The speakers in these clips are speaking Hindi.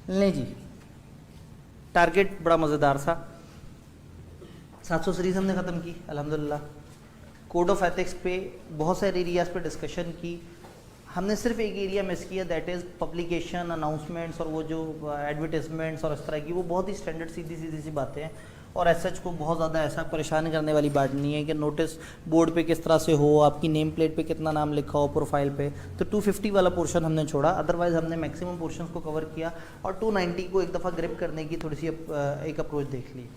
नहीं जी, टारगेट बड़ा मज़ेदार था। 700 सीरीज़ हमने ख़त्म की अल्हम्दुलिल्लाह। कोड ऑफ एथिक्स पे बहुत सारे एरियाज़ पे डिस्कशन की। हमने सिर्फ एक एरिया मिस किया, दैट इज़ पब्लिकेशन, अनाउंसमेंट्स और वो जो एडवर्टाइजमेंट्स और इस तरह की, वो बहुत ही स्टैंडर्ड सीधी सीधी सी बातें हैं और एज सच को बहुत ज़्यादा ऐसा परेशान करने वाली बात नहीं है कि नोटिस बोर्ड पे किस तरह से हो, आपकी नेम प्लेट पे कितना नाम लिखा हो प्रोफाइल पे। तो 250 वाला पोर्शन हमने छोड़ा, अदरवाइज़ हमने मैक्सिमम पोर्शंस को कवर किया और 290 को एक दफ़ा ग्रिप करने की थोड़ी सी एक अप्रोच देख ली।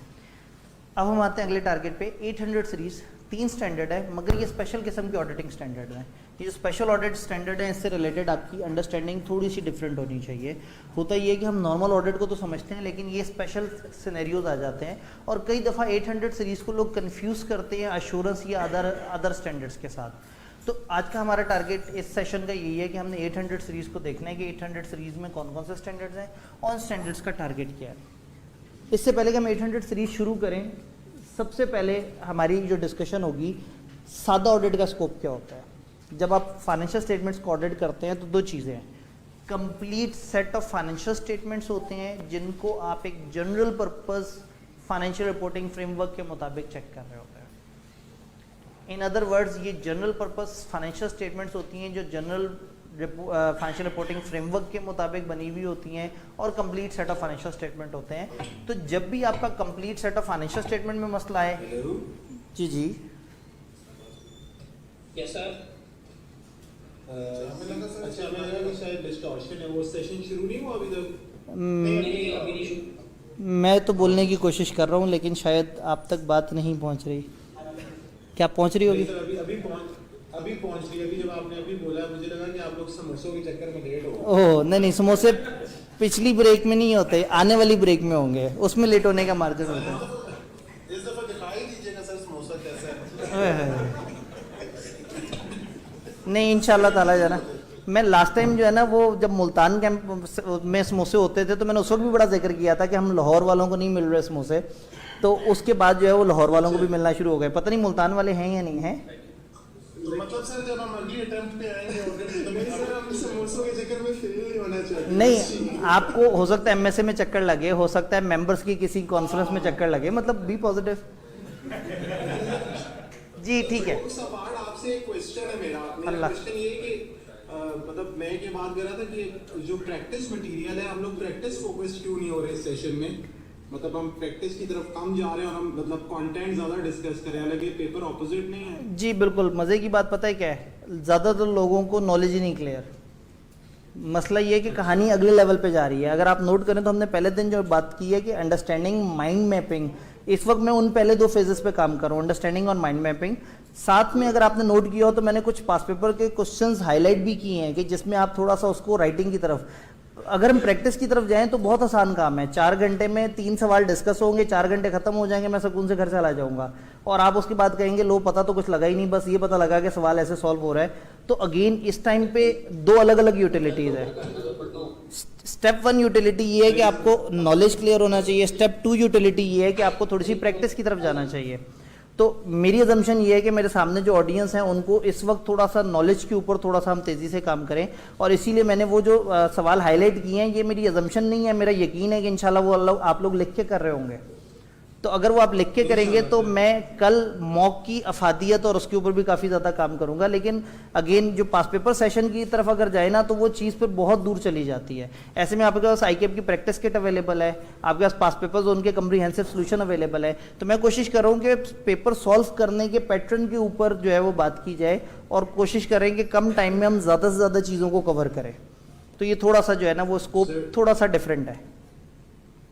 अब हम आते हैं अगले टारगेट पे। 800 सीरीज़ 3 स्टैंडर्ड है, मगर ये स्पेशल किस्म के ऑडिटिंग स्टैंडर्ड हैं। ये जो स्पेशल ऑडिट स्टैंडर्ड है, इससे रिलेटेड आपकी अंडरस्टैंडिंग थोड़ी सी डिफरेंट होनी चाहिए। होता ये है कि हम नॉर्मल ऑडिट को तो समझते हैं, लेकिन ये स्पेशल सिनेरियोज आ जाते हैं और कई दफ़ा 800 सीरीज़ को लोग कन्फ्यूज़ करते हैं अश्योरेंस या अदर स्टैंडर्ड्स के साथ। तो आज का हमारा टारगेट इस सेशन का यही है कि हमने 800 सीरीज़ को देखना है कि 800 सीरीज़ में कौन कौन से स्टैंडर्ड्स हैं और उन स्टैंडर्ड्स का टारगेट क्या है। इससे पहले कि हम 800 सीरीज़ शुरू करें, सबसे पहले हमारी जो डिस्कशन होगी, सादा ऑडिट का स्कोप क्या होता है। जब आप फाइनेंशियल स्टेटमेंट्स को ऑडिट करते हैं तो 2 चीज़ें हैं। Complete set of financial statements होते हैं जिनको आप एक general purpose financial reporting framework के मुताबिक चेक कर रहे होते हैं। इन अदर वर्ड्स, ये जनरल पर्पस फाइनेंशियल स्टेटमेंट्स होती हैं जो जनरल फाइनेंशियल रिपोर्टिंग फ्रेमवर्क के मुताबिक बनी हुई होती हैं और complete set of financial statement होते हैं। तो जब भी आपका complete set of financial statement में मसला है, जी कैसा अच्छा, हमें लगा कि शायद डिस्टॉर्शन है, वो सेशन शुरू नहीं हुआ अभी तक। नहीं, अभी नहीं शुरू। मैं तो बोलने की कोशिश कर रहा हूँ लेकिन शायद आप तक बात नहीं पहुँच रही। क्या पहुँच रही होगी? अभी पहुँच रही है। अभी जब आपने अभी बोला, मुझे लगा कि आप लोग समोसों के चक्कर में लेट हो। ओह नहीं, समोसे पिछली ब्रेक में नहीं होते, आने वाली ब्रेक में होंगे, उसमें लेट होने का मार्जिन होता है। इस दफा दिखाई दीजिएगा सर समोसा कैसा है। नहीं, इंशाल्लाह ताला जाना। मैं लास्ट टाइम जो है ना, वो जब मुल्तान कैंप में समोसे होते थे तो मैंने उस वक्त भी बड़ा जिक्र किया था कि हम लाहौर वालों को नहीं मिल रहे समोसे, तो उसके बाद जो है वो लाहौर वालों को भी मिलना शुरू हो गए। पता नहीं मुल्तान वाले हैं या नहीं हैं। मतलब सर जब हम अगली अटेम्प्ट पे आएंगे तो सर हम समोसों के चक्कर में फेल नहीं होना चाहते। नहीं, आपको हो सकता है एमएसए में चक्कर लगे, हो सकता है मेंबर्स की किसी कॉन्फ्रेंस में चक्कर लगे, मतलब बी पॉजिटिव। जी ठीक है। सवाल आपसे एक क्वेश्चन है मेरा क्वेश्चन ये कि मतलब मैं ये बात कर रहा था कि जो प्रैक्टिस मटेरियल है, हम लोग प्रैक्टिस फोकस्ड क्यों नहीं हो रहे इस सेशन में। मतलब हम प्रैक्टिस की तरफ कम जा रहे हैं और हम मतलब कंटेंट ज़्यादा डिस्कस कर रहे हैं, हालांकि पेपर ऑपोजिट नहीं है। जी बिल्कुल, मज़े की बात पता है क्या है, ज़्यादातर लोगों को नॉलेज ही नहीं क्लियर। मसला ये है कि कहानी अगले लेवल पे जा रही है। अगर आप नोट करें तो हमने पहले दिन जो बात की है कि अंडरस्टैंडिंग माइंड मैपिंग, इस वक्त मैं उन पहले 2 फेजेस पे काम कर रहा हूँ, अंडरस्टैंडिंग और माइंड मैपिंग। साथ में अगर आपने नोट किया हो तो मैंने कुछ पास पेपर के क्वेश्चंस हाईलाइट भी किए हैं कि जिसमें आप थोड़ा सा उसको राइटिंग की तरफ, अगर हम प्रैक्टिस की तरफ जाएं तो बहुत आसान काम है। 4 घंटे में 3 सवाल डिस्कस होंगे, 4 घंटे खत्म हो जाएंगे, मैं सुकून से घर चला जाऊंगा और आप उसके बाद कहेंगे लो पता तो कुछ लगा ही नहीं, बस ये पता लगा कि सवाल ऐसे सॉल्व हो रहा है। तो अगेन इस टाइम पे 2 अलग अलग यूटिलिटीज़ है। स्टेप 1 यूटिलिटी ये है कि आपको नॉलेज क्लियर होना चाहिए। स्टेप 2 यूटिलिटी ये है कि आपको थोड़ी सी प्रैक्टिस की तरफ जाना चाहिए। तो मेरी अजम्पशन ये है कि मेरे सामने जो ऑडियंस हैं उनको इस वक्त थोड़ा सा नॉलेज के ऊपर थोड़ा सा हम तेज़ी से काम करें और इसीलिए मैंने वो जो सवाल हाईलाइट किए हैं, ये मेरी अजम्पशन नहीं है, मेरा यकीन है कि इंशाल्लाह वो आप लोग लिख के कर रहे होंगे। तो अगर वो आप लिख के करेंगे तो मैं कल मॉक की अफादियत और उसके ऊपर भी काफ़ी ज़्यादा काम करूँगा। लेकिन अगेन जो पास पेपर सेशन की तरफ अगर जाए ना तो वो चीज़ पर बहुत दूर चली जाती है। ऐसे में आपके पास आईकेप की प्रैक्टिस किट अवेलेबल है, आपके पास पास पेपर जोन के कम्प्रीहेंसिव सोल्यूशन अवेलेबल है। तो मैं कोशिश कर रहा हूँ कि पेपर सॉल्व करने के पैटर्न के ऊपर जो है वो बात की जाए और कोशिश करें कि कम टाइम में हम ज़्यादा से ज़्यादा चीज़ों को कवर करें। तो ये थोड़ा सा जो है ना वो स्कोप थोड़ा सा डिफरेंट है।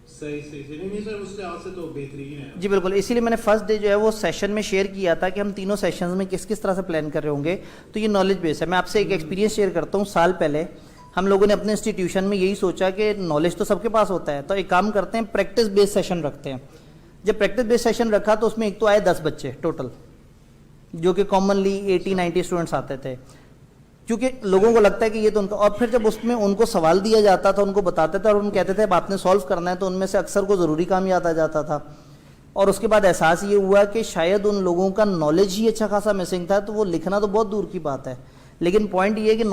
सही नहीं सर, उसके हाथ से तो बेहतरीन है। जी बिल्कुल, इसीलिए मैंने फर्स्ट डे जो है वो सेशन में शेयर किया था कि हम तीनों सेशंस में किस किस तरह से प्लान कर रहे होंगे। तो ये नॉलेज बेस है। मैं आपसे एक एक्सपीरियंस शेयर करता हूँ। साल पहले हम लोगों ने अपने इंस्टीट्यूशन में यही सोचा कि नॉलेज तो सबके पास होता है, तो एक काम करते हैं प्रैक्टिस बेस्ड सेशन रखते हैं। जब प्रैक्टिस बेस्ड सेशन रखा तो उसमें एक तो आए 10 बच्चे टोटल, जो कि कॉमनली 80-90 स्टूडेंट्स आते थे, क्योंकि लोगों को लगता है कि ये तो उनका। और फिर जब उसमें उनको सवाल दिया जाता था, उनको बताते थे और उन कहते थे अब आपने सॉल्व करना है, तो उनमें से अक्सर को ज़रूरी काम याद आ जाता था। और उसके बाद एहसास ये हुआ कि शायद उन लोगों का नॉलेज ही अच्छा खासा मिसिंग था, तो वो लिखना तो बहुत दूर की बात है, लेकिन पॉइंट ये है कि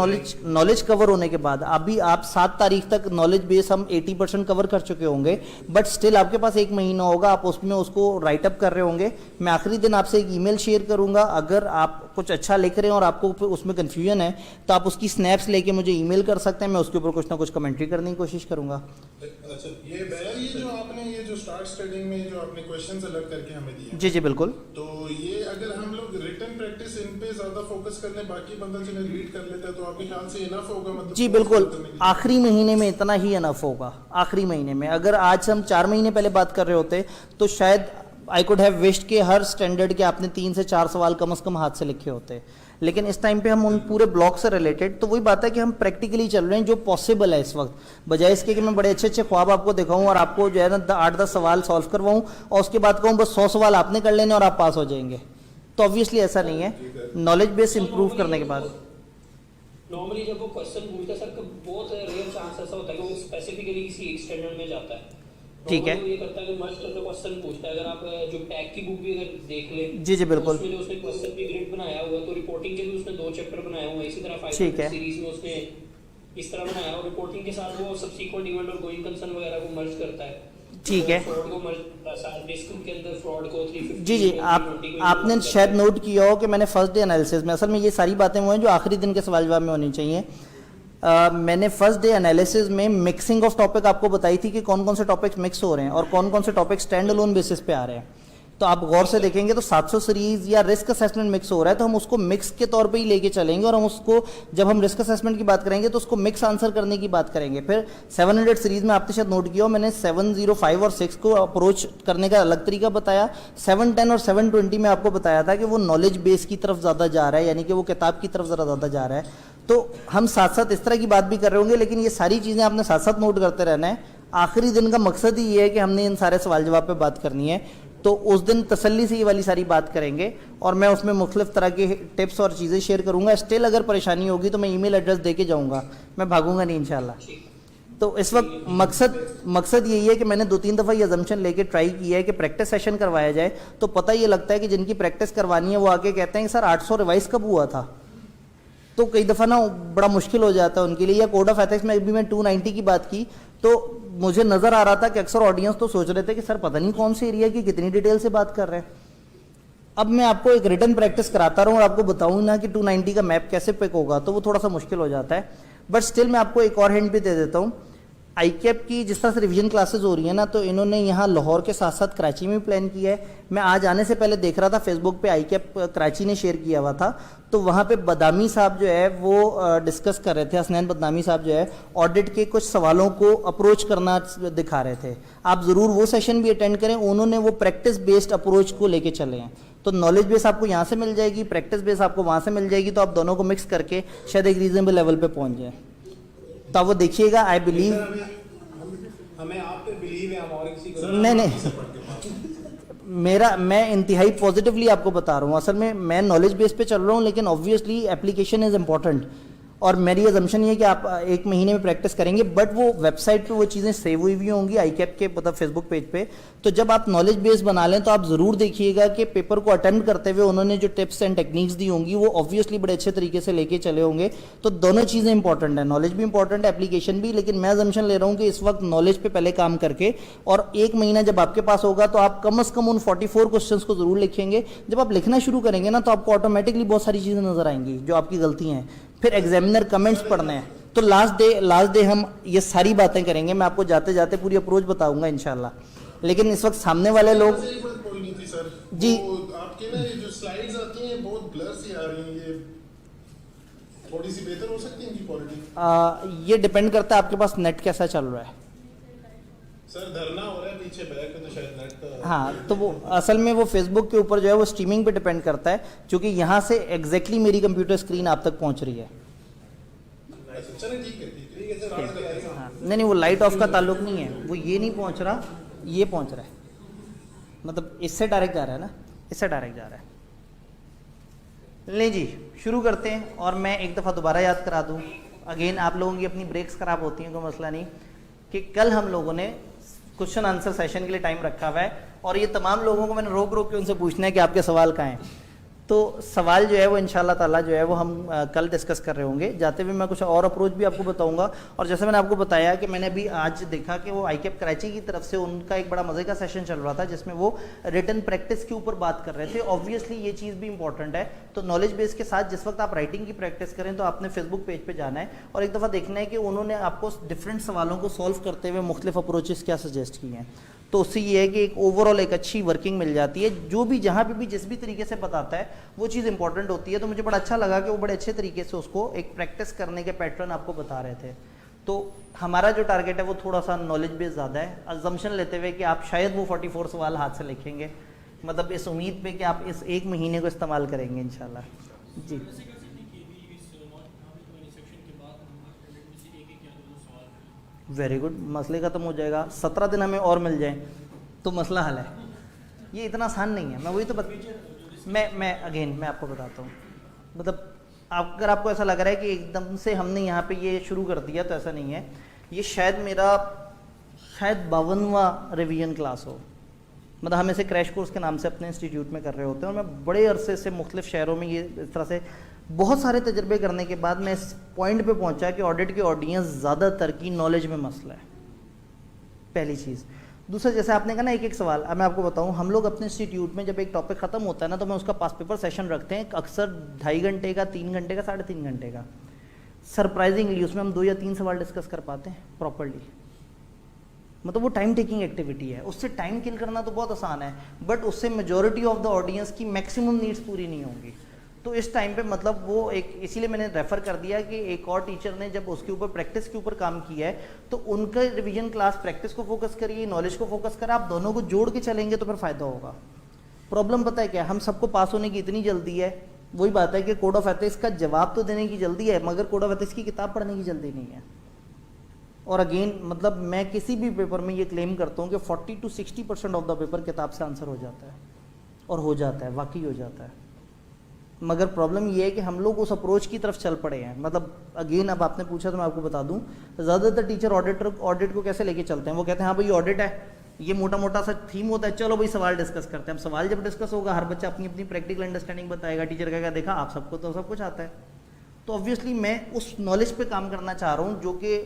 नॉलेज कवर होने के बाद अभी आप 7 तारीख तक नॉलेज बेस हम 80% कवर कर चुके होंगे, बट स्टिल आपके पास 1 महीना होगा, आप उसमें उसको राइट अप कर रहे होंगे। मैं आखिरी दिन आपसे एक ईमेल शेयर करूंगा, अगर आप कुछ अच्छा लिख रहे हैं और आपको उसमें कन्फ्यूजन है तो आप उसकी स्नैप्स लेके मुझे ईमेल कर सकते हैं, मैं उसके ऊपर कुछ ना कुछ कमेंट्री करने की कोशिश करूंगा। अच्छा, ये जो आपने ये जो स्टार्ट ट्रेडिंग में जो आपने क्वेश्चंस अलग करके हमें दिए, जी जी बिल्कुल। तो ये अगर हम लोग रिटन प्रैक्टिस इन पे ज्यादा फोकस करने, बाकी बंदा जिन्हें रीड कर लेता है, तो आपके ख्याल से इनफ होगा? मतलब जी बिल्कुल, आखिरी महीने में इतना ही इनफ होगा। आखिरी महीने में अगर आज हम 4 महीने पहले बात कर रहे होते तो शायद आई कुड हैव विश्ड के हर स्टैंडर्ड के आपने 3 से 4 सवाल कम से कम हाथ से लिखे होते, लेकिन इस टाइम पे हम उन पूरे ब्लॉक से रिलेटेड, तो वही बात है कि हम प्रैक्टिकली चल रहे हैं जो पॉसिबल है इस वक्त, बजाय इसके कि मैं बड़े अच्छे अच्छे ख्वाब आपको दिखाऊं और आपको जो है ना 8-10 सवाल सॉल्व करवाऊं और उसके बाद कहूं बस 100 सवाल आपने कर लेने और आप पास हो जाएंगे। तो ऑब्वियसली ऐसा नहीं है। नॉलेज बेस इंप्रूव करने के बाद नॉर्मली जब वो क्वेश्चन पूछता है सर, बहुत रेयर चांस ऐसा होता है कि वो स्पेसिफिकली किसी एक स्टैंडर्ड में जाता है। ठीक है। वो ये करता है कि मस्ट ऑफ द क्वेश्चन पूछता है। अगर आप जो टैग की बुक भी अगर देख ले, जी जी बिल्कुल, उसमें जो उसने क्वेश्चन की ग्रिड बनाया हुआ है, तो रिपोर्टिंग के भी उसने 2 चैप्टर बनाए हुए हैं। इसी तरह ठीक है। 5 सीरीज में उसने इस तरह बनाया और रिपोर्टिंग के साथ वो सब्सीक्वेंट इवेंट और गोइंग कंसर्न वगैरह को मर्ज करता है। ठीक है। फ्रॉड को मर्ज, डिस्क के अंदर फ्रॉड को 350 जी जी, आपने शायद नोट किया हो कि मैंने फर्स्ट डे एनालिसिस में, असल में ये सारी बातें वो हैं जो आखिरी दिन के सवाल जवाब में होनी चाहिए। मैंने फर्स्ट डे एनालिसिस में मिक्सिंग ऑफ टॉपिक आपको बताई थी कि कौन कौन से टॉपिक्स मिक्स हो रहे हैं और कौन कौन से टॉपिक स्टैंड अलोन बेसिस पे आ रहे हैं। तो आप गौर से देखेंगे तो 700 सीरीज या रिस्क असेसमेंट मिक्स हो रहा है, तो हम उसको मिक्स के तौर पे ही लेके चलेंगे और हम उसको, जब हम रिस्क असेसमेंट की बात करेंगे तो उसको मिक्स आंसर करने की बात करेंगे। फिर 700 सीरीज में आपने शायद नोट किया हो, मैंने 705 और 6 को अप्रोच करने का अलग तरीका बताया। 710 और 720 में आपको बताया था कि वो नॉलेज बेस की तरफ ज़्यादा जा रहा है, यानी कि वो किताब की तरफ ज़रा ज़्यादा जा रहा है। तो हम साथ साथ इस तरह की बात भी कर रहे होंगे, लेकिन ये सारी चीज़ें आपने साथ साथ नोट करते रहना है। आखिरी दिन का मकसद ही ये है कि हमने इन सारे सवाल जवाब पे बात करनी है, तो उस दिन तसल्ली से ये वाली सारी बात करेंगे और मैं उसमें मुख्तलिफ तरह के टिप्स और चीज़ें शेयर करूंगा। स्टिल अगर परेशानी होगी तो मैं ईमेल एड्रेस दे के जाऊँगा, मैं भागूंगा नहीं इंशाल्लाह। तो इस वक्त मकसद यही है कि मैंने 2-3 दफ़ा ये अजम्पशन लेके ट्राई किया है कि प्रैक्टिस सेशन करवाया जाए। तो पता ये लगता है कि जिनकी प्रैक्टिस करवानी है वो आके कहते हैं कि सर 800 रिवाइज कब हुआ था, तो कई दफ़ा ना बड़ा मुश्किल हो जाता है उनके लिए। या कोड ऑफ एथिक्स में भी मैं 290 की बात की तो मुझे नज़र आ रहा था कि अक्सर ऑडियंस तो सोच रहे थे कि सर पता नहीं कौन से एरिया की कितनी डिटेल से बात कर रहे हैं। अब मैं आपको एक रिटर्न प्रैक्टिस कराता रहूँ और आपको बताऊँ ना कि 290 का मैप कैसे पिक होगा, तो वो थोड़ा सा मुश्किल हो जाता है। बट स्टिल मैं आपको एक और हिंट भी दे देता हूँ। आईकैप की जिस तरह से रिवीजन क्लासेस हो रही है ना, तो इन्होंने यहाँ लाहौर के साथ साथ कराची में भी प्लान किया है। मैं आज आने से पहले देख रहा था फेसबुक पे आईकैप कराची ने शेयर किया हुआ था, तो वहाँ पे बदामी साहब जो है वो डिस्कस कर रहे थे, हसनैन बदामी साहब जो है ऑडिट के कुछ सवालों को अप्रोच करना दिखा रहे थे। आप ज़रूर वो सेशन भी अटेंड करें, उन्होंने वो प्रैक्टिस बेस्ड अप्रोच को लेके चले हैं। तो नॉलेज बेस आपको यहाँ से मिल जाएगी, प्रैक्टिस बेस आपको वहाँ से मिल जाएगी, तो आप दोनों को मिक्स करके शायद एक रीजनेबल लेवल पे पहुँच जाए। तो आप वो देखिएगा। आई बिलीव, हमें आप पे बिलीव है, हम और किसी को नहीं, मैं इंतहाई पॉजिटिवली आपको बता रहा हूँ। असल में मैं नॉलेज बेस पे चल रहा हूँ, लेकिन ऑब्वियसली एप्लीकेशन इज़ इम्पॉर्टेंट। और मेरी अजम्पशन ये है कि आप 1 महीने में प्रैक्टिस करेंगे, बट वो वेबसाइट पे वो चीज़ें सेव हुई भी होंगी आईकैप के मतलब फेसबुक पेज पे। तो जब आप नॉलेज बेस बना लें तो आप ज़रूर देखिएगा कि पेपर को अटेम्प्ट करते हुए उन्होंने जो टिप्स एंड टेक्निक्स दी होंगी वो ऑब्वियसली बड़े अच्छे तरीके से लेके चले होंगे। तो दोनों चीज़ें इंपॉर्टेंट है, नॉलेज भी इंपॉर्टेंट है, एप्लीकेशन भी। लेकिन मैं अजम्पशन ले रहा हूँ कि इस वक्त नॉलेज पे पहले काम करके, और 1 महीना जब आपके पास होगा तो आप कम से कम उन 44 क्वेश्चन को जरूर लिखेंगे। जब आप लिखना शुरू करेंगे ना तो आपको ऑटोमेटिकली बहुत सारी चीज़ें नजर आएंगी जो आपकी गलतियाँ हैं। फिर एग्जामिनर कमेंट्स पढ़ने हैं, तो लास्ट डे हम ये सारी बातें करेंगे। मैं आपको जाते जाते पूरी अप्रोच बताऊंगा इंशाल्लाह। लेकिन इस वक्त सामने वाले लोग एक बात बोलनी थी सर जी, आपके ना ये जो स्लाइड्स आती हैं बहुत ब्लर सी आ रही हैं, ये थोड़ी सी बेहतर हो सकती है इनकी क्वालिटी? ये डिपेंड करता है आपके पास नेट कैसा चल रहा है। सर धरना हो रहा है पीछे बैक पे, तो शायद नेट का। हाँ, तो वो असल में वो फेसबुक के ऊपर जो है वो स्ट्रीमिंग पे डिपेंड करता है, क्योंकि यहाँ से एग्जैक्टली मेरी कंप्यूटर स्क्रीन आप तक पहुँच रही है। चलिए ठीक है सर। हाँ, नहीं वो लाइट ऑफ का ताल्लुक नहीं है, वो ये नहीं पहुँच रहा, ये पहुँच रहा है, मतलब इससे डायरेक्ट जा रहा है ना, इससे डायरेक्ट जा रहा है। ले जी शुरू करते हैं। और मैं एक दफ़ा दोबारा याद करा दूँ, अगेन आप लोगों की अपनी ब्रेक्स ख़राब होती हैं, कोई मसला नहीं, कि कल हम लोगों ने क्वेश्चन आंसर सेशन के लिए टाइम रखा हुआ है और ये तमाम लोगों को मैंने रोक के उनसे पूछना है कि आपके सवाल कहाँ हैं। तो सवाल जो है वो इंशाल्लाह ताला जो है वो हम कल डिस्कस कर रहे होंगे। जाते हुए मैं कुछ और अप्रोच भी आपको बताऊंगा। और जैसे मैंने आपको बताया कि मैंने अभी आज देखा कि वो आईकेप कराची की तरफ से उनका एक बड़ा मज़े का सेशन चल रहा था जिसमें वो रिटन प्रैक्टिस के ऊपर बात कर रहे थे। ऑब्वियसली ये चीज़ भी इंपॉर्टेंट है। तो नॉलेज बेस के साथ जिस वक्त आप राइटिंग की प्रैक्टिस करें तो आपने फेसबुक पेज पर जाना है और एक दफ़ा देखना है कि उन्होंने आपको डिफरेंट सवालों को सॉल्व करते हुए मुख्तलिफ अप्रोचेस क्या सजेस्ट किए हैं। तो उससे ये है कि एक ओवरऑल एक अच्छी वर्किंग मिल जाती है। जो भी जहाँ पे भी जिस भी तरीके से बताता है वो चीज़ इंपॉर्टेंट होती है। तो मुझे बड़ा अच्छा लगा कि वो बड़े अच्छे तरीके से उसको एक प्रैक्टिस करने के पैटर्न आपको बता रहे थे। तो हमारा जो टारगेट है वो थोड़ा सा नॉलेज बेस ज़्यादा है, अजम्पशन लेते हुए कि आप शायद वो 44 सवाल हाथ से लिखेंगे, मतलब इस उम्मीद पे कि आप इस एक महीने को इस्तेमाल करेंगे इंशाल्लाह। जी वेरी गुड, मसले ख़त्म हो जाएगा। 17 दिन हमें और मिल जाए तो मसला हल है। ये इतना आसान नहीं है। मैं वही तो मैं आपको बताता हूँ। मतलब अगर आपको ऐसा लग रहा है कि एकदम से हमने यहाँ पे ये शुरू कर दिया तो ऐसा नहीं है। ये शायद 52वां रिवीजन क्लास हो। मतलब हम इसे क्रैश कोर्स के नाम से अपने इंस्टीट्यूट में कर रहे होते हैं और मैं बड़े अरसे से मुख्तलिफ शहरों में ये इस तरह से बहुत सारे तजर्बे करने के बाद मैं इस पॉइंट पे पहुंचा कि ऑडिट की ऑडियंस ज़्यादातर की नॉलेज में मसला है, पहली चीज़। दूसरा, जैसे आपने कहा ना एक एक सवाल, अब मैं आपको बताऊं, हम लोग अपने इंस्टीट्यूट में जब एक टॉपिक ख़त्म होता है ना तो मैं उसका पास पेपर सेशन रखते हैं, अक्सर 2.5 घंटे का, 3 घंटे का, 3.5 घंटे का। सरप्राइजिंगली उसमें हम 2 या 3 सवाल डिस्कस कर पाते हैं प्रॉपरली। मतलब वो टाइम टेकिंग एक्टिविटी है, उससे टाइम किल करना तो बहुत आसान है, बट उससे मेजॉरिटी ऑफ द ऑडियंस की मैक्सिमम नीड्स पूरी नहीं होंगी। तो इस टाइम पे मतलब वो एक, इसीलिए मैंने रेफ़र कर दिया कि एक और टीचर ने जब उसके ऊपर प्रैक्टिस के ऊपर काम किया है तो उनका रिवीजन क्लास प्रैक्टिस को फोकस करिए, नॉलेज को फोकस करें। आप दोनों को जोड़ के चलेंगे तो फिर फ़ायदा होगा। प्रॉब्लम पता है क्या, हम सबको पास होने की इतनी जल्दी है। वही बात है कि कोड ऑफ एथिक्स का जवाब तो देने की जल्दी है मगर कोड ऑफ एथिक्स की किताब पढ़ने की जल्दी नहीं है। और अगेन मतलब मैं किसी भी पेपर में ये क्लेम करता हूँ कि 40 to 60% ऑफ द पेपर किताब से आंसर हो जाता है, और हो जाता है, वाकई हो जाता है। मगर प्रॉब्लम ये है कि हम लोग उस अप्रोच की तरफ चल पड़े हैं। मतलब अगेन अब आपने पूछा तो मैं आपको बता दूं, ज़्यादातर टीचर ऑडिट को कैसे लेके चलते हैं, वो कहते हैं हाँ भाई ऑडिट है, ये मोटा मोटा सा थीम होता है, चलो भाई सवाल डिस्कस करते हैं। अब सवाल जब डिस्कस होगा हर बच्चा अपनी अपनी प्रैक्टिकल अंडरस्टैंडिंग बताएगा, टीचर कहेगा देखा आप सबको तो सब कुछ आता है। तो ऑब्वियसली मैं उस नॉलेज पे काम करना चाह रहा हूँ जो कि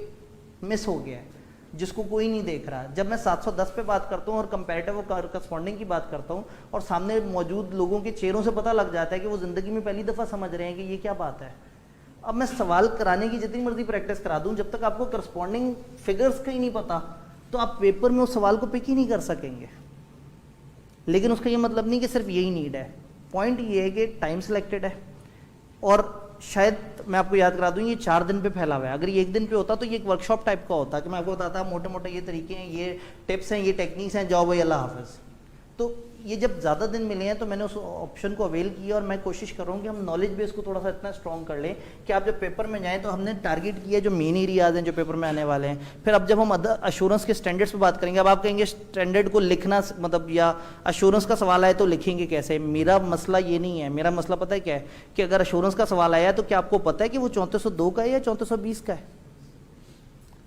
मिस हो गया है, जिसको कोई नहीं देख रहा। जब मैं 710 पे बात करता हूँ और कंपैरेटिव और करस्पॉन्डिंग की बात करता हूँ और सामने मौजूद लोगों के चेहरों से पता लग जाता है कि वो ज़िंदगी में पहली दफ़ा समझ रहे हैं कि ये क्या बात है। अब मैं सवाल कराने की जितनी मर्जी प्रैक्टिस करा दूँ, जब तक आपको करस्पॉन्डिंग फिगर्स का ही नहीं पता तो आप पेपर में उस सवाल को पिक ही नहीं कर सकेंगे। लेकिन उसका ये मतलब नहीं कि सिर्फ यही नीड है। पॉइंट ये है कि टाइम सिलेक्टेड है और शायद मैं आपको याद करा दूं ये 4 दिन पे फैला हुआ है। अगर ये 1 दिन पे होता तो ये एक वर्कशॉप टाइप का होता कि मैं आपको बताता मोटे मोटे ये तरीके हैं, ये टिप्स हैं, ये टेक्निक्स हैं, जाओ भाई अल्लाह हाफ़िज़। तो ये जब ज़्यादा दिन मिले हैं तो मैंने उस ऑप्शन को अवेल किया और मैं कोशिश कर रहा हूँ कि हम नॉलेज बेस को थोड़ा सा इतना स्ट्रॉन्ग कर लें कि आप जब पेपर में जाएँ तो हमने टारगेट किया जो मेन एरियाज़ हैं जो पेपर में आने वाले हैं। फिर अब जब हम अदर अश्योरेंस के स्टैंडर्ड्स पे बात करेंगे, अब आप कहेंगे स्टैंडर्ड को लिखना मतलब या अश्योरेंस का सवाल आए तो लिखेंगे कैसे। मेरा मसला ये नहीं है, मेरा मसला पता है क्या है कि अगर अश्योरेंस का सवाल आया तो क्या आपको पता है कि वो 3402 का है या 3420 का है।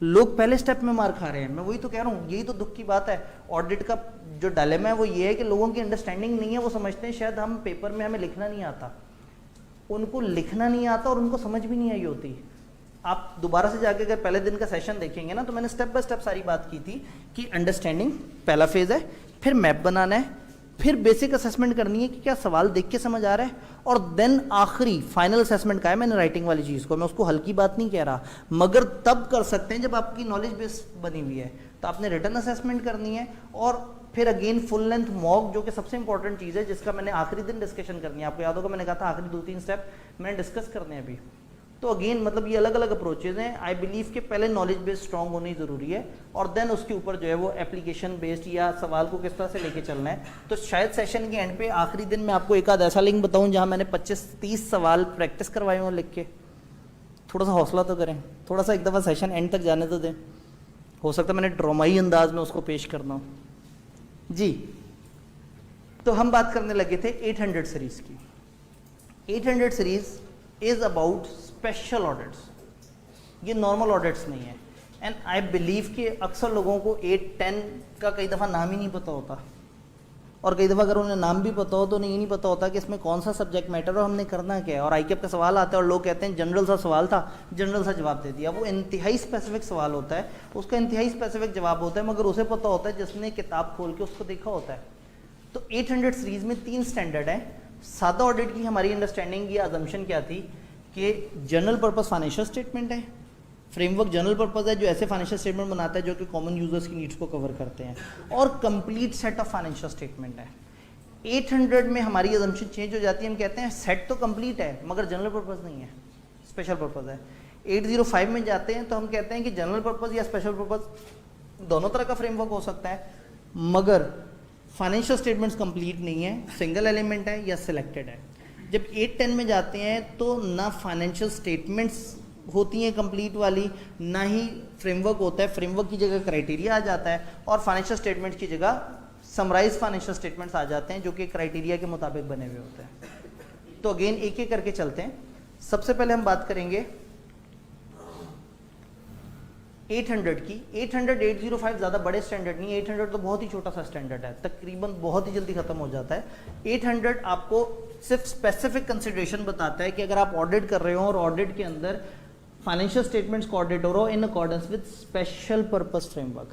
लोग पहले स्टेप में मार खा रहे हैं। मैं वही तो कह रहा हूँ, यही तो दुख की बात है। ऑडिट का जो डायलेमा है वो ये है कि लोगों की अंडरस्टैंडिंग नहीं है। वो समझते हैं शायद हम पेपर में हमें लिखना नहीं आता, उनको लिखना नहीं आता और उनको समझ भी नहीं आई होती। आप दोबारा से जाके अगर पहले दिन का सेशन देखेंगे ना तो मैंने स्टेप बाय स्टेप सारी बात की थी कि अंडरस्टैंडिंग पहला फेज है, फिर मैप बनाना है, फिर बेसिक असेसमेंट करनी है कि क्या सवाल देख के समझ आ रहा है, और देन आखिरी फाइनल असेसमेंट का है मैंने राइटिंग वाली चीज़ को। मैं उसको हल्की बात नहीं कह रहा, मगर तब कर सकते हैं जब आपकी नॉलेज बेस बनी हुई है। तो आपने रिटन असेसमेंट करनी है और फिर अगेन फुल लेंथ मॉक, जो कि सबसे इंपॉर्टेंट चीज़ है, जिसका मैंने आखिरी दिन डिस्कशन करनी है। आपको याद होगा मैंने कहा था आखिरी 2-3 स्टेप मैंने डिस्कस करने हैं अभी। तो अगेन मतलब ये अलग अलग अप्रोचेज हैं। आई बिलीव कि पहले नॉलेज बेस्ड स्ट्रॉन्ग होनी ज़रूरी है और देन उसके ऊपर जो है वो एप्लीकेशन बेस्ड या सवाल को किस तरह से लेके चलना है। तो शायद सेशन के एंड पे आखिरी दिन मैं आपको एक आध ऐसा लिंक बताऊं जहां मैंने 25-30 सवाल प्रैक्टिस करवाए हों लिख के। थोड़ा सा हौसला तो करें, थोड़ा सा एक दफ़ा सेशन एंड तक जाने तो दें। हो सकता है मैंने ड्रामाई अंदाज में उसको पेश करना हो जी। तो हम बात करने लगे थे 800 सीरीज़ की। 800 series is about special audits, ये नॉर्मल ऑडिट्स नहीं है। एंड आई बिलीव कि अक्सर लोगों को 8-10 का कई दफ़ा नाम ही नहीं पता होता। और कई दफ़ा अगर उन्हें नाम भी पता हो तो उन्हें ये नहीं पता होता कि इसमें कौन सा सब्जेक्ट मैटर और हमने करना क्या है। और ICAP का सवाल आता है और लोग कहते हैं जनरल सा सवाल था, जनरल सा जवाब दे दिया। वो इंतहाई स्पेसिफिक सवाल होता है, उसका इंतहाई स्पेसिफिक जवाब होता है, मगर उसे पता होता है जिसने किताब खोल के उसको देखा होता है। तो 800 सीरीज़ में 3 स्टैंडर्ड हैं। सादा ऑडिट की हमारी अंडरस्टैंडिंग या अजम्पशन क्या थी कि जनरल पर्पस फाइनेंशियल स्टेटमेंट है, फ्रेमवर्क जनरल पर्पस है जो ऐसे फाइनेंशियल स्टेटमेंट बनाता है जो कि कॉमन यूजर्स की नीड्स को कवर करते हैं, और complete set of financial statement है। 800 में हमारी अजम्पशन चेंज हो जाती है, हम कहते हैं सेट तो कंप्लीट है मगर जनरल पर्पस नहीं है, स्पेशल पर्पस है। 805 में जाते हैं तो हम कहते हैं कि जनरल पर्पस या स्पेशल पर्पस दोनों तरह का फ्रेमवर्क हो सकता है, मगर फाइनेंशियल स्टेटमेंट्स कंप्लीट नहीं है, सिंगल एलिमेंट है या सिलेक्टेड है। जब 810 में जाते हैं तो ना फाइनेंशियल स्टेटमेंट्स होती हैं कंप्लीट वाली, ना ही फ्रेमवर्क होता है, फ्रेमवर्क की जगह क्राइटेरिया आ जाता है और फाइनेंशियल स्टेटमेंट्स की जगह समराइज फाइनेंशियल स्टेटमेंट्स आ जाते हैं जो कि क्राइटेरिया के मुताबिक बने हुए होते हैं। तो अगेन एक एक करके चलते हैं। सबसे पहले हम बात करेंगे 800 की। 800 805 ज़्यादा बड़े स्टैंडर्ड नहीं है, 800 तो बहुत ही छोटा सा स्टैंडर्ड है, तकरीबन बहुत ही जल्दी खत्म हो जाता है। 800 आपको सिर्फ स्पेसिफिक कंसिडरेशन बताता है कि अगर आप ऑडिट कर रहे हो और ऑडिट के अंदर फाइनेंशियल स्टेटमेंट्स को ऑडिट हो रहा हो इन accordance with special purpose framework.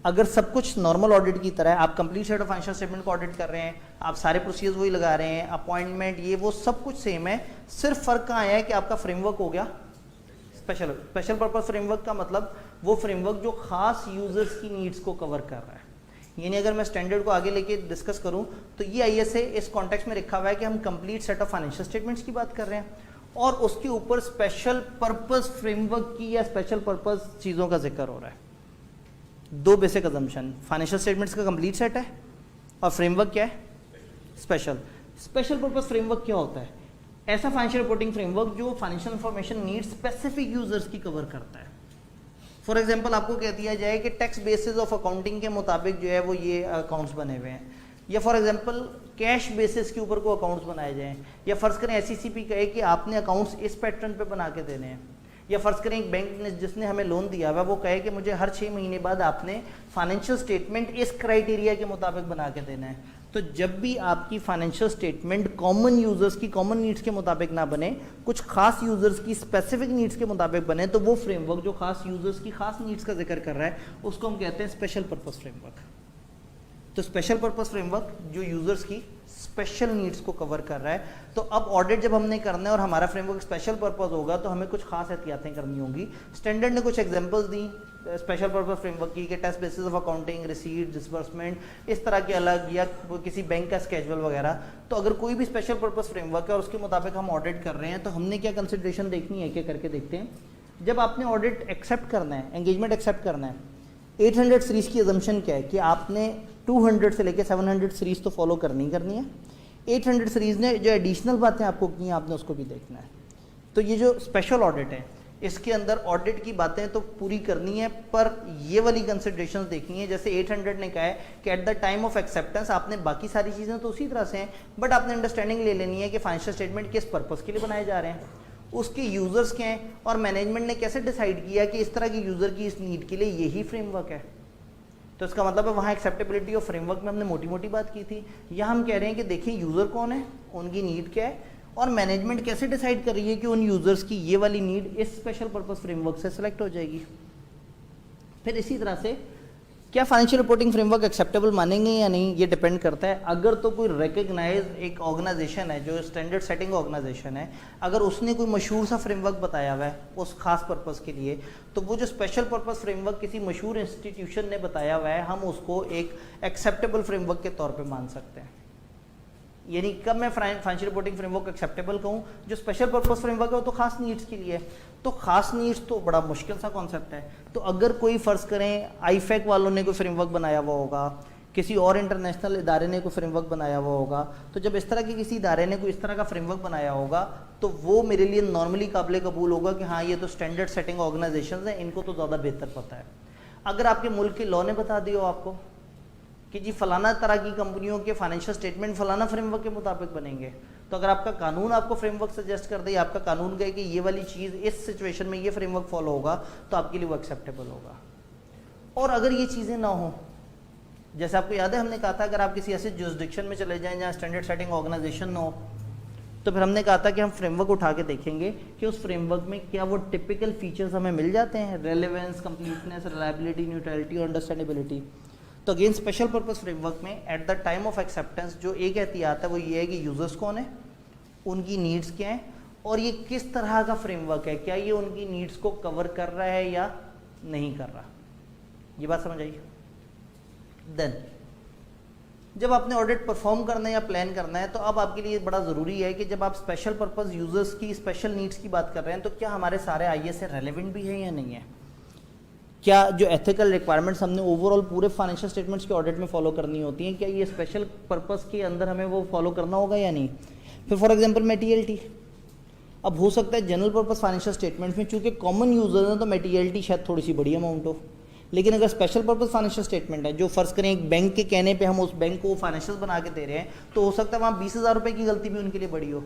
अगर सब कुछ नॉर्मल ऑडिट की तरह है, आप complete set of financial statement को ऑडिट कर रहे हैं, आप सारे प्रोसीजर्स वही लगा रहे हैं, अपॉइंटमेंट ये वो सब कुछ सेम है, सिर्फ फर्क कहाँ आया है कि आपका फ्रेमवर्क हो गया स्पेशल। स्पेशल पर्पस फ्रेमवर्क का मतलब वो फ्रेमवर्क जो खास यूजर्स की नीड्स को कवर कर रहा है। यानी अगर मैं स्टैंडर्ड को आगे लेके डिस्कस करूं तो ये ISA इस कॉन्टेक्स्ट में लिखा हुआ है कि हम complete set of financial statements की बात कर रहे हैं और उसके ऊपर स्पेशल पर्पस फ्रेमवर्क की या स्पेशल पर्पस चीज़ों का जिक्र हो रहा है। दो बेसिक अजम्पशन, फाइनेंशियल स्टेटमेंट्स का कंप्लीट सेट है और फ्रेमवर्क क्या है, स्पेशल। स्पेशल पर्पस फ्रेमवर्क क्या होता है? ऐसा फाइनेंशियल रिपोर्टिंग फ्रेमवर्क जो financial information needs specific users की कवर करता है। फॉर एग्जांपल आपको कह दिया जाए कि टैक्स बेसिस ऑफ अकाउंटिंग के मुताबिक जो है वो ये अकाउंट्स बने हुए हैं, या फॉर एग्जांपल कैश बेसिस के ऊपर को अकाउंट्स बनाए जाएं, या फर्ज करें SECP कहे कि आपने अकाउंट्स इस पैटर्न पे बना के देने हैं, या फर्ज करें एक बैंक ने जिसने हमें लोन दिया हुआ वो कहे कि मुझे हर 6 महीने बाद आपने फाइनेंशियल स्टेटमेंट इस क्राइटेरिया के मुताबिक बना के देना है। तो जब भी आपकी फाइनेंशियल स्टेटमेंट कॉमन यूजर्स की कॉमन नीड्स के मुताबिक ना बने, कुछ खास यूजर्स की स्पेसिफिक नीड्स के मुताबिक बने, तो वो फ्रेमवर्क जो खास यूजर्स की खास नीड्स का जिक्र कर रहा है उसको हम कहते हैं स्पेशल पर्पस फ्रेमवर्क। तो स्पेशल पर्पस फ्रेमवर्क जो यूजर्स की स्पेशल नीड्स को कवर कर रहा है। तो अब ऑडिट जब हमने करना है और हमारा फ्रेमवर्क स्पेशल पर्पस होगा तो हमें कुछ खास एहतियातें करनी होंगी। स्टैंडर्ड ने कुछ एग्जांपल्स दी स्पेशल पर्पस फ्रेमवर्क की कि test basis of accounting, receipt, disbursement, इस तरह के अलग, या किसी बैंक का स्केजुअल वगैरह। तो अगर कोई भी स्पेशल पर्पस फ्रेमवर्क है और उसके मुताबिक हम ऑडिट कर रहे हैं तो हमने क्या कंसिडरेशन देखनी है, क्या करके देखते हैं। जब आपने ऑडिट एक्सेप्ट करना है, एंगेजमेंट एक्सेप्ट करना है, 800 सीरीज़ की अजम्पशन क्या है कि आपने 200 से लेकर 700 सीरीज़ तो फॉलो करनी है। 800 सीरीज़ ने जो एडिशनल बातें आपको की हैं आपने उसको भी देखना है। तो ये जो स्पेशल ऑडिट है इसके अंदर ऑडिट की बातें तो पूरी करनी है, पर ये वाली कंसिडरेशंस देखनी है। जैसे 800 ने कहा है कि at the time of acceptance आपने बाकी सारी चीज़ें तो उसी तरह से हैं, बट आपने अंडरस्टैंडिंग ले लेनी है कि फाइनेंशियल स्टेटमेंट किस पर्पज़ के लिए बनाए जा रहे हैं, उसके यूज़र्स क्या हैं, और मैनेजमेंट ने कैसे डिसाइड किया कि इस तरह की यूज़र की इस नीड के लिए यही फ्रेमवर्क है। तो इसका मतलब है वहाँ एक्सेप्टेबिलिटी ऑफ फ्रेमवर्क में हमने मोटी मोटी बात की थी। यहाँ हम कह रहे हैं कि देखिए यूज़र कौन है, उनकी नीड क्या है, और मैनेजमेंट कैसे डिसाइड कर रही है कि उन यूज़र्स की ये वाली नीड इस स्पेशल पर्पस फ्रेमवर्क से सिलेक्ट हो जाएगी। फिर इसी तरह से क्या फाइनेंशियल रिपोर्टिंग फ्रेमवर्क एक्सेप्टेबल मानेंगे या नहीं, ये डिपेंड करता है। अगर तो कोई रिकग्नाइज एक ऑर्गेनाइजेशन है जो स्टैंडर्ड सेटिंग ऑर्गेनाइजेशन है, अगर उसने कोई मशहूर सा फ्रेमवर्क बताया हुआ है उस खास पर्पस के लिए, तो वो जो स्पेशल पर्पस फ्रेमवर्क किसी मशहूर इंस्टीट्यूशन ने बताया हुआ है हम उसको एक एक्सेप्टेबल फ्रेमवर्क के तौर पर मान सकते हैं। यानी कब मैं फाइनेंशियल रिपोर्टिंग फ्रेमवर्क एक्सेप्टेबल कहूँ, जो स्पेशल पर्पस फ्रेमवर्क है वो तो खास नीड्स के लिए। तो खास नीड्स तो बड़ा मुश्किल सा कॉन्सेप्ट है। तो अगर कोई फ़र्ज करें IFAC वालों ने कोई फ्रेमवर्क बनाया हुआ होगा, किसी और इंटरनेशनल इदारे ने कोई फ्रेमवर्क बनाया हुआ होगा, तो जब इस तरह के किसी इदारे ने कोई इस तरह का फ्रेमवर्क बनाया होगा तो वो मेरे लिए नॉर्मली काबिल कबूल होगा कि हाँ ये तो स्टैंडर्ड सेटिंग ऑर्गेनाइजेशन है, इनको तो ज़्यादा बेहतर पता है। अगर आपके मुल्क के लॉ ने बता दिया हो आपको कि जी फलाना तरह की कंपनियों के फाइनेंशियल स्टेटमेंट फलाना फ्रेमवर्क के मुताबिक बनेंगे, तो अगर आपका कानून आपको फ्रेमवर्क सजेस्ट कर दे, आपका कानून कहे कि ये वाली चीज़ इस सिचुएशन में ये फ्रेमवर्क फॉलो होगा, तो आपके लिए वो एक्सेप्टेबल होगा। और अगर ये चीज़ें ना हो, जैसे आपको याद है हमने कहा था अगर आप किसी ऐसे जुरिसडिक्शन में चले जाएं जहाँ स्टैंडर्ड सेटिंग ऑर्गेनाइजेशन हो, तो फिर हमने कहा था कि हम फ्रेमवर्क उठा के देखेंगे कि उस फ्रेमवर्क में क्या वो टिपिकल फीचर्स हमें मिल जाते हैं, रेलेवेंस, कंप्लीटनेस, रिलायबिलिटी, न्यूट्रलिटी और अंडरस्टैंडेबिलिटी। तो अगेन स्पेशल पर्पस फ्रेमवर्क में at the time of acceptance जो एक एहतियात है वो ये है कि यूजर्स कौन है, उनकी नीड्स क्या है और ये किस तरह का फ्रेमवर्क है, क्या ये उनकी नीड्स को कवर कर रहा है या नहीं कर रहा। ये बात समझ आई। देन जब आपने ऑडिट परफॉर्म करना है या प्लान करना है तो अब आपके लिए बड़ा ज़रूरी है कि जब आप स्पेशल पर्पस यूजर्स की स्पेशल नीड्स की बात कर रहे हैं तो क्या हमारे सारे आईएएस से रेलेवेंट भी है या नहीं है, क्या जो एथिकल रिक्वायरमेंट्स हमने ओवरऑल पूरे फाइनेंशियल स्टेटमेंट्स के ऑडिट में फॉलो करनी होती हैं क्या ये स्पेशल पर्पस के अंदर हमें वो फॉलो करना होगा या नहीं। फिर फॉर एग्जांपल मेटीरियलिटी, अब हो सकता है जनरल पर्पस फाइनेंशियल स्टेटमेंट्स में चूंकि कॉमन यूजर्स हैं तो मेटीरियलिटी शायद थोड़ी सी बड़ी अमाउंट हो, लेकिन अगर स्पेशल पर्पस फाइनेंशियल स्टेटमेंट है जो फर्ज करें एक बैंक के कहने पे हम उस बैंक को फाइनेंशियल बना के दे रहे हैं तो हो सकता है वहाँ 20,000 रुपये की गलती भी उनके लिए बड़ी हो,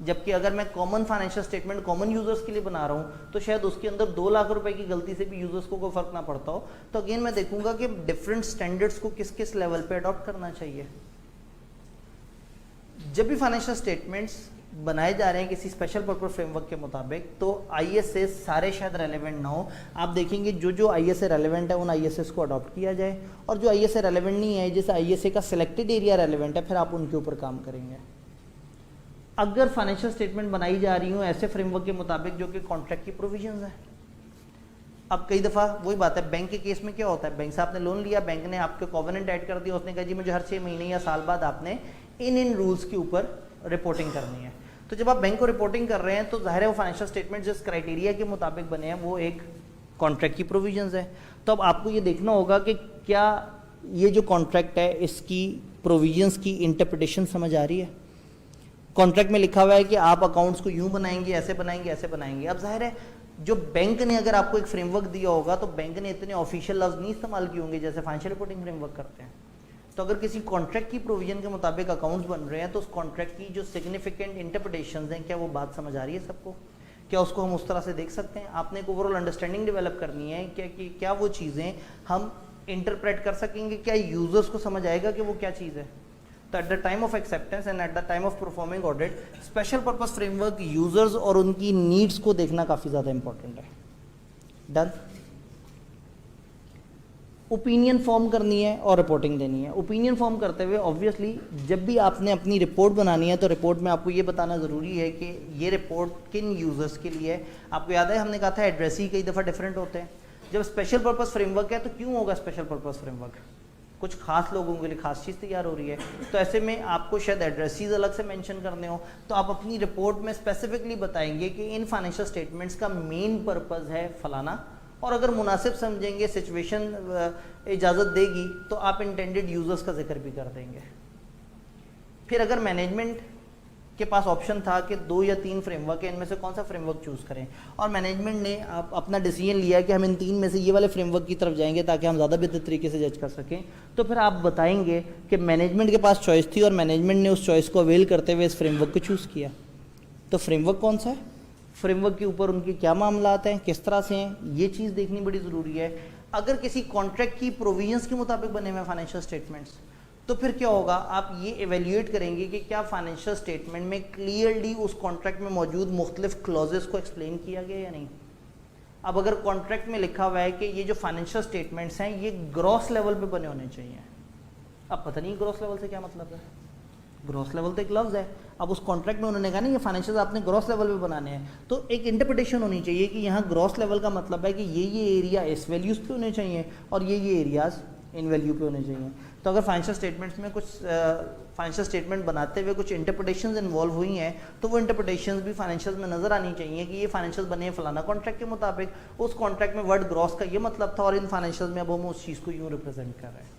जबकि अगर मैं common financial statement common users के लिए बना रहा हूँ तो शायद उसके अंदर 2 लाख रुपए की गलती से भी यूजर्स को कोई फर्क ना पड़ता हो। तो अगेन मैं देखूंगा कि डिफरेंट स्टैंडर्ड्स को किस किस लेवल पे अडॉप्ट करना चाहिए। जब भी फाइनेंशियल स्टेटमेंट्स बनाए जा रहे हैं किसी स्पेशल पर्पस फ्रेमवर्क के मुताबिक तो आईएसए सारे शायद रेलेवेंट ना हो, आप देखेंगे जो जो आईएसए रेलेवेंट है उन आईएसएस को अडॉप्ट किया जाए और जो आईएसए रेलेवेंट नहीं है जैसे आईएसए का सिलेक्टेड एरिया रेलेवेंट है फिर आप उनके ऊपर काम करेंगे। अगर फाइनेंशियल स्टेटमेंट बनाई जा रही हो ऐसे फ्रेमवर्क के मुताबिक जो कि कॉन्ट्रैक्ट की प्रोविजंस है, अब कई दफ़ा वही बात है बैंक के केस में क्या होता है, बैंक से आपने लोन लिया, बैंक ने आपके कॉवेनेंट ऐड कर दिया, उसने कहा जी मुझे हर 6 महीने या साल बाद आपने इन रूल्स के ऊपर रिपोर्टिंग करनी है। तो जब आप बैंक को रिपोर्टिंग कर रहे हैं तो जाहिर है वो फाइनेंशियल स्टेटमेंट जिस क्राइटेरिया के मुताबिक बने हैं वो एक कॉन्ट्रैक्ट की प्रोविजंस है। तो अब आपको ये देखना होगा कि क्या ये जो कॉन्ट्रैक्ट है इसकी प्रोविजंस की इंटरप्रिटेशन समझ आ रही है। कॉन्ट्रैक्ट में लिखा हुआ है कि आप अकाउंट्स को यूं बनाएंगे, ऐसे बनाएंगे, ऐसे बनाएंगे। अब जाहिर है जो बैंक ने अगर आपको एक फ्रेमवर्क दिया होगा तो बैंक ने इतने ऑफिशियल लफ्ज नहीं इस्तेमाल किए होंगे जैसे फाइनेंशियल रिपोर्टिंग फ्रेमवर्क करते हैं। तो अगर किसी कॉन्ट्रैक्ट की प्रोविजन के मुताबिक अकाउंट्स बन रहे हैं तो उस कॉन्ट्रैक्ट की जो सिग्निफिकेंट इंटरप्रिटेशंस हैं क्या वो बात समझ आ रही है सबको, क्या उसको हम उस तरह से देख सकते हैं। आपने एक ओवरऑल अंडरस्टैंडिंग डेवलप करनी है क्या वो चीज़ें हम इंटरप्रेट कर सकेंगे, क्या यूजर्स को समझ आएगा कि वो क्या चीज़ है। तो at the time of acceptance and at the time of performing audit special purpose framework users और उनकी नीड्स को देखना काफ़ी ज़्यादा इंपॉर्टेंट है। डन। ओपिनियन फॉर्म करनी है और रिपोर्टिंग देनी है। ओपिनियन फॉर्म करते हुए ऑब्वियसली जब भी आपने अपनी रिपोर्ट बनानी है तो रिपोर्ट में आपको ये बताना ज़रूरी है कि ये रिपोर्ट किन यूज़र्स के लिए है। आपको याद है हमने कहा था एड्रेस ही कई दफ़ा डिफरेंट होते हैं। जब स्पेशल पर्पस फ्रेमवर्क है तो क्यों होगा स्पेशल पर्पस फ्रेमवर्क, कुछ खास लोगों के लिए खास चीज़ तैयार हो रही है, तो ऐसे में आपको शायद एड्रेसेस अलग से मेंशन करने हो तो आप अपनी रिपोर्ट में स्पेसिफिकली बताएंगे कि इन फाइनेंशियल स्टेटमेंट्स का मेन पर्पस है फलाना, और अगर मुनासिब समझेंगे, सिचुएशन इजाज़त देगी तो आप इंटेंडेड यूज़र्स का जिक्र भी कर देंगे। फिर अगर मैनेजमेंट के पास ऑप्शन था कि 2 या 3 फ्रेमवर्क है, इनमें से कौन सा फ्रेमवर्क चूज़ करें, और मैनेजमेंट ने आप अपना डिसीजन लिया कि हम इन 3 में से ये वाले फ्रेमवर्क की तरफ जाएंगे ताकि हम ज़्यादा बेहतर तरीके से जज कर सकें, तो फिर आप बताएंगे कि मैनेजमेंट के पास चॉइस थी और मैनेजमेंट ने उस चॉइस को अवेल करते हुए इस फ्रेमवर्क को चूज़ किया। तो फ्रेमवर्क कौन सा है, फ्रेमवर्क के ऊपर उनके क्या मामलात हैं, किस तरह से हैं, ये चीज़ देखनी बड़ी ज़रूरी है। अगर किसी कॉन्ट्रैक्ट की प्रोविजंस के मुताबिक बने हुए फाइनेंशियल स्टेटमेंट्स तो फिर क्या होगा, आप ये एवेल्यूएट करेंगे कि क्या फाइनेंशियल स्टेटमेंट में क्लियरली उस कॉन्ट्रैक्ट में मौजूद मुख्तलिफ क्लॉजेस को एक्सप्लेन किया गया या नहीं। अब अगर कॉन्ट्रैक्ट में लिखा हुआ है कि ये जो फाइनेंशियल स्टेटमेंट्स हैं ये ग्रॉस लेवल पे बने होने चाहिए, अब पता नहीं ग्रॉस लेवल से क्या मतलब है, ग्रॉस लेवल तो एक लफ्ज़ है। अब उस कॉन्ट्रैक्ट में उन्होंने कहा नहीं ये फाइनेंशियल आपने ग्रॉस लेवल पे बनाने हैं, तो एक इंटरप्रिटेशन होनी चाहिए कि यहाँ ग्रॉस लेवल का मतलब है कि ये एरिया इस वैल्यूज़ पे होने चाहिए और ये एरियाज़ इन वैल्यू पे होने चाहिए। तो अगर फाइनेंशियल स्टेटमेंट्स में कुछ फाइनेंशियल स्टेटमेंट बनाते हुए कुछ इंटरप्रिटेशंस इन्वॉल्व हुई हैं तो वो इंटरप्रिटेशंस भी फाइनेंशियल में नज़र आनी चाहिए कि ये फाइनेंशियल बने फलाना कॉन्ट्रैक्ट के मुताबिक, उस कॉन्ट्रैक्ट में वर्ड ग्रॉस का ये मतलब था और इन फाइनेंशियल में अब हम उस चीज़ को यूँ रिप्रेजेंट कर रहे हैं।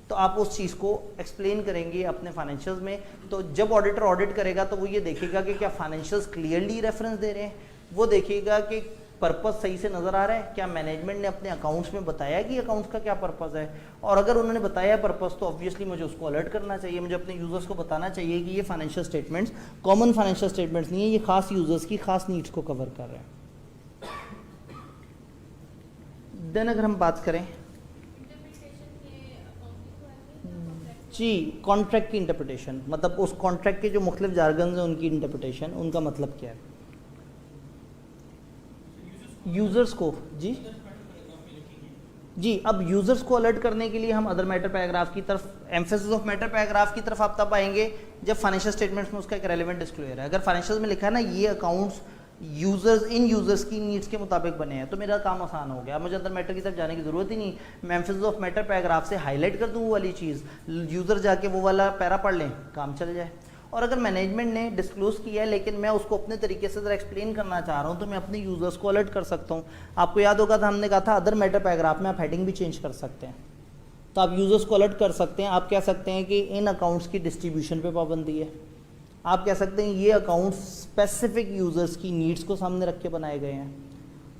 तो आप उस चीज़ को एक्सप्लेन करेंगे अपने फाइनेंशियल्स में। तो जब ऑडिटर ऑडिट करेगा तो वो ये देखेगा कि क्या फाइनेंशियल्स क्लियरली रेफरेंस दे रहे हैं, वो देखेगा कि पर्पस सही से नज़र आ रहा है, क्या मैनेजमेंट ने अपने अकाउंट्स में बताया कि अकाउंट्स का क्या पर्पस है, और अगर उन्होंने बताया पर्पस तो ऑब्वियसली मुझे उसको अलर्ट करना चाहिए, मुझे अपने यूज़र्स को बताना चाहिए कि ये financial statements common financial statements नहीं है, ये खास यूज़र्स की खास नीड्स को कवर कर रहे हैं। देन अगर हम बात करें जी, कॉन्ट्रैक्ट की इंटरप्रिटेशन, मतलब उस कॉन्ट्रैक्ट के जो मुख्तलिफ जार्गन हैं उनकी इंटरप्रिटेशन, उनका मतलब क्या है यूज़र्स को। जी, अब यूज़र्स को अलर्ट करने के लिए हम अदर मैटर पैराग्राफ की तरफ, एम्फेसिस ऑफ मैटर पैराग्राफ की तरफ आप तब आएंगे जब फाइनेंशियल स्टेटमेंट्स में उसका एक रेलेवेंट डिस्क्लोजर है। अगर फाइनेंशियल में लिखा है ना ये अकाउंट्स यूज़र्स की नीड्स के मुताबिक बने हैं, तो मेरा काम आसान हो गया, मुझे अंदर मैटर की तरफ जाने की ज़रूरत ही नहीं। मैं एम्फेसिस ऑफ मैटर पैराग्राफ से हाईलाइट कर दूँ वो वाली चीज़, यूज़र जाके वो वाला पैरा पढ़ लें, काम चल जाए। और अगर मैनेजमेंट ने डिस्क्लोज किया है लेकिन मैं उसको अपने तरीके से ज़रा एक्सप्लेन करना चाह रहा हूँ, तो मैं अपने यूज़र्स को अलर्ट कर सकता हूँ। आपको याद होगा था हमने कहा था अदर मैटर पैराग्राफ में आप हेडिंग भी चेंज कर सकते हैं, तो आप यूज़र्स को अलर्ट कर सकते हैं। आप कह सकते हैं कि इन अकाउंट्स की डिस्ट्रीब्यूशन पे पाबंदी है, आप कह सकते हैं ये अकाउंट्स स्पेसिफिक यूज़र्स की नीड्स को सामने रख के बनाए गए हैं।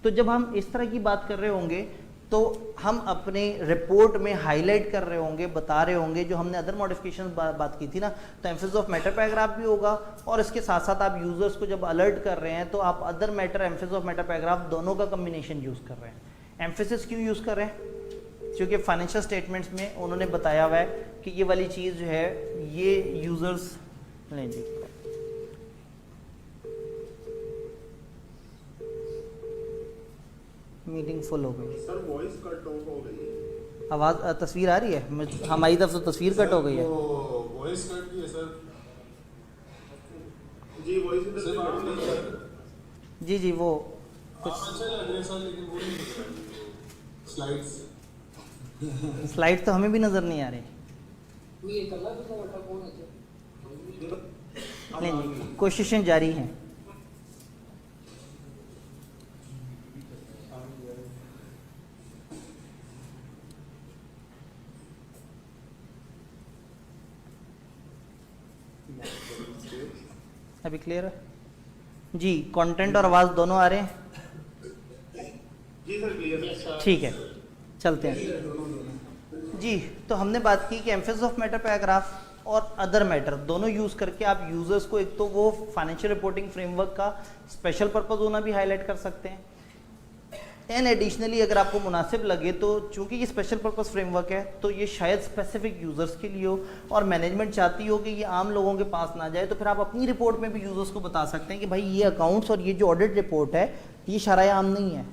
तो जब हम इस तरह की बात कर रहे होंगे तो हम अपने रिपोर्ट में हाईलाइट कर रहे होंगे, बता रहे होंगे जो हमने अदर मॉडिफिकेशन बात की थी ना, तो एम्फेसिस ऑफ मैटर पैराग्राफ भी होगा और इसके साथ साथ आप यूज़र्स को जब अलर्ट कर रहे हैं तो आप other matter, emphasis of matter paragraph दोनों का कम्बिनेशन यूज़ कर रहे हैं। एम्फेसिस क्यों यूज़ कर रहे हैं? क्योंकि फाइनेंशियल स्टेटमेंट्स में उन्होंने बताया हुआ है कि ये वाली चीज़ जो है ये यूज़र्स लें जी। मीटिंग फुल हो गई सर, वॉइस कट हो गई है। आवाज़ तस्वीर आ रही है, हमारी तरफ से तस्वीर कट हो गई है। वॉइस कट की है सर जी, वॉइस की तस्वीर कट नहीं है जी जी, वो कुछ अच्छा लग रहा है सर, लेकिन वो नहीं स्लाइड्स स्लाइड तो हमें भी नज़र नहीं आ रही। ये कलर भी तो बटा कौन है? नहीं, कोशिशें जारी हैं। अभी क्लियर है जी? कंटेंट और आवाज़ दोनों आ रहे हैं? जी सर, क्लियर। ठीक है, चलते हैं जी। तो हमने बात की कि एम्फेसिस ऑफ मैटर पैराग्राफ और अदर मैटर दोनों यूज़ करके आप यूज़र्स को एक तो वो फाइनेंशियल रिपोर्टिंग फ्रेमवर्क का स्पेशल पर्पस होना भी हाईलाइट कर सकते हैं, एंड एडिशनली अगर आपको मुनासिब लगे तो चूंकि ये स्पेशल पर्पस फ्रेमवर्क है तो ये शायद स्पेसिफिक यूज़र्स के लिए हो और मैनेजमेंट चाहती हो कि ये आम लोगों के पास ना जाए, तो फिर आप अपनी रिपोर्ट में भी यूज़र्स को बता सकते हैं कि भाई ये अकाउंट्स और ये जो ऑडिट रिपोर्ट है ये शराय आम नहीं है,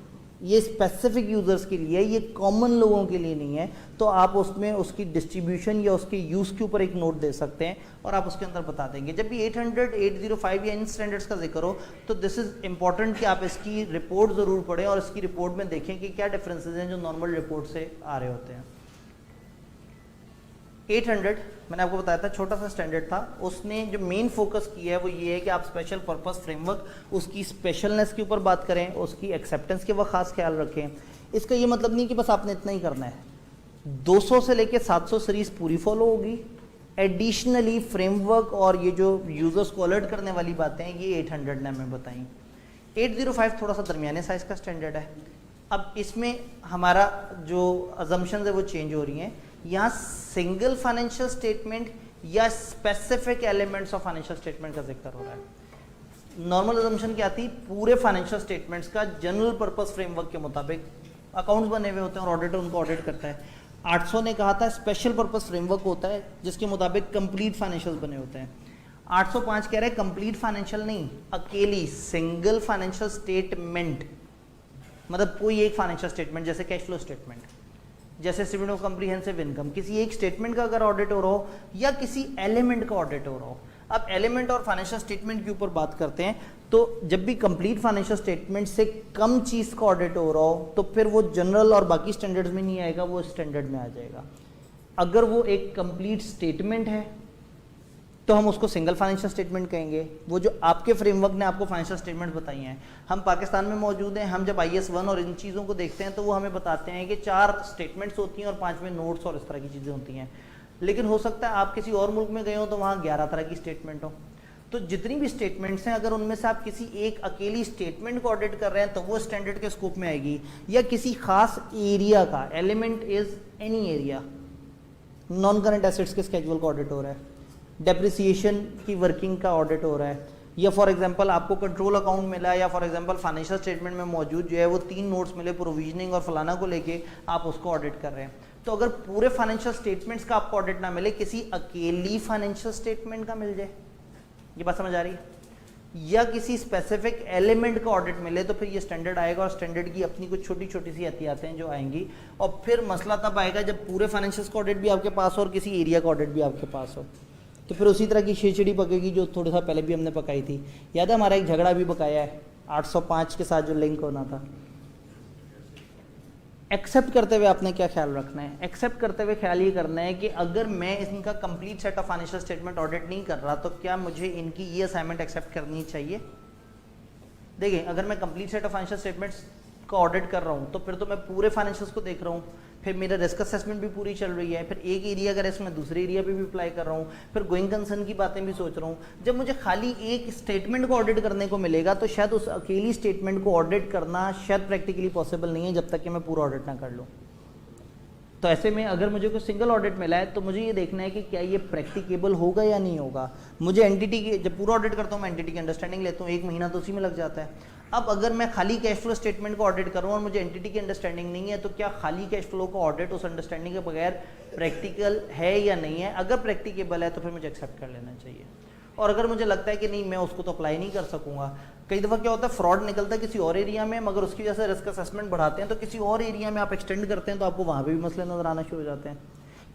ये स्पेसिफिक यूज़र्स के लिए, ये कॉमन लोगों के लिए नहीं है। तो आप उसमें उसकी डिस्ट्रीब्यूशन या उसके यूज़ के ऊपर एक नोट दे सकते हैं और आप उसके अंदर बता देंगे। जब भी 800, 805 या इन स्टैंडर्ड्स का जिक्र हो तो दिस इज़ इंपॉर्टेंट कि आप इसकी रिपोर्ट ज़रूर पढ़ें और इसकी रिपोर्ट में देखें कि क्या डिफरेंसेस हैं जो नॉर्मल रिपोर्ट से आ रहे होते हैं। 800 मैंने आपको बताया था छोटा सा स्टैंडर्ड था, उसने जो मेन फोकस किया है वो ये है कि आप स्पेशल पर्पस फ्रेमवर्क उसकी स्पेशलनेस के ऊपर बात करें, उसकी एक्सेप्टेंस के वक्त खास ख्याल रखें। इसका ये मतलब नहीं कि बस आपने इतना ही करना है, 200 से लेके 700 सीरीज पूरी फॉलो होगी। एडिशनली फ्रेमवर्क और ये जो यूज़र्स को अलर्ट करने वाली बातें हैं ये 800 ने हमें बताई। 805 थोड़ा सा दरमियाने साइज का स्टैंडर्ड है। अब इसमें हमारा जो अजम्पशंस है वो चेंज हो रही हैं, यहाँ सिंगल फाइनेंशियल स्टेटमेंट या specific elements of financial statement का जिक्र हो रहा है। नॉर्मल अजम्पशन क्या थी, पूरे फाइनेंशियल स्टेटमेंट्स का जनरल पर्पस फ्रेमवर्क के मुताबिक अकाउंट्स बने हुए होते हैं और ऑडिटर उनको ऑडिट करता है। 800 ने कहा था स्पेशल पर्पस फ्रेमवर्क होता है जिसके मुताबिक कंप्लीट फाइनेंशियल बने होते हैं। 805 कह रहे हैं कंप्लीट फाइनेंशियल नहीं, अकेली सिंगल फाइनेंशियल स्टेटमेंट, मतलब कोई एक फाइनेंशियल स्टेटमेंट जैसे कैश फ्लो स्टेटमेंट, जैसे स्टेटमेंट ऑफ कॉम्प्रिहेंसिव इनकम, किसी एक स्टेटमेंट का अगर ऑडिट हो रहा हो या किसी एलिमेंट का ऑडिट हो रहा हो। अब एलिमेंट और फाइनेंशियल स्टेटमेंट के ऊपर बात करते हैं, तो जब भी कंप्लीट फाइनेंशियल स्टेटमेंट से कम चीज़ का ऑडिट हो रहा हो तो फिर वो जनरल और बाकी स्टैंडर्ड्स में नहीं आएगा, वो स्टैंडर्ड में आ जाएगा। अगर वो एक कंप्लीट स्टेटमेंट है तो हम उसको सिंगल फाइनेंशियल स्टेटमेंट कहेंगे। वो जो आपके फ्रेमवर्क ने आपको फाइनेंशियल स्टेटमेंट बताई हैं, हम पाकिस्तान में मौजूद हैं, हम जब IS 1 और इन चीज़ों को देखते हैं तो वो हमें बताते हैं कि 4 स्टेटमेंट्स होती हैं और 5वें नोट्स और इस तरह की चीज़ें होती हैं। लेकिन हो सकता है आप किसी और मुल्क में गए हो तो वहाँ 11 तरह की स्टेटमेंट हो। तो जितनी भी स्टेटमेंट्स हैं अगर उनमें से आप किसी एक अकेली स्टेटमेंट को ऑडिट कर रहे हैं तो वो स्टैंडर्ड के स्कोप में आएगी, या किसी खास एरिया का, element is any area, non current assets के स्केड्यूल का ऑडिट हो रहा है, डेप्रिसिएशन की वर्किंग का ऑडिट हो रहा है, या फॉर एग्जांपल आपको कंट्रोल अकाउंट मिला है, या फॉर एग्जांपल फाइनेंशियल स्टेटमेंट में मौजूद जो है वो 3 नोट्स मिले प्रोविजनिंग और फलाना को लेके आप उसको ऑडिट कर रहे हैं। तो अगर पूरे फाइनेंशियल स्टेटमेंट्स का आपको ऑडिट ना मिले, किसी अकेली फाइनेंशियल स्टेटमेंट का मिल जाए, ये बात समझ आ रही है, या किसी स्पेसिफिक एलिमेंट का ऑडिट मिले, तो फिर ये स्टैंडर्ड आएगा और स्टैंडर्ड की अपनी कुछ छोटी छोटी सी एहतियातें हैं जो आएंगी। और फिर मसला तब आएगा जब पूरे फाइनेंशियल का ऑडिट भी आपके पास हो और किसी एरिया का ऑडिट भी आपके पास हो, तो फिर उसी तरह की खिचड़ी पकेगी जो थोड़ा सा पहले भी हमने पकाई थी। याद है हमारा एक झगड़ा भी पकाया है 805 के साथ जो लिंक होना था। एक्सेप्ट करते हुए आपने क्या ख्याल रखना है? एक्सेप्ट करते हुए ख्याल ये करना है कि अगर मैं इनका complete set of financial statement audit नहीं कर रहा तो क्या मुझे इनकी ये असाइनमेंट एक्सेप्ट करनी चाहिए? देखिए, अगर मैं complete set of financial statements का ऑडिट कर रहा हूँ तो फिर तो मैं पूरे फाइनेंशियल्स को देख रहा हूँ, फिर मेरा रिस्क असेसमेंट भी पूरी चल रही है, फिर एक एरिया का रिस्क मैं दूसरे एरिया पे भी अप्लाई कर रहा हूँ, फिर गोइंग कंसर्न की बातें भी सोच रहा हूँ। जब मुझे खाली एक स्टेटमेंट को ऑडिट करने को मिलेगा तो शायद उस अकेली स्टेटमेंट को ऑडिट करना शायद प्रैक्टिकली पॉसिबल नहीं है जब तक कि मैं पूरा ऑडिट ना कर लूँ। तो ऐसे में अगर मुझे कोई सिंगल ऑडिट मिला है तो मुझे ये देखना है कि क्या ये प्रैक्टिकेबल होगा या नहीं होगा। मुझे एंटिटी की, जब पूरा ऑडिट करता हूँ मैं एंटिटी की अंडरस्टैंडिंग लेता हूँ, 1 महीना तो उसी में लग जाता है। अब अगर मैं खाली कैश फ्लो स्टेटमेंट को ऑडिट करूँ और मुझे एंटिटी की अंडरस्टैंडिंग नहीं है, तो क्या खाली कैश फ्लो का ऑडिट उस अंडरस्टैंडिंग के बगैर प्रैक्टिकल है या नहीं है? अगर प्रैक्टिकेबल है तो फिर मुझे एक्सेप्ट कर लेना चाहिए। और अगर मुझे लगता है कि नहीं, मैं उसको तो अप्लाई नहीं कर सकूंगा, कई दफ़ा क्या होता है फ्रॉड निकलता है किसी और एरिया में, मगर उसकी वजह से रिस्क असेसमेंट बढ़ाते हैं तो किसी और एरिया में आप एक्सटेंड करते हैं तो आपको वहाँ पे भी मसले नजर आना शुरू हो जाते हैं।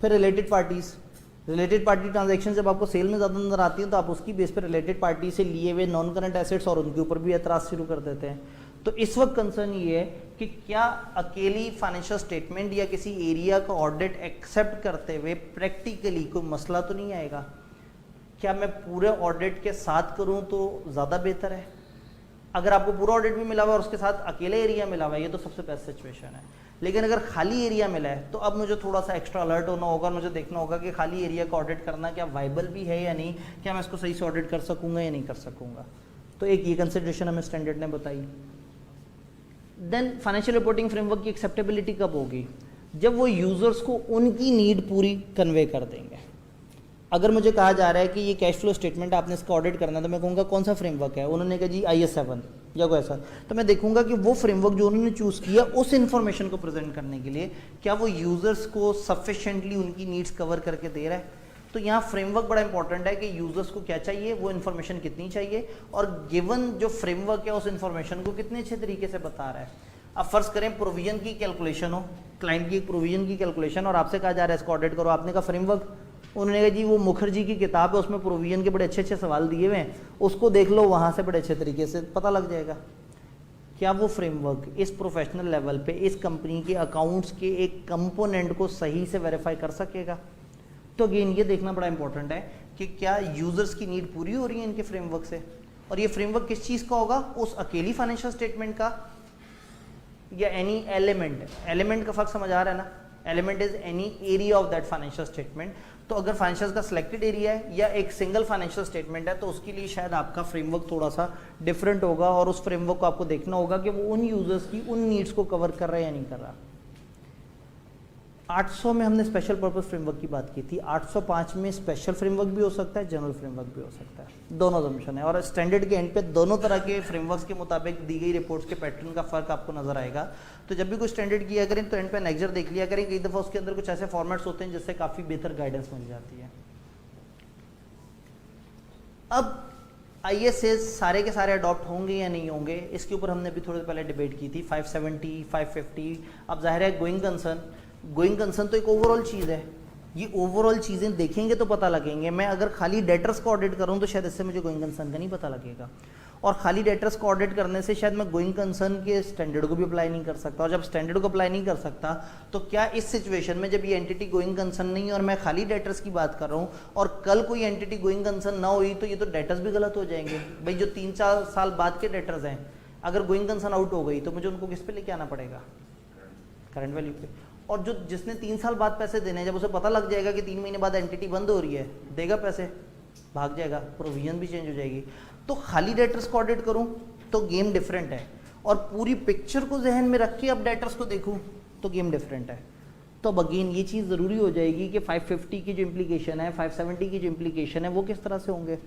फिर रिलेटेड पार्टी ट्रांजैक्शन जब आपको सेल में ज़्यादा नजर आती है तो आप उसकी बेस पर रिलेटेड पार्टी से लिए हुए नॉन करंट एसेट्स और उनके ऊपर भी एतराज़ शुरू कर देते हैं। तो इस वक्त कंसर्न ये है कि क्या अकेली फाइनेंशियल स्टेटमेंट या किसी एरिया का ऑडिट एक्सेप्ट करते हुए प्रैक्टिकली कोई मसला तो नहीं आएगा? क्या मैं पूरे ऑडिट के साथ करूं तो ज़्यादा बेहतर है? अगर आपको पूरा ऑडिट भी मिला हुआ है और उसके साथ अकेले एरिया मिला हुआ है, ये तो सबसे बेस्ट सिचुएशन है। लेकिन अगर खाली एरिया मिला है तो अब मुझे थोड़ा सा एक्स्ट्रा अलर्ट होना होगा और मुझे देखना होगा कि खाली एरिया का ऑडिट करना क्या वाइबल भी है या नहीं, क्या मैं इसको सही से ऑडिट कर सकूंगा या नहीं कर सकूंगा। तो एक ये कंसिडरेशन हमें स्टैंडर्ड ने बताई। देन फाइनेंशियल रिपोर्टिंग फ्रेमवर्क की एक्सेप्टेबिलिटी कब होगी? जब वो यूजर्स को उनकी नीड पूरी कन्वे कर देंगे। अगर मुझे कहा जा रहा है कि ये कैश फ्लो स्टेटमेंट आपने इसका ऑडिट करना है तो मैं कहूँगा कौन सा फ्रेमवर्क है? उन्होंने कहा जी IS 7 या कोई ऐसा, तो मैं देखूंगा कि वो फ्रेमवर्क जो उन्होंने चूज़ किया उस इन्फॉर्मेशन को प्रेजेंट करने के लिए क्या वो यूजर्स को सफिशिएंटली उनकी नीड्स कवर करके दे रहा है। तो यहाँ फ्रेमवर्क बड़ा इंपॉर्टेंट है कि यूजर्स को क्या चाहिए, वो इन्फॉर्मेशन कितनी चाहिए और गिवन जो फ्रेमवर्क है उस इन्फॉर्मेशन को कितने अच्छे तरीके से बता रहा है। अब फर्ज करें प्रोविजन की कैलकुलेशन हो, क्लाइंट की प्रोविजन की कैलकुलेशन और आपसे कहा जा रहा है इसको ऑडिट करो, आपने कहा फ्रेमवर्क, उन्होंने कहा जी वो मुखर्जी की किताब है उसमें प्रोविजन के बड़े अच्छे अच्छे सवाल दिए हुए हैं, उसको देख लो, वहाँ से बड़े अच्छे तरीके से पता लग जाएगा। क्या वो फ्रेमवर्क इस प्रोफेशनल लेवल पे इस कंपनी के अकाउंट्स के एक कंपोनेंट को सही से वेरीफाई कर सकेगा? तो अगेन ये देखना बड़ा इंपॉर्टेंट है कि क्या यूजर्स की नीड पूरी हो रही है इनके फ्रेमवर्क से, और ये फ्रेमवर्क किस चीज़ का होगा, उस अकेली फाइनेंशियल स्टेटमेंट का या एनी एलिमेंट। एलिमेंट का फर्क समझ आ रहा है ना? Element is any area of that financial statement. तो अगर फाइनेंशियल का सिलेक्टेड एरिया है या एक सिंगल फाइनेंशियल स्टेटमेंट है तो उसके लिए शायद आपका फ्रेमवर्क थोड़ा सा डिफरेंट होगा और उस फ्रेमवर्क को आपको देखना होगा कि वो उन यूजर्स की उन नीड्स को कवर कर रहा है या नहीं कर रहा। 800 में हमने स्पेशल पर्पस फ्रेमवर्क की बात की थी, 805 में स्पेशल फ्रेमवर्क भी हो सकता है, जनरल फ्रेमवर्क भी हो सकता है, दोनों असम्पशन है। और स्टैंडर्ड के एंड पे दोनों तरह के फ्रेमवर्क्स के मुताबिक दी गई रिपोर्ट्स के पैटर्न का फर्क आपको नजर आएगा। तो जब भी कोई स्टैंडर्ड किया करें तो एंड पे नेक्स्ट देख लिया करें, कई दफ़ा उसके अंदर कुछ ऐसे फॉर्मेट्स होते हैं जिससे काफ़ी बेहतर गाइडेंस मिल जाती है। अब ISAs सारे के सारे अडॉप्ट होंगे या नहीं होंगे, इसके ऊपर हमने भी थोड़ी पहले डिबेट की थी। 570, 550, अब जाहिर है गोइंग कंसर्न तो एक ओवरऑल चीज़ है, ये ओवरऑल चीज़ें देखेंगे तो पता लगेंगे। मैं अगर खाली डेटर्स को ऑडिट करूं तो शायद इससे मुझे गोइंग कंसर्न का नहीं पता लगेगा, और खाली डेटर्स को ऑडिट करने से शायद मैं गोइंग कंसर्न के स्टैंडर्ड को भी अप्लाई नहीं कर सकता। और जब स्टैंडर्ड को अप्लाई नहीं कर सकता तो क्या इस सिचुएशन में जब ये एंटिटी गोइंग कंसर्न नहीं है और मैं खाली डेटर्स की बात कर रहा हूँ और कल कोई एंटिटी गोइंग कंसर्न ना हुई तो ये तो डेटर्स भी गलत हो जाएंगे। भाई जो 3-4 साल बाद के डेटर्स हैं, अगर गोइंग कंसर्न आउट हो गई तो मुझे उनको किस पे लेके आना पड़ेगा? करंट वैल्यू पे। और जो जिसने 3 साल बाद पैसे देने, जब उसे पता लग जाएगा कि 3 महीने बाद एंटिटी बंद हो रही है, देगा पैसे, भाग जाएगा, प्रोविजन भी चेंज हो जाएगी। तो खाली डेटर्स को ऑडिट करूं तो गेम डिफरेंट है, और पूरी पिक्चर को जहन में रख के अब डेटर्स को देखूं तो गेम डिफरेंट है। तो अब अगेन ये चीज़ ज़रूरी हो जाएगी कि 550 की जो इम्प्लीकेशन है, 570 की जो इम्प्लीकेशन है, वो किस तरह से होंगे।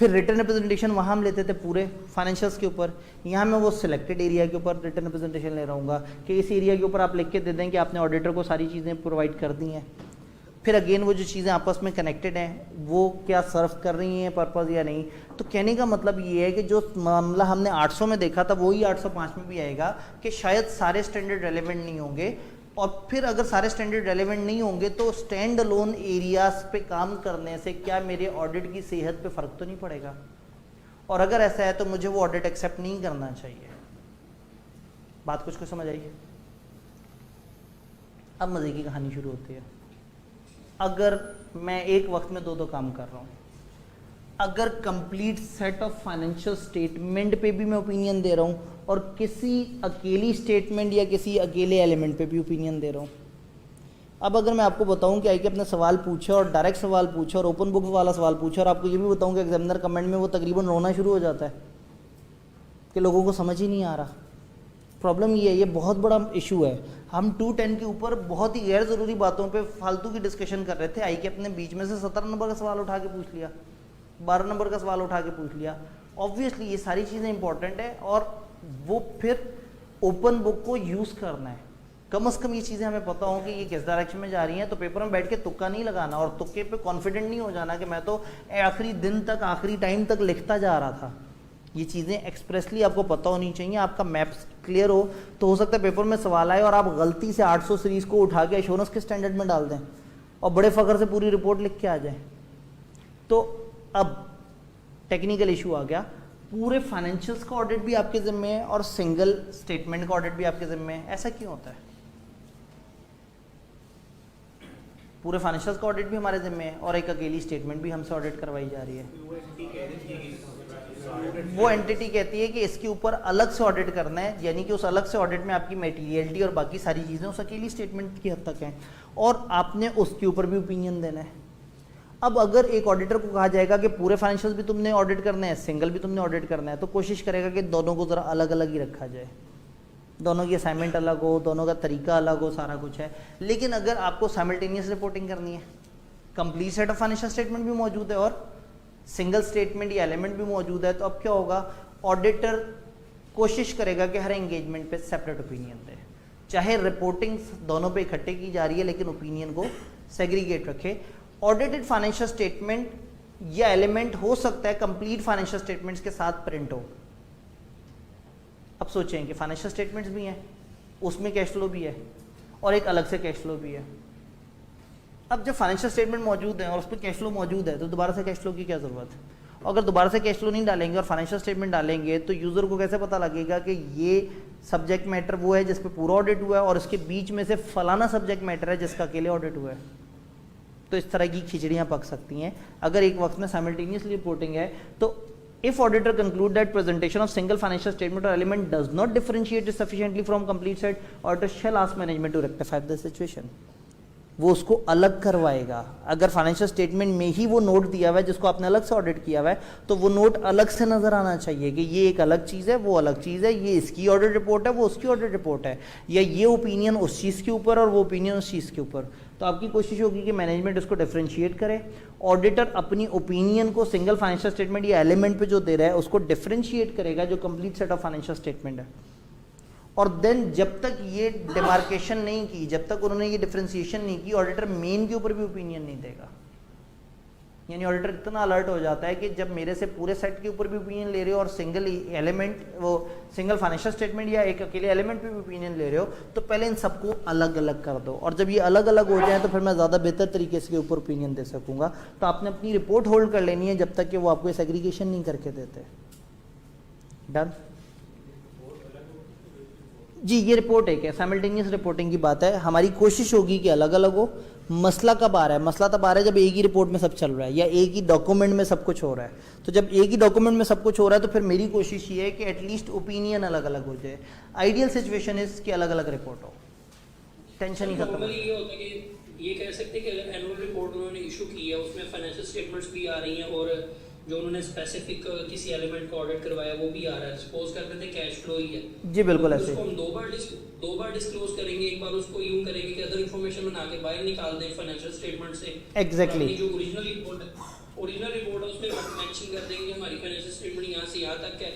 फिर रिटर्न रिप्रेजेंटेशन वहाँ हम लेते थे पूरे फाइनेंशियल्स के ऊपर, यहाँ मैं वो सिलेक्टेड एरिया के ऊपर रिटर्न रिप्रेजेंटेशन ले रहा हूँ कि इस एरिया के ऊपर आप लिख के दे दें कि आपने ऑडिटर को सारी चीज़ें प्रोवाइड कर दी हैं। फिर अगेन वो जो चीज़ें आपस में कनेक्टेड हैं वो क्या सर्व कर रही हैं पर्पज़ या नहीं। तो कहने का मतलब ये है कि जो मामला हमने 800 में देखा था वही 805 में भी आएगा कि शायद सारे स्टैंडर्ड रेलेवेंट नहीं होंगे, और फिर अगर सारे स्टैंडर्ड रेलेवेंट नहीं होंगे तो स्टैंड अलोन एरियाज पे काम करने से क्या मेरे ऑडिट की सेहत पे फ़र्क तो नहीं पड़ेगा, और अगर ऐसा है तो मुझे वो ऑडिट एक्सेप्ट नहीं करना चाहिए। बात कुछ समझ आई? अब मज़े की कहानी शुरू होती है। अगर मैं एक वक्त में दो काम कर रहा हूँ, अगर complete set of financial statement पे भी मैं ओपिनियन दे रहा हूँ और किसी अकेली स्टेटमेंट या किसी अकेले एलिमेंट पे भी ओपिनियन दे रहा हूँ। अब अगर मैं आपको बताऊँ कि आईके अपने सवाल पूछे और डायरेक्ट सवाल पूछे और ओपन बुक वाला सवाल पूछे, और आपको ये भी बताऊँ कि एग्जामिनर कमेंट में वो तकरीबन रोना शुरू हो जाता है कि लोगों को समझ ही नहीं आ रहा। प्रॉब्लम ये है, ये बहुत बड़ा इशू है। हम 210 के ऊपर बहुत ही गैर ज़रूरी बातों पे फालतू की डिस्कशन कर रहे थे, आईके अपने बीच में से 17 नंबर का सवाल उठा के पूछ लिया, 12 नंबर का सवाल उठा के पूछ लिया। ऑब्वियसली ये सारी चीज़ें इंपॉर्टेंट है और वो फिर ओपन बुक को यूज़ करना है। कम से कम ये चीज़ें हमें पता हो कि ये किस डायरेक्शन में जा रही हैं, तो पेपर में बैठ के तुक्का नहीं लगाना और तुक्के पे कॉन्फिडेंट नहीं हो जाना कि मैं तो आखिरी दिन तक आखिरी टाइम तक लिखता जा रहा था। ये चीज़ें एक्सप्रेसली आपको पता होनी चाहिए। आपका मैप्स क्लियर हो सकता है पेपर में सवाल आए और आप गलती से 800 सीरीज़ को उठा के एश्योरेंस के स्टैंडर्ड में डाल दें और बड़े फ़ख्र से पूरी रिपोर्ट लिख के आ जाए। तो अब टेक्निकल इशू आ गया, पूरे फाइनेंशियल्स का ऑडिट भी आपके ज़िम्मे है और सिंगल स्टेटमेंट का ऑडिट भी आपके ज़िम्मे है। ऐसा क्यों होता है? पूरे फाइनेंशियल्स का ऑडिट भी हमारे ज़िम्मे है और एक अकेली स्टेटमेंट भी हमसे ऑडिट करवाई जा रही है। वो एंटिटी कहती है कि इसके ऊपर अलग से ऑडिट करना है, यानी कि उस अलग से ऑडिट में आपकी मटेरियलिटी और बाकी सारी चीज़ें उस अकेली स्टेटमेंट की हद तक हैं और आपने उसके ऊपर भी ओपिनियन देना है। अब अगर एक ऑडिटर को कहा जाएगा कि पूरे फाइनेंशियल्स भी तुमने ऑडिट करने हैं, सिंगल भी तुमने ऑडिट करना है, तो कोशिश करेगा कि दोनों को ज़रा अलग अलग ही रखा जाए, दोनों की असाइनमेंट अलग हो, दोनों का तरीका अलग हो, सारा कुछ है। लेकिन अगर आपको साइमल्टेनियस रिपोर्टिंग करनी है, complete set of financial statement भी मौजूद है और सिंगल स्टेटमेंट या एलिमेंट भी मौजूद है, तो अब क्या होगा, ऑडिटर कोशिश करेगा कि हर एंगेजमेंट पे सेपरेट ओपिनियन दे, चाहे रिपोर्टिंग दोनों पे इकट्ठे की जा रही है लेकिन ओपिनियन को सेग्रीगेट रखे। ऑडिटेड फाइनेंशियल स्टेटमेंट या एलिमेंट हो सकता है कंप्लीट फाइनेंशियल स्टेटमेंट्स के साथ प्रिंट हो। अब सोचें कि फाइनेंशियल स्टेटमेंट्स भी हैं, उसमें कैश फ्लो भी है और एक अलग से कैश फ्लो भी है। अब जब फाइनेंशियल स्टेटमेंट मौजूद है और उस पर कैश फ्लो मौजूद है तो दोबारा से कैश फ्लो की क्या ज़रूरत है? अगर दोबारा से कैश फ्लो नहीं डालेंगे और फाइनेंशियल स्टेटमेंट डालेंगे तो यूज़र को कैसे पता लगेगा कि ये सब्जेक्ट मैटर वो है जिस पे पूरा ऑडिट हुआ है और इसके बीच में से फलाना सब्जेक्ट मैटर है जिसका अकेले ऑडिट हुआ है? तो इस तरह की खिचड़ियाँ पक सकती हैं अगर एक वक्त में साइमल्टेनियसली रिपोर्टिंग है। तो if auditor conclude that presentation of single financial statement or element does not differentiate it sufficiently from complete set, auditor shall ask management to rectify the situation. वो उसको अलग करवाएगा। अगर फाइनेंशियल स्टेटमेंट में ही वो नोट दिया हुआ है जिसको आपने अलग से ऑडिट किया हुआ है तो वो नोट अलग से नज़र आना चाहिए कि ये एक अलग चीज़ है, वो अलग चीज़ है, ये इसकी ऑडिट रिपोर्ट है, वो उसकी ऑडिट रिपोर्ट है, या ये ओपिनियन उस चीज़ के ऊपर और वो ओपिनियन उस चीज़ के ऊपर। तो आपकी कोशिश होगी कि मैनेजमेंट इसको डिफरेंशिएट करे। ऑडिटर अपनी ओपिनियन को सिंगल फाइनेंशियल स्टेटमेंट या एलिमेंट पे जो दे रहा है उसको डिफरेंशिएट करेगा जो complete set of financial statement है। और देन जब तक ये डिमार्केशन नहीं की, जब तक उन्होंने ये डिफरेंशिएशन नहीं की, ऑडिटर मेन के ऊपर भी ओपिनियन नहीं देगा। यानी ऑडिटर इतना अलर्ट हो जाता है कि जब मेरे से पूरे सेट के ऊपर भी ओपिनियन ले रहे हो और सिंगल एलिमेंट, वो सिंगल फाइनेंशियल स्टेटमेंट या एक अकेले एलिमेंट पे भी ओपिनियन ले रहे हो, तो पहले इन सबको अलग अलग कर दो और जब ये अलग अलग हो जाए तो फिर मैं ज़्यादा बेहतर तरीके से ऊपर ओपिनियन दे सकूँगा। तो आपने अपनी रिपोर्ट होल्ड कर लेनी है जब तक कि वो आपको इस एग्रीगेशन नहीं करके देते। डन जी, ये रिपोर्ट एक है, साइमल्टेनियस रिपोर्टिंग की बात है। हमारी कोशिश होगी कि अलग अलग हो। मसला कब आ रहा है? मसला तब आ रहा है जब एक ही रिपोर्ट में सब चल रहा है या एक ही डॉक्यूमेंट में सब कुछ हो रहा है। तो जब एक ही डॉक्यूमेंट में सब कुछ हो रहा है तो फिर मेरी कोशिश ये है कि एटलीस्ट ओपिनियन अलग अलग हो जाए। आइडियल सिचुएशन इज कि अलग अलग रिपोर्ट हो, टेंशन ही खत्म। ये होता है कि ये कह सकते हैं कि एनुअल रिपोर्ट उन्होंने इशू की है, उसमें फाइनेंशियल स्टेटमेंट्स भी आ रही हैं और जो उन्होंने स्पेसिफिक किसी एलिमेंट को ऑडिट करवाया वो भी आ रहा है। सपोज करते थे कैश फ्लो ही है जी, बिल्कुल ऐसे। उसको हम दो बार डिस्क्लोज करेंगे। एक बार उसको यूं करेंगे कि अदर इंफॉर्मेशन बना के बाहर निकाल दें फाइनेंशियल स्टेटमेंट से। एग्जैक्टली जो ओरिजिनल रिपोर्ट है ओरिजिनल रिपोर्ट है उसमें हम मेंशन कर देंगे हमारी फाइनेंशियल स्टेटमेंट यहाँ से यहाँ तक है,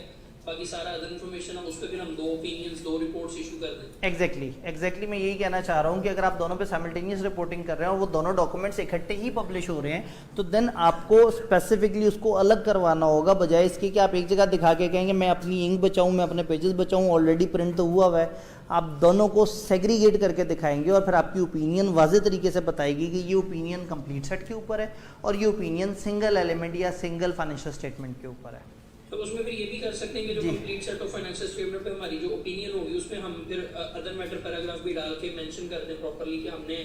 बाकी सारा अदर इन्फॉर्मेशन है उस पर फिर हम 2 ओपिनियंस 2 रिपोर्ट्स इशू कर दें। एग्जैक्टली मैं यही कहना चाह रहा हूँ कि अगर आप दोनों पे साइमल्टेनियस रिपोर्टिंग कर रहे हैं और वो दोनों डॉक्यूमेंट्स इकट्ठे ही पब्लिश हो रहे हैं, तो देन आपको स्पेसिफिकली उसको अलग करवाना होगा, बजाय इसके कि आप एक जगह दिखा के कहेंगे मैं अपनी इंक बचाऊँ, मैं अपने पेजेस बचाऊँ, ऑलरेडी प्रिंट तो हुआ है। आप दोनों को सेग्रीगेट करके दिखाएंगे और फिर आपकी ओपिनियन वाज़ेह तरीके से बताएगी कि ये ओपिनियन कंप्लीट सेट के ऊपर है और ये ओपिनियन सिंगल एलिमेंट या सिंगल फाइनेंशियल स्टेटमेंट के ऊपर है। तो उसमें फिर ये भी कर सकते हैं कि जो complete set of financial statement पे हमारी जो ओपिनियन होगी उसमें हम फिर अदर मैटर पैराग्राफ भी डाल के मेंशन कर दें प्रॉपर्ली कि हमने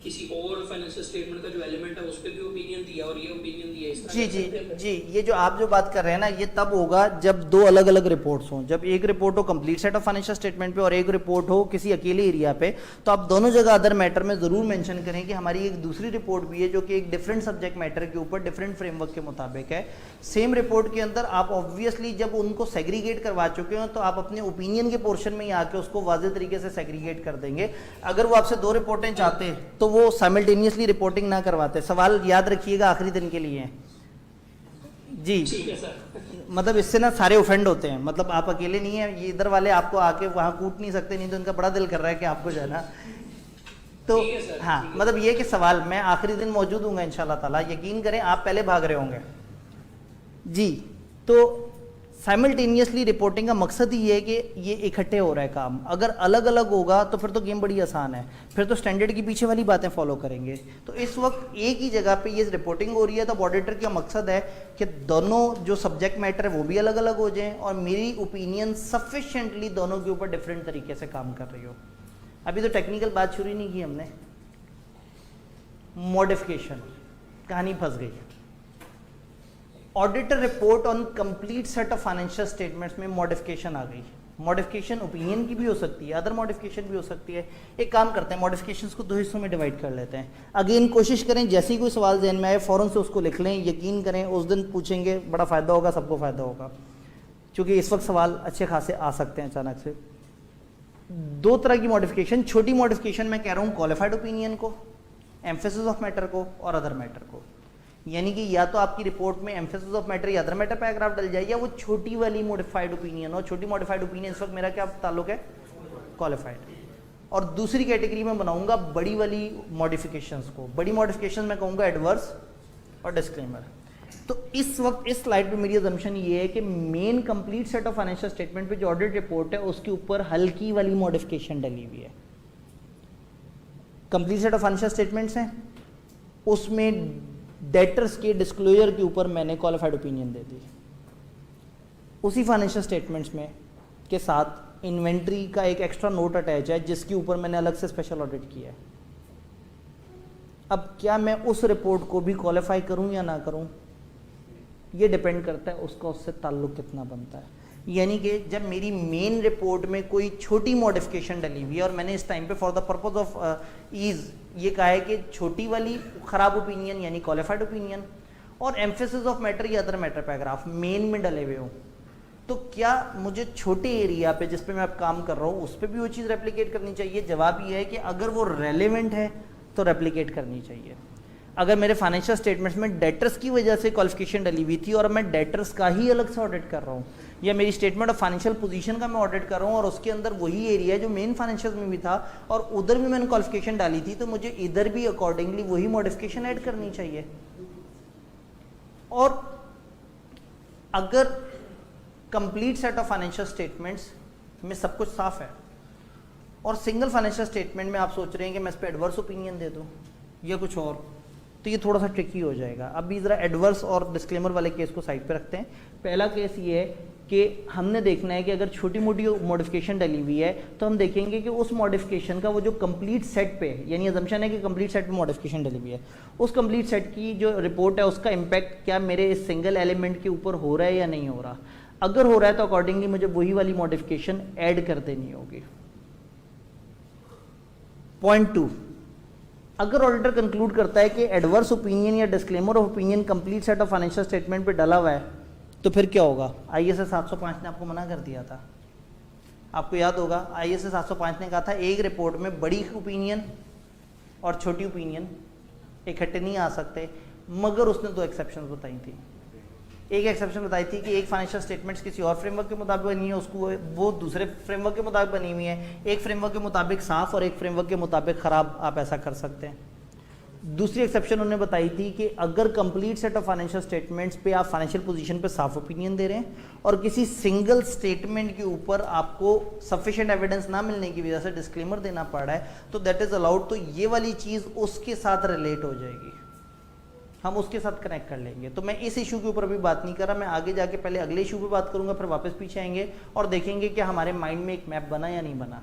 किसी और फाइनेंशियल स्टेटमेंट का जो एलिमेंट है उस पे भी ओपिनियन दिया और ये ओपिनियन दिया इस तरह। जी, ये जो आप जो बात कर रहे हैं ना, ये तब होगा जब 2 अलग अलग रिपोर्ट्स हों। जब एक रिपोर्ट हो complete set of financial statement पे और एक रिपोर्ट हो किसी अकेले एरिया पे, तो आप दोनों जगह अदर मैटर में ज़रूर मेंशन करें कि हमारी एक दूसरी रिपोर्ट भी है जो कि एक डिफरेंट सब्जेक्ट मैटर के ऊपर डिफरेंट फ्रेमवर्क के मुताबिक है। सेम रिपोर्ट के अंदर आप ऑब्वियसली जब उनको सेग्रीगेट करवा चुके हो तो आप अपने ओपिनियन के पोर्शन में ही आके उसको वाज़ेह तरीके से सेग्रीगेट कर देंगे। अगर वो आपसे 2 रिपोर्टें चाहते तो वो साइमल्टेनियसली रिपोर्टिंग ना करवाते। सवाल याद रखिएगा आखिरी दिन के लिए जी। ठीक है सर। मतलब इससे ना सारे ऑफेंड होते हैं, मतलब आप अकेले नहीं है, ये इधर वाले आपको आके वहां कूट नहीं सकते, नहीं तो इनका बड़ा दिल कर रहा है कि आपको जाना। तो हाँ, मतलब ये कि सवाल मैं आखिरी दिन मौजूद हूँगा इंशाल्लाह ताला, यकीन करें आप पहले भाग रहे होंगे जी। तो साइमल्टेनियसली रिपोर्टिंग का मकसद ही है कि ये इकट्ठे हो रहा है काम। अगर अलग अलग होगा तो फिर तो गेम बड़ी आसान है, फिर तो स्टैंडर्ड की पीछे वाली बातें फॉलो करेंगे। तो इस वक्त एक ही जगह पे ये रिपोर्टिंग हो रही है, तो ऑडिटर का मकसद है कि दोनों जो सब्जेक्ट मैटर है वो भी अलग अलग हो जाएं और मेरी ओपिनियन सफिशेंटली दोनों के ऊपर डिफरेंट तरीके से काम कर रही हो। अभी तो टेक्निकल बात शुरू ही नहीं की हमने, मॉडिफिकेशन, कहानी फंस गई। Auditor report on complete set of financial statements में मॉडिफिकेशन आ गई। मॉडिफिकेशन ओपिनियन की भी हो सकती है, अदर मॉडिफिकेशन भी हो सकती है। एक काम करते हैं, मॉडिफिकेशंस को 2 हिस्सों में डिवाइड कर लेते हैं। अगेन कोशिश करें जैसे ही कोई सवाल जहन में आए फ़ौरन से उसको लिख लें, यकीन करें उस दिन पूछेंगे बड़ा फ़ायदा होगा, सबको फ़ायदा होगा, क्योंकि इस वक्त सवाल अच्छे खासे आ सकते हैं अचानक से। 2 तरह की मॉडिफिकेशन, छोटी मॉडिफिकेशन मैं कह रहा हूँ क्वालिफाइड ओपिनियन को, एम्फेसिस ऑफ मैटर को और अदर मैटर को। यानी कि या तो आपकी रिपोर्ट में एम्फेसिस ऑफ मैटर या अदर मैटर पैराग्राफ डल जाए, या वो छोटी वाली मॉडिफाइड ओपिनियन हो। छोटी मॉडिफाइड ओपिनियन इस वक्त मेरा क्या ताल्लुक है, क्वालिफाइड। और दूसरी कैटेगरी में बनाऊंगा बड़ी वाली मॉडिफिकेशंस को। बड़ी मॉडिफिकेशन मैं कहूँगा एडवर्स और डिस्क्लेमर। तो इस वक्त इस स्लाइड पे मेरी अजम्पशन ये है कि main complete set of financial statement पे जो ऑडिट रिपोर्ट है उसके ऊपर हल्की वाली मॉडिफिकेशन डली हुई है। Complete set of financial statements हैं, उसमें डेटर्स के डिस्क्लोजर के ऊपर मैंने क्वालिफाइड ओपिनियन दे दी। उसी फाइनेंशियल स्टेटमेंट्स में के साथ इन्वेंट्री का एक एक्स्ट्रा नोट अटैच है जिसके ऊपर मैंने अलग से स्पेशल ऑडिट किया है। अब क्या मैं उस रिपोर्ट को भी क्वालिफाई करूं या ना करूं, ये डिपेंड करता है उसका उससे ताल्लुक कितना बनता है। यानी कि जब मेरी मेन रिपोर्ट में कोई छोटी मॉडिफिकेशन डली हुई है और मैंने इस टाइम पे for the purpose of ease ये कहा है कि छोटी वाली खराब ओपिनियन यानी क्वालिफाइड ओपिनियन और एम्फेसिस ऑफ मैटर या अदर मैटर पैराग्राफ मेन में डले हुए हों, तो क्या मुझे छोटे एरिया पे जिस पे मैं अब काम कर रहा हूँ उस पर भी वो चीज़ रेप्लिकेट करनी चाहिए? जवाब ये है कि अगर वो रेलेवेंट है तो रेप्लिकेट करनी चाहिए। अगर मेरे फाइनेंशियल स्टेटमेंट्स में डेटर्स की वजह से क्वालिफिकेशन डली हुई थी और मैं डेटर्स का ही अलग से ऑडिट कर रहा हूँ, या मेरी स्टेटमेंट ऑफ फाइनेंशियल पोजीशन का मैं ऑडिट कर रहा हूँ और उसके अंदर वही एरिया जो मेन फाइनेंशियल में भी था और उधर भी मैंने क्वालिफिकेशन डाली थी, तो मुझे इधर भी अकॉर्डिंगली वही मॉडिफिकेशन ऐड करनी चाहिए। और अगर complete set of financial statements में सब कुछ साफ है और सिंगल फाइनेंशियल स्टेटमेंट में आप सोच रहे हैं कि मैं इस पर एडवर्स ओपिनियन दे दूँ या कुछ और, तो ये थोड़ा सा ट्रिकी हो जाएगा। अभी ज़रा एडवर्स और डिस्क्लेमर वाले केस को साइड पे रखते हैं। पहला केस ये है कि हमने देखना है कि अगर छोटी मोटी मॉडिफिकेशन डली हुई है तो हम देखेंगे कि उस मॉडिफिकेशन का वो जो कंप्लीट सेट पे, यानी अजम्पशन है कि कंप्लीट सेट पे मॉडिफिकेशन डली हुई है, उस कंप्लीट सेट की जो रिपोर्ट है उसका इम्पैक्ट क्या मेरे इस सिंगल एलिमेंट के ऊपर हो रहा है या नहीं हो रहा। अगर हो रहा है तो अकॉर्डिंगली मुझे वही वाली मॉडिफिकेशन ऐड कर देनी होगी। पॉइंट 2, अगर ऑडिटर कंक्लूड करता है कि एडवर्स ओपिनियन या disclaimer of opinion complete set of financial statement पे डला हुआ है, तो फिर क्या होगा? ISA 705 ने आपको मना कर दिया था। आपको याद होगा ISA 705 ने कहा था एक रिपोर्ट में बड़ी ओपिनियन और छोटी ओपिनियन इकट्ठे नहीं आ सकते। मगर उसने 2 एक्सेप्शन बताई थी। एक एक्सेप्शन बताई थी कि एक फाइनेंशियल स्टेटमेंट्स किसी और फ्रेमवर्क के मुताबिक बनी है, उसको वो दूसरे फ्रेमवर्क के मुताबिक बनी हुई है। एक फ्रेमवर्क के मुताबिक साफ और एक फ्रेमवर्क के मुताबिक ख़राब, आप ऐसा कर सकते हैं। दूसरी एक्सेप्शन उन्होंने बताई थी कि अगर complete set of financial statements पे आप फाइनेंशियल पोजीशन पे साफ ओपिनियन दे रहे हैं और किसी सिंगल स्टेटमेंट के ऊपर आपको सफिशिएंट एविडेंस ना मिलने की वजह से डिस्क्लेमर देना पड़ रहा है, तो दैट इज़ अलाउड। तो ये वाली चीज़ उसके साथ रिलेट हो जाएगी, हम उसके साथ कनेक्ट कर लेंगे। तो मैं इस इशू के ऊपर अभी बात नहीं कर रहा, मैं आगे जाके पहले अगले इशू पे बात करूंगा, फिर वापस पीछे आएंगे और देखेंगे कि हमारे माइंड में एक मैप बना या नहीं बना।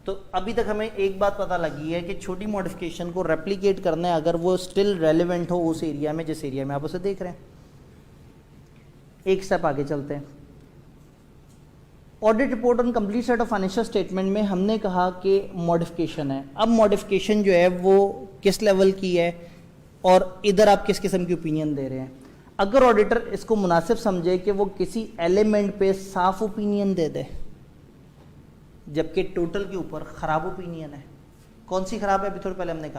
तो अभी तक हमें एक बात पता लगी है कि छोटी मॉडिफिकेशन को रेप्लिकेट करना है अगर वो स्टिल रेलिवेंट हो उस एरिया में जिस एरिया में आप उसे देख रहे हैं। एक स्टेप आगे चलते हैं। Audit report on complete set of financial statement में हमने कहा कि मॉडिफिकेशन है। अब मॉडिफिकेशन जो है वो किस लेवल की है और इधर आप किस किस्म की ओपिनियन दे रहे हैं। अगर ऑडिटर इसको मुनासिब समझे कि वो किसी एलिमेंट पे साफ ओपिनियन दे दे जबकि टोटल के ऊपर ख़राब ओपिनियन है। कौन सी ख़राब है? अभी थोड़ी पहले हमने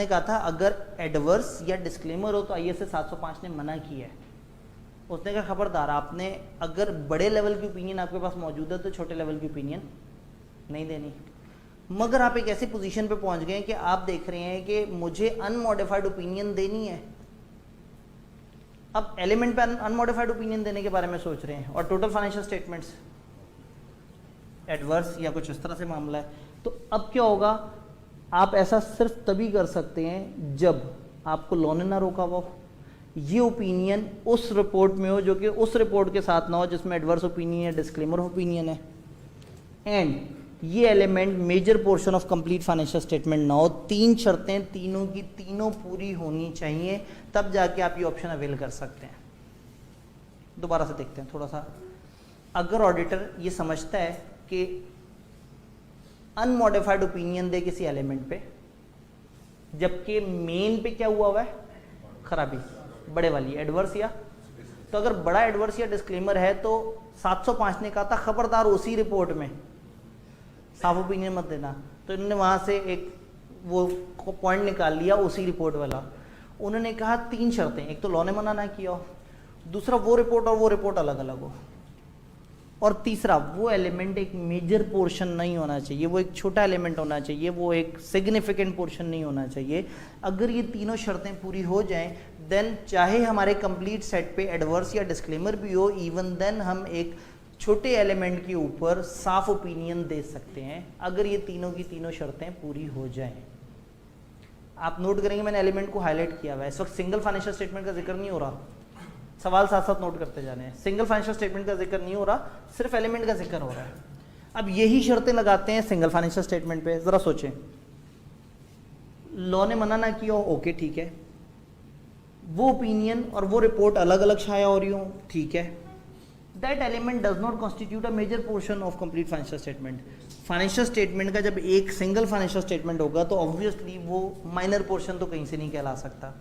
कहा था अगर एडवर्स या डिस्क्लेमर हो तो ISA 705 ने मना किया है। उसने कहा खबरदार, आपने अगर बड़े लेवल की ओपिनियन आपके पास मौजूद है तो छोटे लेवल की ओपिनियन नहीं देनी। मगर आप एक ऐसी पोजीशन पे पहुंच गए कि आप देख रहे हैं कि मुझे अनमॉडिफाइड ओपिनियन देनी है। अब एलिमेंट पे अनमॉडिफाइड ओपिनियन देने के बारे में सोच रहे हैं और टोटल फाइनेंशियल स्टेटमेंट्स एडवर्स या कुछ इस तरह से मामला है। तो अब क्या होगा, आप ऐसा सिर्फ तभी कर सकते हैं जब आपको लॉ ने ना रोका हुआ हो, ये ओपिनियन उस रिपोर्ट में हो जो कि उस रिपोर्ट के साथ ना हो जिसमें एडवर्स ओपिनियन या डिस्क्लेमर ओपिनियन है, एंड ये element major portion of complete financial statement ना हो। 3 शर्तें तीनों की तीनों पूरी होनी चाहिए, तब जाके आप ये ऑप्शन अवेल कर सकते हैं। दोबारा से देखते हैं थोड़ा सा। अगर ऑडिटर ये समझता है कि अनमॉडिफाइड ओपिनियन दे किसी एलिमेंट पे जबकि मेन पे क्या हुआ है खराबी, बड़े वाली एडवर्स या, तो अगर बड़ा एडवर्स या डिस्क्लेमर है तो 705 ने कहा था खबरदार उसी रिपोर्ट में साफ ओपिनियन मत देना। तो इन्होंने वहां से एक वो पॉइंट निकाल लिया उसी रिपोर्ट वाला। उन्होंने कहा 3 शर्तें, एक तो लॉ ने मना ना किया हो, दूसरा वो रिपोर्ट और वो रिपोर्ट अलग अलग हो, और तीसरा वो एलिमेंट एक मेजर पोर्शन नहीं होना चाहिए, वो एक छोटा एलिमेंट होना चाहिए, वो एक सिग्निफिकेंट पोर्शन नहीं होना चाहिए। अगर ये तीनों शर्तें पूरी हो जाएं देन चाहे हमारे कंप्लीट सेट पे एडवर्स या डिस्क्लेमर भी हो, इवन देन हम एक छोटे एलिमेंट के ऊपर साफ ओपिनियन दे सकते हैं अगर ये तीनों की तीनों शर्तें पूरी हो जाएं। आप नोट करेंगे मैंने एलिमेंट को हाईलाइट किया हुआ है। इस वक्त सिंगल फाइनेंशियल स्टेटमेंट का जिक्र नहीं हो रहा, सवाल साथ साथ नोट करते जाने हैं। सिंगल फाइनेंशियल स्टेटमेंट का जिक्र नहीं हो रहा, सिर्फ एलिमेंट का जिक्र हो रहा है। अब यही शर्तें लगाते हैं सिंगल फाइनेंशियल स्टेटमेंट पे। जरा सोचें, लॉ ने मना ना किया हो, ओके ठीक है, वो ओपिनियन और वो रिपोर्ट अलग अलग शाया हो रही हो, ठीक है, that element does not constitute a major portion of complete financial statement. Financial statement का जब एक सिंगल फाइनेंशियल स्टेटमेंट होगा तो ऑब्वियसली वो माइनर पोर्शन तो कहीं से नहीं कहला सकता।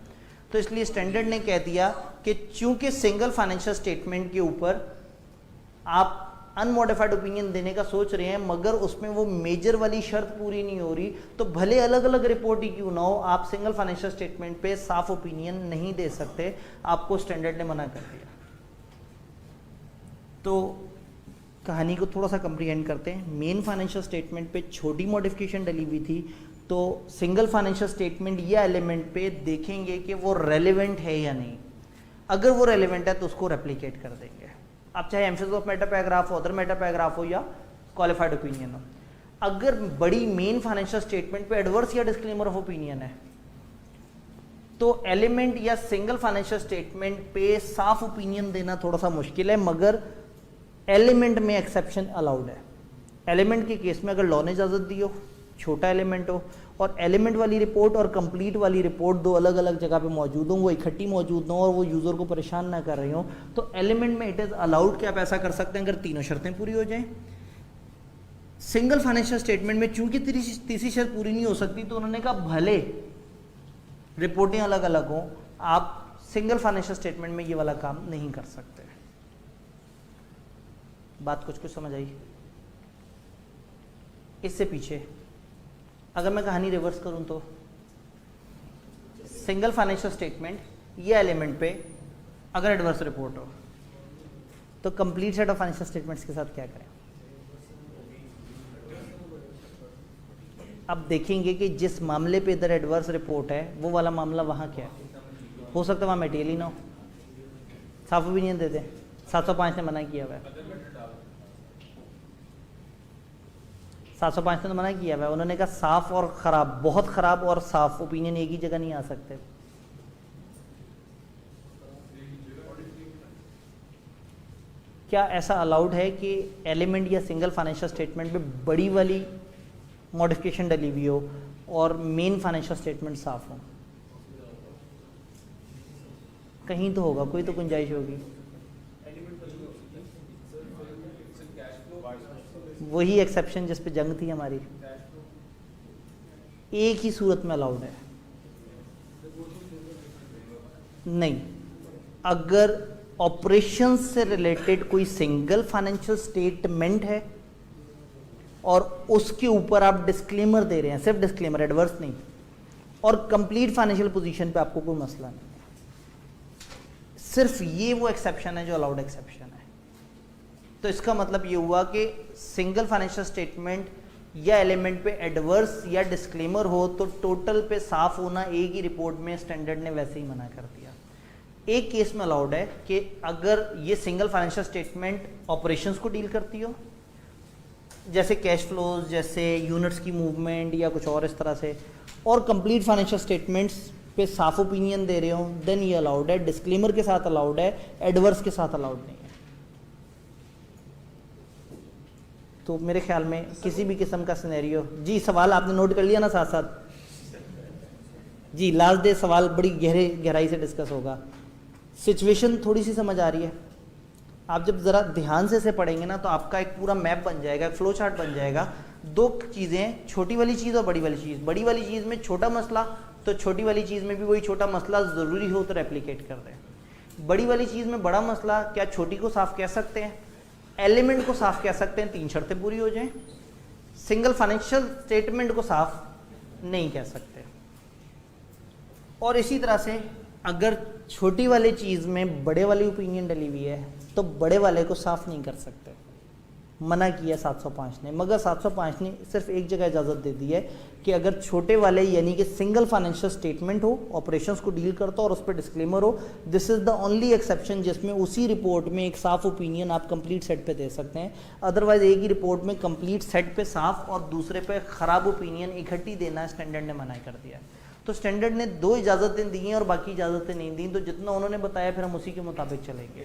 तो इसलिए स्टैंडर्ड ने कह दिया कि चूंकि सिंगल फाइनेंशियल स्टेटमेंट के ऊपर आप अनमॉडिफाइड ओपिनियन देने का सोच रहे हैं मगर उसमें वो मेजर वाली शर्त पूरी नहीं हो रही, तो भले अलग अलग रिपोर्ट ही क्यों ना हो, आप सिंगल फाइनेंशियल स्टेटमेंट पे साफ ओपिनियन नहीं दे सकते, आपको स्टैंडर्ड ने मना कर दिया। तो कहानी को थोड़ा सा कंप्रीहेंड करते हैं। मेन फाइनेंशियल स्टेटमेंट पे छोटी मॉडिफिकेशन डली हुई थी, तो सिंगल फाइनेंशियल स्टेटमेंट या एलिमेंट पे देखेंगे कि वो रेलेवेंट है या नहीं। अगर वो रेलेवेंट है तो उसको रेप्लिकेट कर देंगे, अब चाहे एम्फेसिस ऑफ मेटा पैराग्राफ हो, अदर मेटा पैराग्राफ हो या क्वालिफाइड ओपिनियन हो। अगर बड़ी मेन फाइनेंशियल स्टेटमेंट पे एडवर्स या डिस्क्लेमर ऑफ ओपिनियन है तो एलिमेंट या सिंगल फाइनेंशियल स्टेटमेंट पे साफ ओपिनियन देना थोड़ा सा मुश्किल है, मगर एलिमेंट में एक्सेप्शन अलाउड है। एलिमेंट के केस में अगर लॉ ने इजाज़त दी हो, छोटा एलिमेंट हो और एलिमेंट वाली रिपोर्ट और कंप्लीट वाली रिपोर्ट दो अलग अलग जगह पे मौजूद हो, वो इकट्ठी मौजूद हो और वो यूज़र को परेशान ना कर रही हो, तो एलिमेंट में इट इज़ अलाउड कि आप ऐसा कर सकते हैं अगर तीनों शर्तें पूरी हो जाएं। सिंगल फाइनेंशियल स्टेटमेंट में चूंकि तीसरी शर्त पूरी नहीं हो सकती तो उन्होंने कहा भले रिपोर्टें अलग अलग हों, आप सिंगल फाइनेंशियल स्टेटमेंट में ये वाला काम नहीं कर सकते। बात कुछ समझ आई? इससे पीछे अगर मैं कहानी रिवर्स करूं तो सिंगल फाइनेंशियल स्टेटमेंट या एलिमेंट पे अगर एडवर्स रिपोर्ट हो तो complete set of financial statements के साथ क्या करें? अब देखेंगे कि जिस मामले पे इधर एडवर्स रिपोर्ट है वो वाला मामला वहाँ क्या है। हो सकता है वहाँ मेटेरियल ही ना हो, साफ ओपिनियन दे दें। 705 ने मना किया हुआ है, 705 ने तो मना किया हुआ है। उन्होंने कहा साफ और ख़राब, बहुत ख़राब और साफ ओपिनियन एक ही जगह नहीं आ सकते। क्या ऐसा अलाउड है कि एलिमेंट या सिंगल फाइनेंशियल स्टेटमेंट में बड़ी वाली मॉडिफिकेशन डली हुई हो और मेन फाइनेंशियल स्टेटमेंट साफ हो? कहीं तो होगा, कोई तो गुंजाइश होगी। वही एक्सेप्शन जिस पे जंग थी हमारी, एक ही सूरत में अलाउड है। नहीं, अगर ऑपरेशन से रिलेटेड कोई सिंगल फाइनेंशियल स्टेटमेंट है और उसके ऊपर आप डिस्क्लेमर दे रहे हैं, सिर्फ डिस्क्लेमर, एडवर्स नहीं, और कंप्लीट फाइनेंशियल पोजीशन पे आपको कोई मसला नहीं है, सिर्फ ये वो एक्सेप्शन है जो अलाउड एक्सेप्शन है। तो इसका मतलब ये हुआ कि सिंगल फाइनेंशियल स्टेटमेंट या एलिमेंट पे एडवर्स या डिस्क्लेमर हो तो टोटल पे साफ होना एक ही रिपोर्ट में स्टैंडर्ड ने वैसे ही मना कर दिया। एक केस में अलाउड है कि अगर ये सिंगल फाइनेंशियल स्टेटमेंट ऑपरेशंस को डील करती हो, जैसे कैश फ्लोज, जैसे यूनिट्स की मूवमेंट या कुछ और इस तरह से, और कंप्लीट फाइनेंशियल स्टेटमेंट्स पे साफ ओपिनियन दे रहे हो, देन ये अलाउड है। डिस्क्लेमर के साथ अलाउड है, एडवर्स के साथ अलाउड नहीं है। तो मेरे ख्याल में किसी भी किस्म का सिनेरियो, जी सवाल आपने नोट कर लिया ना साथ साथ? जी लास्ट डे सवाल बड़ी गहराई से डिस्कस होगा। सिचुएशन थोड़ी सी समझ आ रही है? आप जब ज़रा ध्यान से इसे पढ़ेंगे ना तो आपका एक पूरा मैप बन जाएगा, एक फ्लो चार्ट बन जाएगा। दो चीज़ें, छोटी वाली चीज़ और बड़ी वाली चीज़। बड़ी वाली चीज़ में छोटा मसला, तो छोटी वाली चीज़ में भी वही छोटा मसला ज़रूरी हो तो रेप्लिकेट कर दें। बड़ी वाली चीज़ में बड़ा मसला, क्या छोटी को साफ कह सकते हैं, एलिमेंट को साफ कह सकते हैं, 3 शर्तें पूरी हो जाएं। सिंगल फाइनेंशियल स्टेटमेंट को साफ नहीं कह सकते। और इसी तरह से अगर छोटी वाली चीज़ में बड़े वाली ओपिनियन डली हुई है तो बड़े वाले को साफ नहीं कर सकते, मना किया 705 ने। मगर 705 ने सिर्फ एक जगह इजाज़त दे दी है कि अगर छोटे वाले यानी कि सिंगल फाइनेंशियल स्टेटमेंट हो, ऑपरेशंस को डील करता हो और उस पर डिस्क्लेमर हो, this is the only exception जिसमें उसी रिपोर्ट में एक साफ ओपिनियन आप कंप्लीट सेट पे दे सकते हैं। अदरवाइज एक ही रिपोर्ट में कंप्लीट सेट पे साफ और दूसरे पे ख़राब ओपिनियन इकट्ठी देना स्टैंडर्ड ने मना कर दिया। तो स्टैंडर्ड ने 2 इजाज़तें दी हैं और बाकी इजाज़तें नहीं दी, तो जितना उन्होंने बताया फिर हम उसी के मुताबिक चलेंगे।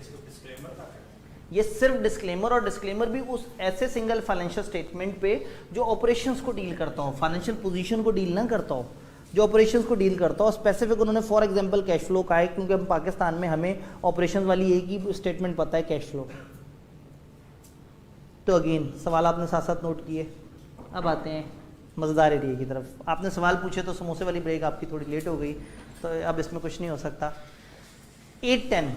ये सिर्फ डिस्क्लेमर, और डिस्क्लेमर भी उस ऐसे सिंगल फाइनेंशियल स्टेटमेंट पे जो ऑपरेशंस को डील करता हो, फाइनेंशियल पोजीशन को डील ना करता हो, जो ऑपरेशंस को डील करता हो। स्पेसिफिक उन्होंने फॉर एग्जांपल कैश फ्लो का है, क्योंकि हम पाकिस्तान में हमें ऑपरेशंस वाली एक ही स्टेटमेंट पता है, कैश फ्लो। तो अगेन सवाल आपने साथ साथ नोट किए। अब आते हैं मज़ेदार एरिया की तरफ। आपने सवाल पूछे तो समोसे वाली ब्रेक आपकी थोड़ी लेट हो गई, तो अब इसमें कुछ नहीं हो सकता। 8-10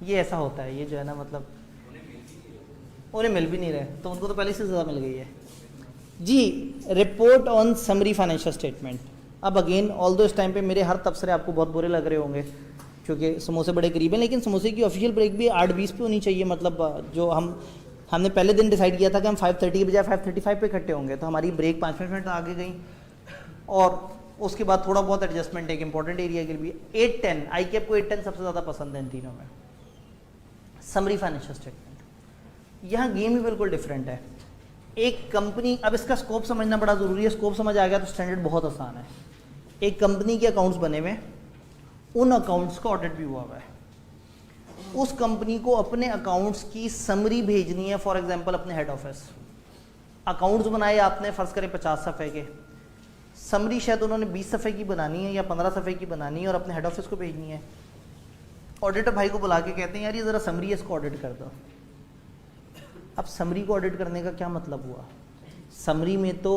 ये ऐसा होता है, ये जो है ना, मतलब उन्हें मिल भी नहीं रहे, तो उनको तो पहले से ज़्यादा मिल गई है। जी report on summary financial statement. अब अगेन ऑल दो इस टाइम पे मेरे हर तबसरे आपको बहुत बुरे लग रहे होंगे क्योंकि समोसे बड़े करीब हैं, लेकिन समोसे की ऑफिशियल ब्रेक भी 8:20 पे होनी चाहिए। मतलब जो हमने पहले दिन डिसाइड किया था कि हम 5:30 के बजाय 5:35 पे इकट्ठे होंगे, तो हमारी ब्रेक 5 मिनट आगे गई और उसके बाद थोड़ा बहुत एडजस्टमेंट एक इंपॉर्टेंट एरिया के लिए। 8-10 आई के आपको 8-10 सबसे ज़्यादा पसंद है इन तीनों में। समरी फाइनेंशियल स्टेटमेंट, यहाँ गेम ही बिल्कुल डिफरेंट है। एक कंपनी, अब इसका स्कोप समझना बड़ा ज़रूरी है। स्कोप समझ आ गया तो स्टैंडर्ड बहुत आसान है। एक कंपनी के अकाउंट्स बने हुए, उन अकाउंट्स का ऑडिट भी हुआ है, उस कंपनी को अपने अकाउंट्स की समरी भेजनी है। फॉर एग्जांपल अपने हेड ऑफिस, अकाउंट्स बनाए आपने, फ़र्ज़ करें 50 सफ़े के, समरी शायद उन्होंने 20 सफ़े की बनानी है या 15 सफ़े की बनानी है और अपने हेड ऑफिस को भेजनी है। ऑडिटर भाई को बुला के कहते हैं यार ये ज़रा समरी है, इसको ऑडिट कर दो। अब समरी को ऑडिट करने का क्या मतलब हुआ? समरी में तो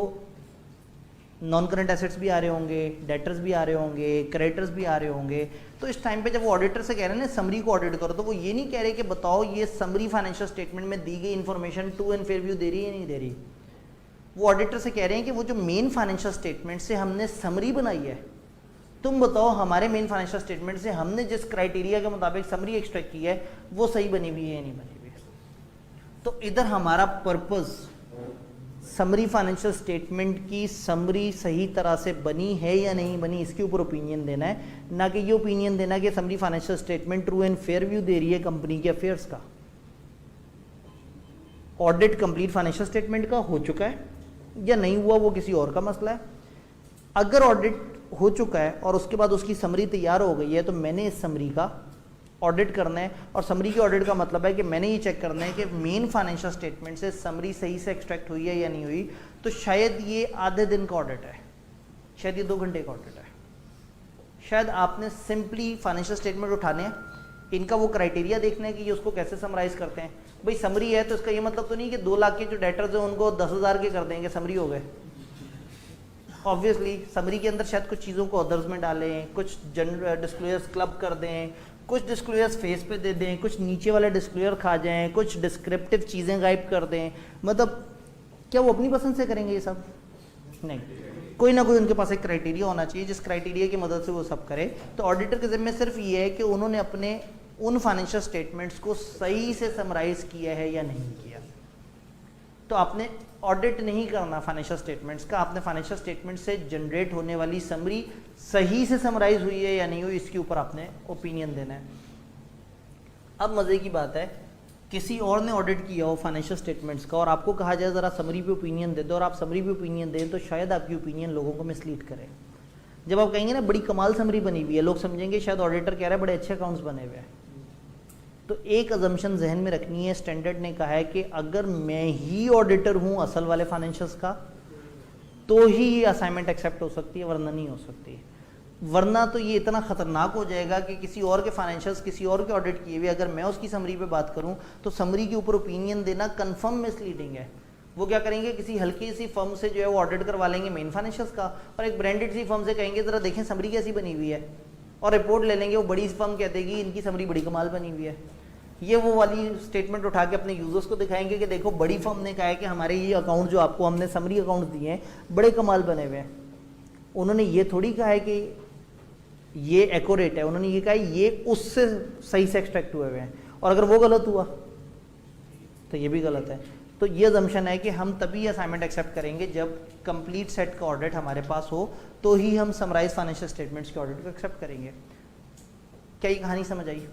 नॉन करंट एसेट्स भी आ रहे होंगे, डेटर्स भी आ रहे होंगे, क्रेडिटर्स भी आ रहे होंगे। तो इस टाइम पे जब वो ऑडिटर से कह रहे हैं ना समरी को ऑडिट करो, तो वो ये नहीं कह रहे कि बताओ ये समरी फाइनेंशियल स्टेटमेंट में दी गई information true and fair view दे रही है नहीं दे रही। वो ऑडिटर से कह रहे हैं कि वो जो मेन फाइनेंशियल स्टेटमेंट से हमने समरी बनाई है, तुम बताओ हमारे मेन फाइनेंशियल स्टेटमेंट से हमने जिस क्राइटेरिया के मुताबिक समरी एक्सट्रैक्ट की है वो सही बनी हुई है या नहीं बनी हुई है। तो इधर हमारा पर्पस समरी फाइनेंशियल स्टेटमेंट की समरी सही तरह से बनी है या नहीं बनी इसके ऊपर ओपिनियन देना है, ना कि ये ओपिनियन देना कि summary financial statement true and fair view दे रही है कंपनी के अफेयर्स का। ऑडिट कंप्लीट फाइनेंशियल स्टेटमेंट का हो चुका है या नहीं हुआ वो किसी और का मसला है। अगर ऑडिट हो चुका है और उसके बाद उसकी समरी तैयार हो गई है तो मैंने इस समरी का ऑडिट करना है, और समरी के ऑडिट का मतलब है कि मैंने ये चेक करना है कि मेन फाइनेंशियल स्टेटमेंट से समरी सही से एक्सट्रैक्ट हुई है या नहीं हुई। तो शायद ये आधे दिन का ऑडिट है, शायद ये 2 घंटे का ऑडिट है, शायद आपने सिंपली फाइनेंशियल स्टेटमेंट उठाने हैं, इनका वो क्राइटेरिया देखना है कि ये उसको कैसे समराइज करते हैं। भाई समरी है तो इसका ये मतलब तो नहीं कि 2 लाख के जो डेटर्स हैं उनको 10,000 के कर देंगे, समरी हो गए। ऑब्वियसली समरी के अंदर शायद कुछ चीज़ों को अदर्स में डालें, कुछ जनरल डिस्क्लोजर्स क्लब कर दें, कुछ डिस्क्लोजर्स फेस पे दे दें, कुछ नीचे वाले डिस्क्लोजर खा जाएं, कुछ डिस्क्रिप्टिव चीज़ें गायब कर दें। मतलब क्या वो अपनी पसंद से करेंगे ये सब? नहीं, कोई ना कोई उनके पास एक क्राइटेरिया होना चाहिए जिस क्राइटेरिया की मदद से वो सब करे। तो ऑडिटर के ज़िम्मे सिर्फ ये है कि उन्होंने अपने उन फाइनेंशियल स्टेटमेंट्स को सही से समराइज किया है या नहीं किया। तो आपने ऑडिट नहीं करना फाइनेंशियल स्टेटमेंट्स का, आपने फाइनेंशियल स्टेटमेंट से जनरेट होने वाली समरी सही से समराइज हुई है या नहीं हुई इसके ऊपर आपने ओपिनियन देना है। अब मज़े की बात है, किसी और ने ऑडिट किया हो फाइनेंशियल स्टेटमेंट्स का और आपको कहा जाए ज़रा समरी पे ओपिनियन दे दो, और आप समरी पे ओपिनियन दें तो शायद आपकी ओपिनियन लोगों को मिसलीड करे। जब आप कहेंगे ना बड़ी कमाल समरी बनी हुई है, लोग समझेंगे शायद ऑडिटर कह रहा है बड़े अच्छे अकाउंट्स बने हुए हैं। तो एक अजम्पशन जहन में रखनी है, स्टैंडर्ड ने कहा है कि अगर मैं ही ऑडिटर हूँ असल वाले फाइनेंशियल्स का तो ही ये असाइनमेंट एक्सेप्ट हो सकती है, वरना नहीं हो सकती। वरना तो ये इतना ख़तरनाक हो जाएगा कि किसी और के फाइनेंशियल्स किसी और के ऑडिट किए हुए अगर मैं उसकी समरी पे बात करूँ तो समरी के ऊपर ओपिनियन देना कन्फर्म मिसलीडिंग है। वो क्या करेंगे, किसी हल्की सी फर्म से जो है वो ऑडिट करवा लेंगे मेन फाइनेंशियल्स का, और एक ब्रांडेड सी फर्म से कहेंगे ज़रा देखें समरी कैसी बनी हुई है, और रिपोर्ट ले लेंगे। वो बड़ी फर्म कह देगी इनकी समरी बड़ी कमाल बनी हुई है। ये वो वाली स्टेटमेंट उठा के अपने यूजर्स को दिखाएंगे कि देखो बड़ी फर्म ने कहा है कि हमारे ये अकाउंट जो आपको हमने समरी अकाउंट दिए हैं बड़े कमाल बने हुए हैं। उन्होंने ये थोड़ी कहा है कि ये एक्यूरेट है, उन्होंने ये कहा है ये उससे सही से एक्सट्रैक्ट हुए हुए हैं, और अगर वो गलत हुआ तो ये भी गलत है। तो ये अजम्पशन है कि हम तभी असाइनमेंट एक्सेप्ट करेंगे जब कंप्लीट सेट का ऑडिट हमारे पास हो, तो ही हम समराइज फाइनेंशियल स्टेटमेंट्स के ऑडिट को एक्सेप्ट करेंगे। क्या ये कहानी समझ आई?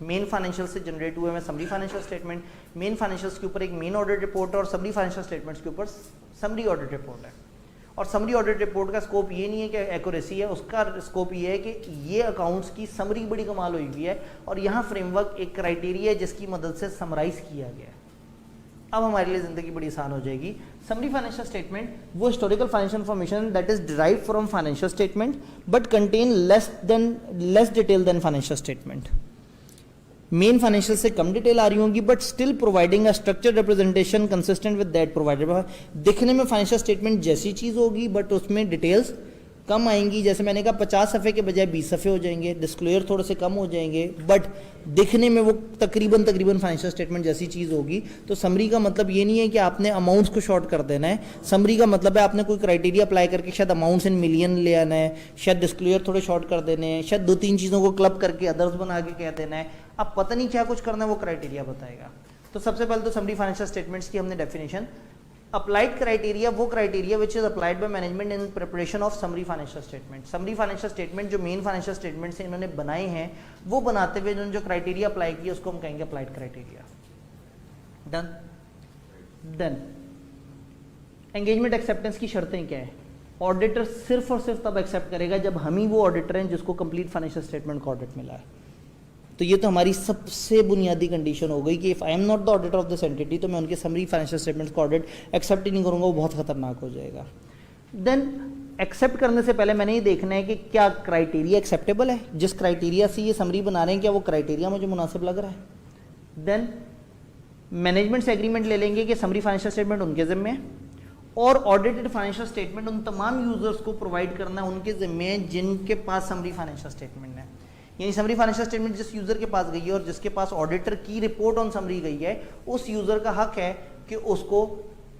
मेन फाइनेंशियल से जनरेट हुए में summary financial statement, main financials के ऊपर एक मेन ऑडिट रिपोर्ट है और समरी फाइनेंशियल स्टेटमेंट्स के ऊपर समरी ऑडिट रिपोर्ट है। और समरी ऑडिट रिपोर्ट का स्कोप ये नहीं है कि एक्यूरेसी है, उसका स्कोप ये है कि ये अकाउंट्स की समरी बड़ी कमाल हुई हुई है, और यहाँ फ्रेमवर्क एक क्राइटेरिया है जिसकी मदद से समराइज किया गया है। अब हमारे लिए ज़िंदगी बड़ी आसान हो जाएगी। समरी फाइनेंशियल स्टेटमेंट वो historical financial information that is derived from financial statement but contain less detail than financial statement. Main financial से कम डिटेल आ रही होंगी but still providing a structured representation consistent with that provided. दिखने में फाइनेंशियल स्टेटमेंट जैसी चीज़ होगी बट उसमें डिटेल्स कम आएंगी। जैसे मैंने कहा 50 सफ़े के बजाय 20 सफ़े हो जाएंगे, डिस्क्लोजर थोड़े से कम हो जाएंगे, बट दिखने में वो तकरीबन फाइनेंशियल स्टेटमेंट जैसी चीज़ होगी। तो समरी का मतलब ये नहीं है कि आपने अमाउंट्स को शॉर्ट कर देना है। समरी का मतलब है आपने कोई क्राइटेरिया अप्लाई करके शायद अमाउंट्स इन मिलियन ले आना है, शायद डिस्क्लोजर थोड़े शॉर्ट कर देने हैं, शायद 2-3 चीज़ों को क्लब करके अदर्स बना के कह देना है। अब पता नहीं क्या कुछ करना है, वो क्राइटेरिया बताएगा। तो सबसे पहले तो समरी फाइनेंशियल स्टेटमेंट्स की हमने डेफिनेशन, अप्लाइड क्राइटेरिया वो criteria which is applied by management in preparation of summary financial statement. Summary financial statement जो मेन फाइनेंशियल स्टेटमेंट से इन्होंने बनाए हैं वो बनाते हुए इन्होंने जो क्राइटेरिया अप्लाई किया उसको हम कहेंगे applied criteria. Done. Engagement acceptance की शर्तें क्या है? ऑडिटर सिर्फ और सिर्फ तब एक्सेप्ट करेगा जब हम ही वो ऑडिटर हैं जिसको कंप्लीट फाइनेंशियल स्टेटमेंट का ऑडिट मिला है। तो ये तो हमारी सबसे बुनियादी कंडीशन हो गई कि if I am not the auditor of this entity तो मैं उनके समरी फाइनेंशियल स्टेटमेंट्स का ऑडिट एक्सेप्ट ही नहीं करूँगा, वो बहुत खतरनाक हो जाएगा। देन एक्सेप्ट करने से पहले मैंने ये देखना है कि क्या क्राइटेरिया एक्सेप्टेबल है, जिस क्राइटेरिया से ये समरी बना रहे हैं क्या वो क्राइटेरिया मुझे मुनासिब लग रहा है। देन मैनेजमेंट से एग्रीमेंट ले लेंगे कि समरी फाइनेंशियल स्टेटमेंट उनके ज़िम्मे है और ऑडिटेड फाइनेंशियल स्टेटमेंट उन तमाम यूजर्स को प्रोवाइड करना उनके ज़िम्मे है जिनके पास समरी फाइनेंशियल स्टेटमेंट है। यानी समरी फाइनेंशियल स्टेटमेंट जिस यूज़र के पास गई है और जिसके पास ऑडिटर की रिपोर्ट ऑन समरी गई है, उस यूज़र का हक है कि उसको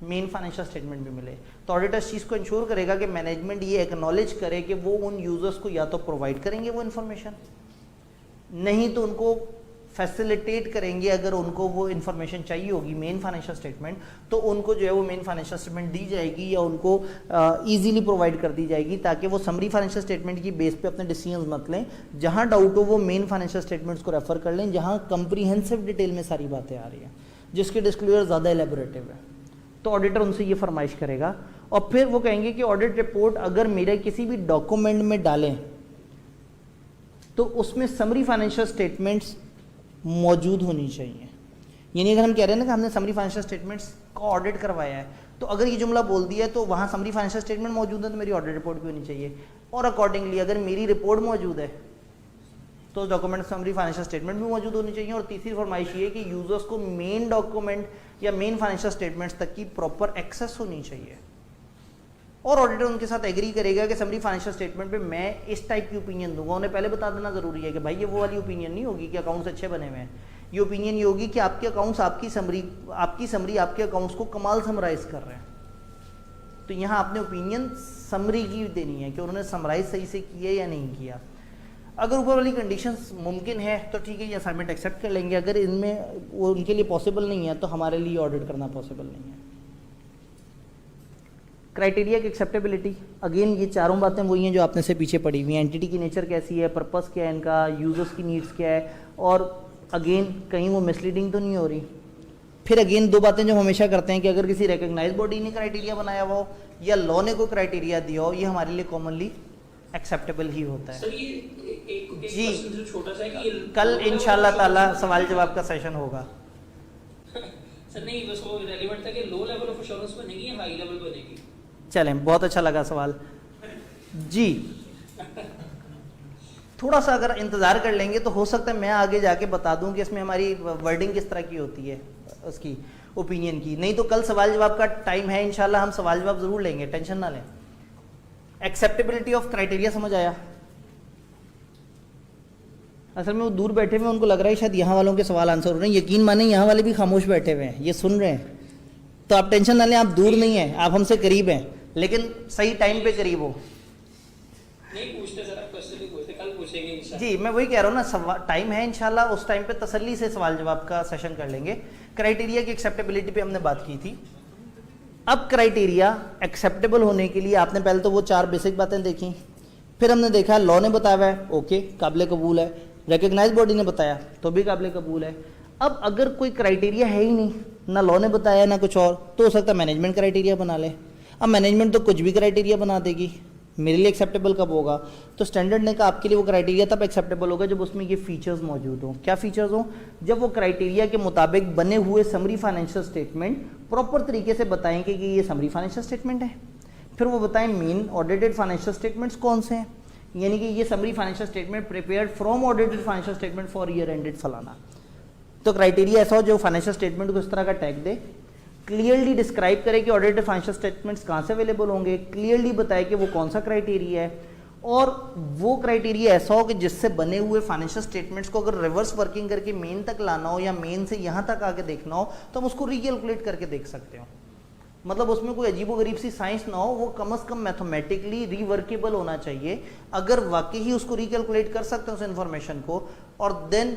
मेन फाइनेंशियल स्टेटमेंट भी मिले। तो ऑडिटर इस चीज़ को इंश्योर करेगा कि मैनेजमेंट ये एक्नॉलेज करे कि वो उन यूजर्स को या तो प्रोवाइड करेंगे वो इन्फॉर्मेशन, नहीं तो उनको फैसिलिटेट करेंगे। अगर उनको वो इन्फॉर्मेशन चाहिए होगी मेन फाइनेंशियल स्टेटमेंट, तो उनको जो है वो मेन फाइनेंशियल स्टेटमेंट दी जाएगी या उनको इजीली प्रोवाइड कर दी जाएगी, ताकि वो समरी फाइनेंशियल स्टेटमेंट की बेस पे अपने डिसीजंस मत लें। जहां डाउट हो वो मेन फाइनेंशियल स्टेटमेंट्स को रेफर कर लें, जहां कंप्रीहेंसिव डिटेल में सारी बातें आ रही हैं, जिसके डिस्क्लोजर ज़्यादा एलेबोरेटिव है। तो ऑडिटर उनसे ये फरमाइश करेगा और फिर वो कहेंगे कि ऑडिट रिपोर्ट अगर मेरे किसी भी डॉक्यूमेंट में डालें तो उसमें समरी फाइनेंशियल स्टेटमेंट्स मौजूद होनी चाहिए। यानी अगर हम कह रहे हैं ना कि हमने समरी फाइनेंशियल स्टेटमेंट्स का ऑडिट करवाया है, तो अगर ये जुमला बोल दिया है तो वहाँ समरी फाइनेंशियल स्टेटमेंट मौजूद है तो मेरी ऑडिट रिपोर्ट भी होनी चाहिए। और अकॉर्डिंगली अगर मेरी रिपोर्ट मौजूद है तो डॉक्यूमेंट समरी फाइनेंशियल स्टेटमेंट भी मौजूद होनी चाहिए। और तीसरी फरमाइश ये कि यूजर्स को मेन डॉक्यूमेंट या मेन फाइनेंशियल स्टेटमेंट्स तक की प्रॉपर एक्सेस होनी चाहिए। और ऑडिटर उनके साथ एग्री करेगा कि समरी फाइनेंशियल स्टेटमेंट पे मैं इस टाइप की ओपिनियन दूंगा। उन्हें पहले बता देना जरूरी है कि भाई ये वो वाली ओपिनियन नहीं होगी कि अकाउंट्स अच्छे बने हुए हैं। ये ओपिनियन ये होगी कि आपके अकाउंट्स आपकी समरी आपके अकाउंट्स को कमाल समराइज कर रहे हैं। तो यहाँ आपने ओपिनियन समरी की देनी है कि उन्होंने समराइज सही से किया या नहीं किया। अगर ऊपर वाली कंडीशंस मुमकिन है तो ठीक है, ये असाइनमेंट एक्सेप्ट कर लेंगे। अगर इनमें वो उनके लिए पॉसिबल नहीं है तो हमारे लिए ऑडिट करना पॉसिबल नहीं है। क्राइटेरिया की एक्सेप्टेबिलिटी, अगेन ये चारों बातें वही हैं जो आपने से पीछे पड़ी हुई हैं। एंटिटी की नेचर कैसी है, पर्पस क्या है इनका, यूजर्स की नीड्स क्या है, और अगेन कहीं वो मिसलीडिंग तो नहीं हो रही। फिर अगेन दो बातें जो हमेशा करते हैं कि अगर किसी रिकग्नाइज बॉडी ने क्राइटेरिया बनाया हुआ हो या लॉ ने कोई क्राइटेरिया दिया हो, ये हमारे लिए कॉमनली एक्सेप्टेबल ही होता है। सर ये एक जी, क्वेश्चन जो छोटा सा है कि कल इंशाल्लाह ताला सवाल जवाब का सेशन होगा। सर नहीं, बस वो रेलेवेंट था कि लो लेवल ऑफ एश्योरेंस बनेगी या हाई लेवल बनेगी। चलें, बहुत अच्छा लगा सवाल जी। थोड़ा सा अगर इंतज़ार कर लेंगे तो हो सकता है मैं आगे जाके बता दूं कि इसमें हमारी वर्डिंग किस तरह की होती है उसकी ओपिनियन की। नहीं तो कल सवाल जवाब का टाइम है, इंशाल्लाह हम सवाल जवाब ज़रूर लेंगे, टेंशन ना लें। एक्सेप्टेबिलिटी ऑफ क्राइटेरिया समझ आया? असल में वो दूर बैठे हुए उनको लग रहा है शायद यहाँ वालों के सवाल आंसर हो रहे हैं। यकीन माने यहाँ वाले भी खामोश बैठे हुए हैं, ये सुन रहे हैं। तो आप टेंशन ना लें, आप दूर नहीं हैं, आप हमसे करीब हैं, लेकिन सही टाइम पे करीब हो। नहीं पूछते सर, आप क्वेश्चन भी पूछते, कल पूछेंगे इंशाल्लाह। जी मैं वही कह रहा हूँ ना, टाइम है इंशाल्लाह, उस टाइम पे तसल्ली से सवाल जवाब का सेशन कर लेंगे। क्राइटेरिया की एक्सेप्टेबिलिटी पे हमने बात की थी। अब क्राइटेरिया एक्सेप्टेबल होने के लिए आपने पहले तो वो 4 बेसिक बातें देखी, फिर हमने देखा लॉ ने बताया है, ओके काबिल कबूल है, रिकग्नाइज बॉडी ने बताया तो भी काबिल कबूल है। अब अगर कोई क्राइटेरिया है ही नहीं, ना लॉ ने बताया ना कुछ और, तो हो सकता है मैनेजमेंट क्राइटेरिया बना ले। अब मैनेजमेंट तो कुछ भी क्राइटेरिया बना देगी, मेरे लिए एक्सेप्टेबल कब होगा? तो स्टैंडर्ड ने कहा आपके लिए वो क्राइटेरिया तब एक्सेप्टेबल होगा जब उसमें ये फीचर्स मौजूद हों। क्या फीचर्स हों? जब वो क्राइटेरिया के मुताबिक बने हुए समरी फाइनेंशियल स्टेटमेंट प्रॉपर तरीके से बताएंगे कि ये समरी फाइनेंशियल स्टेटमेंट है। फिर वो बताएं मेन ऑडिटेड फाइनेंशियल स्टेटमेंट्स कौन से हैं, यानी कि ये summary financial statement prepared from audited financial statement for year ended फलाना। तो क्राइटेरिया ऐसा हो जो फाइनेंशियल स्टेटमेंट को इस तरह का टैग दे, क्लियरली डिस्क्राइब करे कि ऑडिटेड फाइनेंशियल स्टेटमेंट्स कहाँ से अवेलेबल होंगे, क्लियरली बताए कि वो कौन सा क्राइटेरिया है, और वो क्राइटेरिया ऐसा हो कि जिससे बने हुए फाइनेंशियल स्टेटमेंट्स को अगर रिवर्स वर्किंग करके मेन तक लाना हो या मेन से यहाँ तक आके देखना हो तो हम उसको रिकैलकुलेट करके देख सकते हो। मतलब उसमें कोई अजीबोगरीब सी साइंस ना हो, वो कम से कम मैथमेटिकली रिवर्केबल होना चाहिए। अगर वाकई ही उसको रिकैलकुलेट कर सकते हैं उस इन्फॉर्मेशन को, और देन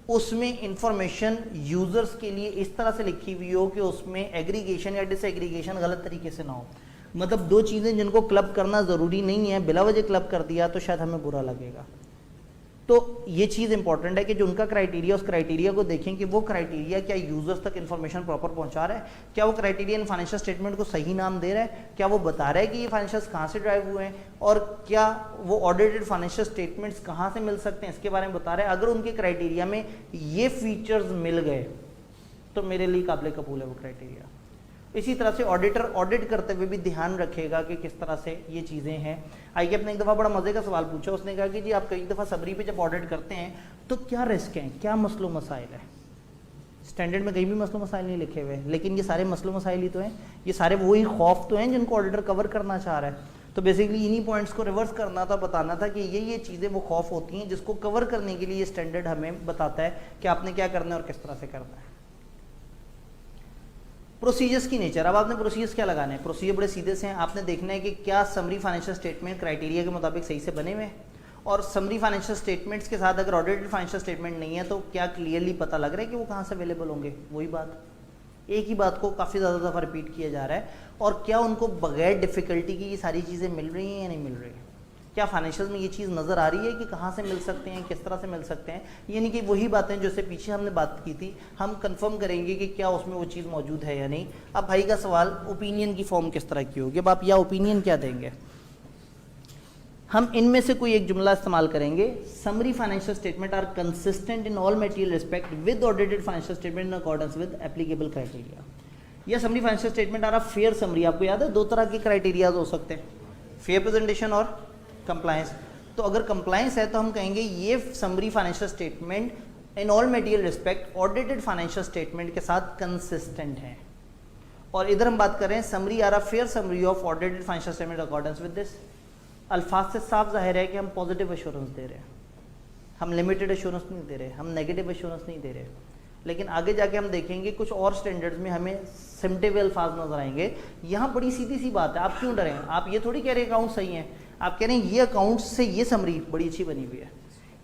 उसमें इंफॉर्मेशन यूजर्स के लिए इस तरह से लिखी हुई हो कि उसमें एग्रीगेशन या डिसएग्रीगेशन गलत तरीके से ना हो। मतलब दो चीज़ें जिनको क्लब करना ज़रूरी नहीं है, बिला वजह क्लब कर दिया तो शायद हमें बुरा लगेगा। तो ये चीज़ इंपॉर्टेंट है कि जो उनका क्राइटेरिया, उस क्राइटेरिया को देखें कि वो क्राइटेरिया क्या यूजर्स तक इन्फॉर्मेशन प्रॉपर पहुंचा रहा है, क्या वो क्राइटेरिया इन फाइनेंशियल स्टेटमेंट को सही नाम दे रहा है, क्या वो बता रहा है कि ये फाइनेंशियल्स कहाँ से ड्राइव हुए हैं, और क्या वो ऑडिटेड फाइनेंशियल स्टेटमेंट्स कहाँ से मिल सकते हैं, इसके बारे में बता रहा है। अगर उनके क्राइटेरिया में ये फीचर्स मिल गए तो मेरे लिए काबिल कबूल है वो क्राइटेरिया। इसी तरह से ऑडिटर ऑडिट करते हुए भी ध्यान रखेगा कि किस तरह से ये चीज़ें हैं। आइए अपने एक दफ़ा बड़ा मज़े का सवाल पूछा, उसने कहा कि जी आप कई दफ़ा सबरी पे जब ऑडिट करते हैं तो क्या रिस्क हैं, क्या मसलो मसाइल है। स्टैंडर्ड में कहीं भी मसलो मसाइल नहीं लिखे हुए, लेकिन ये सारे मसलो मसाइल ही तो हैं, ये सारे वही खौफ तो हैं जिनको ऑडिटर कवर करना चाह रहा है। तो बेसिकली इन्हीं पॉइंट्स को रिवर्स करना था, बताना था कि ये चीज़ें वो खौफ होती हैं जिसको कवर करने के लिए ये स्टैंडर्ड हमें बताता है कि आपने क्या करना है और किस तरह से करना है। प्रोसीजर्स की नेचर, अब आपने प्रोसीजर्स क्या लगाने हैं? प्रोसीजर बड़े सीधे से हैं, आपने देखना है कि क्या समरी फाइनेंशियल स्टेटमेंट क्राइटेरिया के मुताबिक सही से बने हुए हैं, और समरी फाइनेंशियल स्टेटमेंट्स के साथ अगर ऑडिटेड फाइनेंशियल स्टेटमेंट नहीं है तो क्या क्लियरली पता लग रहा है कि वो कहाँ से अवेलेबल होंगे? वही बात, एक ही बात को काफ़ी ज़्यादा दफ़ा रिपीट किया जा रहा है। और क्या उनको बगैर डिफ़िकल्टी की ये सारी चीज़ें मिल रही हैं या नहीं मिल रही हैं? क्या फाइनेंशियल में ये चीज़ नज़र आ रही है कि कहाँ से मिल सकते हैं, किस तरह से मिल सकते हैं? यानी कि वही बातें जो इससे पीछे हमने बात की थी, हम कंफर्म करेंगे कि क्या उसमें वो चीज़ मौजूद है या नहीं। अब भाई का सवाल, ओपिनियन की फॉर्म किस तरह की होगी? अब आप या ओपिनियन क्या देंगे? हम इनमें से कोई एक जुमला इस्तेमाल करेंगे, summary financial statement are consistent in all material respect with audited financial statement in accordance with applicable criteria. या summary financial statement are a fair summary. आपको याद है 2 तरह के क्राइटेरियाज हो सकते हैं, फेयर प्रेजेंटेशन और कंप्लायंस। तो अगर कंप्लायंस है तो हम कहेंगे ये समरी फाइनेंशियल स्टेटमेंट इन all material respect audited financial statement के साथ कंसिस्टेंट है। और इधर हम बात कर रहे हैं summary are a fair summary of audited financial statement accordance with this. अल्फाज से साफ जाहिर है कि हम पॉजिटिव एश्योरेंस दे रहे हैं, हम लिमिटेड एश्योरेंस नहीं दे रहे, हम नेगेटिव एश्योरेंस नहीं दे रहे। लेकिन आगे जाके हम देखेंगे कुछ और स्टैंडर्ड्स में हमें सिम्पटिव अल्फाज नजर आएंगे। यहाँ बड़ी सीधी सी बात है, आप क्यों डरें? आप ये थोड़ी कह रहे हैं अकाउंट सही है, आप कह रहे हैं ये अकाउंट्स से ये समरी बड़ी अच्छी बनी हुई है,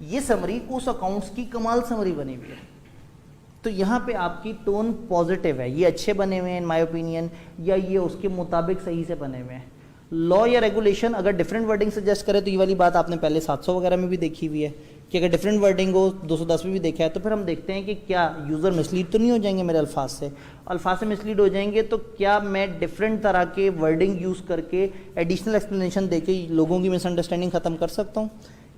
ये समरी उस अकाउंट्स की कमाल समरी बनी हुई है। तो यहाँ पे आपकी टोन पॉजिटिव है, ये अच्छे बने हुए हैं इन माय ओपिनियन, या ये उसके मुताबिक सही से बने हुए हैं। लॉ या रेगुलेशन अगर डिफरेंट वर्डिंग सजेस्ट करे तो ये वाली बात आपने पहले 700 वगैरह में भी देखी हुई है कि अगर डिफरेंट वर्डिंग हो, 210 में भी देखा है। तो फिर हम देखते हैं कि क्या यूज़र मिसलीड तो नहीं हो जाएंगे मेरे अल्फाज से? अल्फाज से मिसलीड हो जाएंगे तो क्या मैं डिफरेंट तरह के वर्डिंग यूज़ करके एडिशनल एक्सप्लेनेशन देके लोगों की मिसअंडरस्टैंडिंग ख़त्म कर सकता हूँ?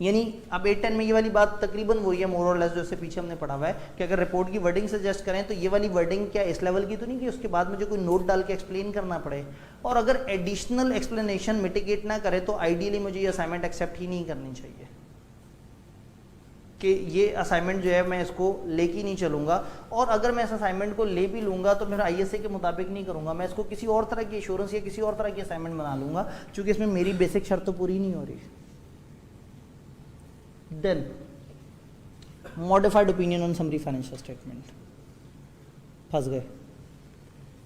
यानी अब 810 में ये वाली बात तकरीबन वही है, मोर और लेस, जो इससे पीछे हमने पढ़ा हुआ है कि अगर रिपोर्ट की वर्डिंग सजेस्ट करें तो ये वाली वर्डिंग क्या इस लेवल की तो नहीं कि उसके बाद मुझे कोई नोट डाल के एक्सप्लेन करना पड़े। और अगर एडिशनल एक्सप्लेनेशन मिटिगेट ना करे तो आइडियली मुझे ये असाइनमेंट एक्सेप्ट ही नहीं करनी चाहिए कि ये असाइनमेंट जो है मैं इसको लेके ही नहीं चलूँगा। और अगर मैं इस असाइनमेंट को ले भी लूँगा तो फिर ISA के मुताबिक नहीं करूँगा, मैं इसको किसी और तरह की एश्योरेंस या किसी और तरह की असाइनमेंट बना लूँगा, चूँकि इसमें मेरी बेसिक शर्त तो पूरी नहीं हो रही। Then modified opinion on summary financial statement, फंस गए।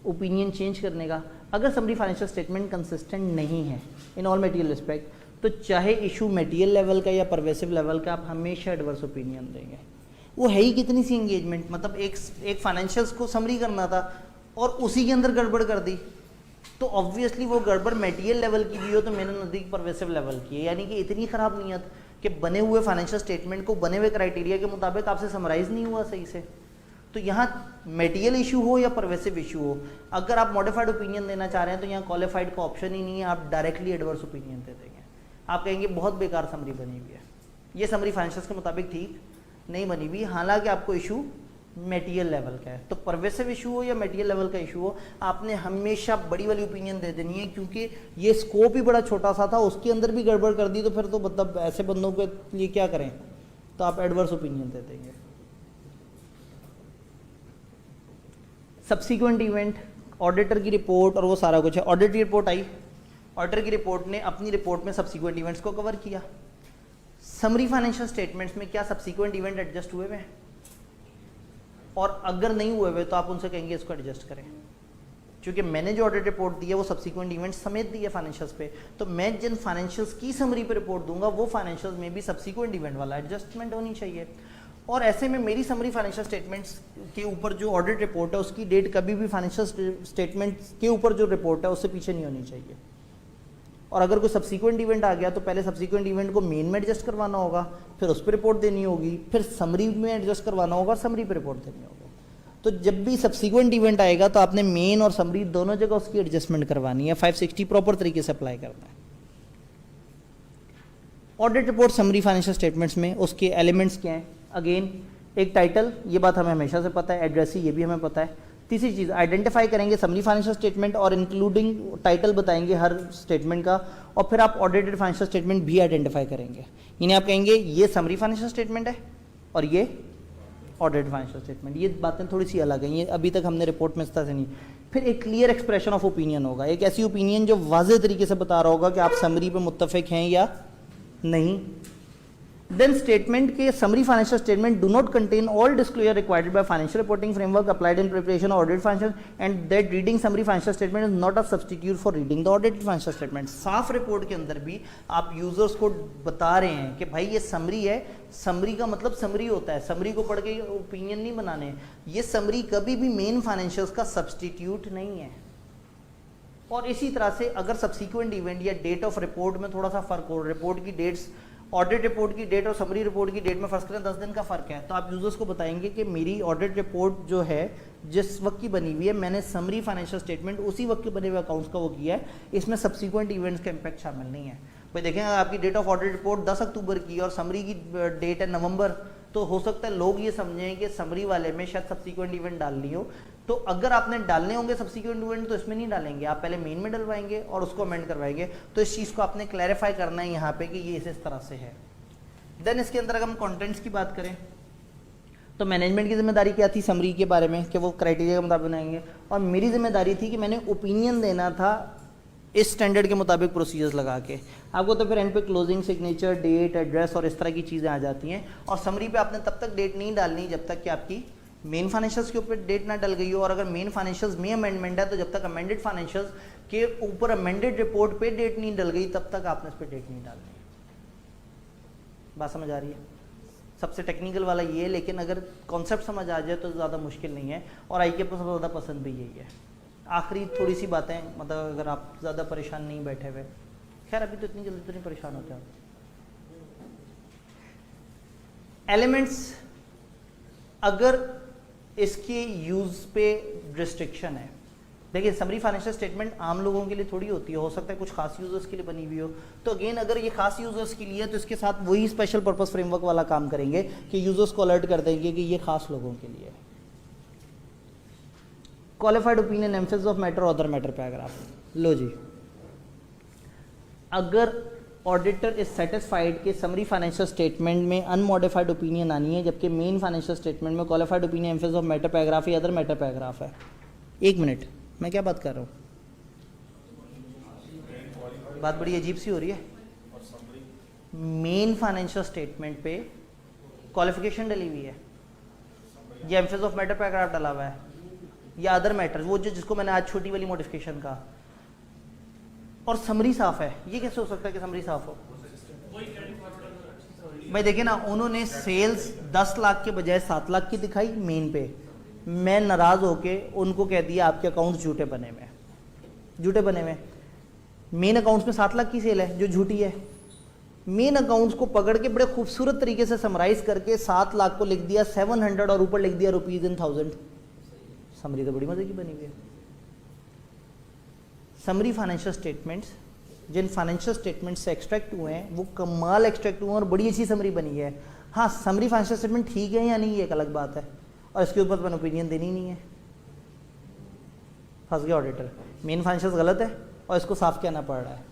ओपिनियन चेंज करने का, अगर समरी फाइनेंशियल स्टेटमेंट कंसिस्टेंट नहीं है इन ऑल मटेरियल रिस्पेक्ट तो चाहे इशू मटेरियल लेवल का या परवेसिव लेवल का, आप हमेशा एडवर्स ओपिनियन देंगे। वो है ही कितनी सी एंगेजमेंट, मतलब एक फाइनेंशियल्स को समरी करना था और उसी के अंदर गड़बड़ कर दी, तो ऑब्वियसली वो गड़बड़ मटेरियल लेवल की भी हो तो मेरे नज़दीक परवेसिव लेवल की है। यानी कि इतनी ख़राब नीयत कि बने हुए फाइनेंशियल स्टेटमेंट को बने हुए क्राइटेरिया के मुताबिक आपसे समराइज़ नहीं हुआ सही से। तो यहाँ मटेरियल इशू हो या परवेसिव इशू हो, अगर आप मॉडिफाइड ओपिनियन देना चाह रहे हैं तो यहाँ क्वालिफाइड का ऑप्शन ही नहीं है, आप डायरेक्टली एडवर्स ओपिनियन दे देंगे। आप कहेंगे बहुत बेकार समरी बनी हुई है, ये समरी फाइनेंशियल्स के मुताबिक ठीक नहीं बनी हुई, हालांकि आपको इशू मटेरियल लेवल का है। तो परवेसिव इशू हो या मटेरियल लेवल का इशू हो, आपने हमेशा बड़ी वाली ओपिनियन दे देनी है, क्योंकि ये स्कोप ही बड़ा छोटा सा था, उसके अंदर भी गड़बड़ कर दी तो फिर तो मतलब ऐसे बंदों के लिए क्या करें, तो आप एडवर्स ओपिनियन दे देंगे। सब्सिक्वेंट इवेंट, ऑडिटर की रिपोर्ट और वो सारा कुछ है। ऑडिट की रिपोर्ट आई, ऑडिटर की रिपोर्ट ने अपनी रिपोर्ट में सब्सिक्वेंट इवेंट्स को कवर किया। समरी फाइनेंशियल स्टेटमेंट्स में क्या सब्सिक्वेंट इवेंट एडजस्ट हुए हुए हैं? और अगर नहीं हुए हुए तो आप उनसे कहेंगे इसको एडजस्ट करें, क्योंकि मैंने जो ऑडिट रिपोर्ट दी है वो सब्सिक्वेंट इवेंट्स समेत दी है फाइनेंशियल्स पे, तो मैं जिन फाइनेंशियल्स की समरी पे रिपोर्ट दूंगा वो फाइनेंशियल्स में भी सब्सिक्वेंट इवेंट वाला एडजस्टमेंट होनी चाहिए। और ऐसे में मेरी समरी फाइनेंशियल स्टेटमेंट्स के ऊपर जो ऑडिट रिपोर्ट है उसकी डेट कभी भी फाइनेंशियल स्टेटमेंट्स के ऊपर जो रिपोर्ट है उससे पीछे नहीं होनी चाहिए। और अगर कोई सब्सिक्वेंट इवेंट आ गया तो पहले सब्सिक्वेंट इवेंट को मेन में एडजस्ट करवाना होगा, फिर उस पर रिपोर्ट देनी होगी, फिर समरी में एडजस्ट करवाना होगा और समरी पर रिपोर्ट देनी होगी। तो जब भी सब्सिक्वेंट इवेंट आएगा तो आपने मेन और समरी दोनों जगह उसकी एडजस्टमेंट करवानी है, 560 प्रॉपर तरीके से अप्लाई करना है। Audit report summary financial statements में उसके एलिमेंट्स क्या हैं? अगेन एक टाइटल, ये बात हमें हमेशा से पता है, एड्रेस ये भी हमें पता है। तीसरी चीज़ आइडेंटिफाई करेंगे समरी फाइनेंशियल स्टेटमेंट और इंक्लूडिंग टाइटल बताएंगे हर स्टेटमेंट का, और फिर आप ऑडिटेड फाइनेंशियल स्टेटमेंट भी आइडेंटिफाई करेंगे। यानी आप कहेंगे ये समरी फाइनेंशियल स्टेटमेंट है और ये ऑडिटेड फाइनेंशियल स्टेटमेंट। ये बातें थोड़ी सी अलग हैं, ये अभी तक हमने रिपोर्ट में इस तरह से नहीं। फिर एक क्लियर एक्सप्रेशन ऑफ ओपिनियन होगा, एक ऐसी ओपिनियन जो वाज़ेह तरीके से बता रहा होगा कि आप समरी पे मुत्तफिक हैं या नहीं। देन स्टेटमेंट के summary financial statement do not contain all disclosure required by financial reporting framework applied in preparation audit financial and that reading summary financial statement is not a substitute for reading the audited financial statement. साफ रिपोर्ट के अंदर भी आप यूजर्स को बता रहे हैं कि भाई ये समरी है, समरी का मतलब समरी होता है, समरी को पढ़ के ओपिनियन नहीं बनाने, ये समरी कभी भी मेन फाइनेंशियल्स का सब्स्टिट्यूट नहीं है। और इसी तरह से अगर सब्सिक्वेंट इवेंट या डेट ऑफ रिपोर्ट में थोड़ा सा फर्क हो, रिपोर्ट की डेट्स, ऑडिट रिपोर्ट की डेट और समरी रिपोर्ट की डेट में फर्स्ट करें 10 दिन का फर्क है, तो आप यूजर्स को बताएंगे कि मेरी ऑडिट रिपोर्ट जो है जिस वक्त की बनी हुई है, मैंने समरी फाइनेंशियल स्टेटमेंट उसी वक्त के बने हुए अकाउंट्स का वो किया है, इसमें सब्सिक्वेंट इवेंट्स का इंपैक्ट शामिल नहीं है। भाई देखें, अगर आपकी डेट ऑफ ऑडिट रिपोर्ट 10 अक्टूबर की और समरी की डेट है नवंबर, तो हो सकता है लोग ये समझें कि समरी वाले में शायद सब्सिक्वेंट इवेंट डालनी हो। तो अगर आपने डालने होंगे सब्सिक्वेंट इवेंट तो इसमें नहीं डालेंगे, आप पहले मेन में डलवाएंगे और उसको अमेंड करवाएंगे। तो इस चीज़ को आपने क्लैरिफाई करना है यहाँ पे कि ये इस तरह से है। देन इसके अंदर अगर हम कंटेंट्स की बात करें तो मैनेजमेंट की जिम्मेदारी क्या थी समरी के बारे में कि वो क्राइटेरिया के मुताबिक बनाएंगे, और मेरी जिम्मेदारी थी कि मैंने ओपिनियन देना था इस स्टैंडर्ड के मुताबिक प्रोसीजर्स लगा के आपको। तो फिर एंड पे क्लोजिंग, सिग्नेचर, डेट, एड्रेस और इस तरह की चीज़ें आ जाती हैं। और समरी पे आपने तब तक डेट नहीं डालनी जब तक कि आपकी मेन फाइनेंशियल्स के ऊपर डेट ना डल गई हो, और अगर मेन फाइनेंशियल्स में अमेंडमेंट है तो जब तक अमेंडेड फाइनेंशियल्स के ऊपर अमेंडेड रिपोर्ट पे डेट नहीं डल गई तब तक आपने इस पर डेट नहीं डालनी। बात समझ आ रही है? सबसे टेक्निकल वाला ये है, लेकिन अगर कॉन्सेप्ट समझ आ जाए तो ज़्यादा मुश्किल नहीं है, और आईके को सबसे ज़्यादा पसंद भी यही है। आखिरी थोड़ी सी बातें, मतलब अगर आप ज़्यादा परेशान नहीं बैठे हुए, खैर अभी तो इतनी जल्दी तो नहीं परेशान होते आप। एलिमेंट्स, अगर इसके यूज़ पे रिस्ट्रिक्शन है, देखिए समरी फाइनेंशियल स्टेटमेंट आम लोगों के लिए थोड़ी होती है, हो सकता है कुछ खास यूजर्स के लिए बनी हुई हो। तो अगेन अगर ये खास यूजर्स के लिए है तो इसके साथ वही स्पेशल पर्पस फ्रेमवर्क वाला काम करेंगे कि यूजर्स को अलर्ट कर देंगे कि ये खास लोगों के लिए है। Qualified opinion, emphasis of matter, other matter paragraph. लो जी, अगर ऑडिटर इज सेटिस्फाइड कि समरी फाइनेंशियल स्टेटमेंट में अनमॉडिफाइड ओपिनियन आनी है जबकि मेन फाइनेंशियल स्टेटमेंट में qualified opinion, emphasis of matter paragraph या अदर मैटर पैराग्राफ है। एक मिनट, मैं क्या बात कर रहा हूँ? बात बड़ी अजीब सी हो रही है। मेन फाइनेंशियल स्टेटमेंट पे क्वालिफिकेशन डली हुई है या एम्फेसिस ऑफ मैटर पैराग्राफ डला हुआ है या अदर मैटर्स, वो जो जिसको मैंने आज छोटी वाली मॉडिफिकेशन कहा, और समरी साफ है। ये कैसे हो सकता है कि समरी साफ हो? भाई देखिए ना, उन्होंने सेल्स 10 लाख के बजाय 7 लाख की दिखाई मेन पे। मैं नाराज होके उनको कह दिया आपके अकाउंट्स झूठे बने हुए। मेन अकाउंट्स में 7 लाख की सेल है जो झूठी है। मेन अकाउंट्स को पकड़ के बड़े खूबसूरत तरीके से समराइज करके 7 लाख को लिख दिया 700 और ऊपर लिख दिया रुपीज इन 1000। समरी तो बड़ी मजे की बनी हुई है। समरी फाइनेंशियल स्टेटमेंट्स, जिन फाइनेंशियल स्टेटमेंट से एक्सट्रैक्ट हुए हैं वो कमाल एक्सट्रैक्ट हुए हैं और बड़ी अच्छी समरी बनी है। हाँ, समरी फाइनेंशियल स्टेटमेंट ठीक है या नहीं ये एक अलग बात है, और इसके ऊपर मैंने ओपिनियन देनी नहीं है। फंस गया ऑडिटर, मेन फाइनेंशियल गलत है और इसको साफ कहना पड़ रहा है।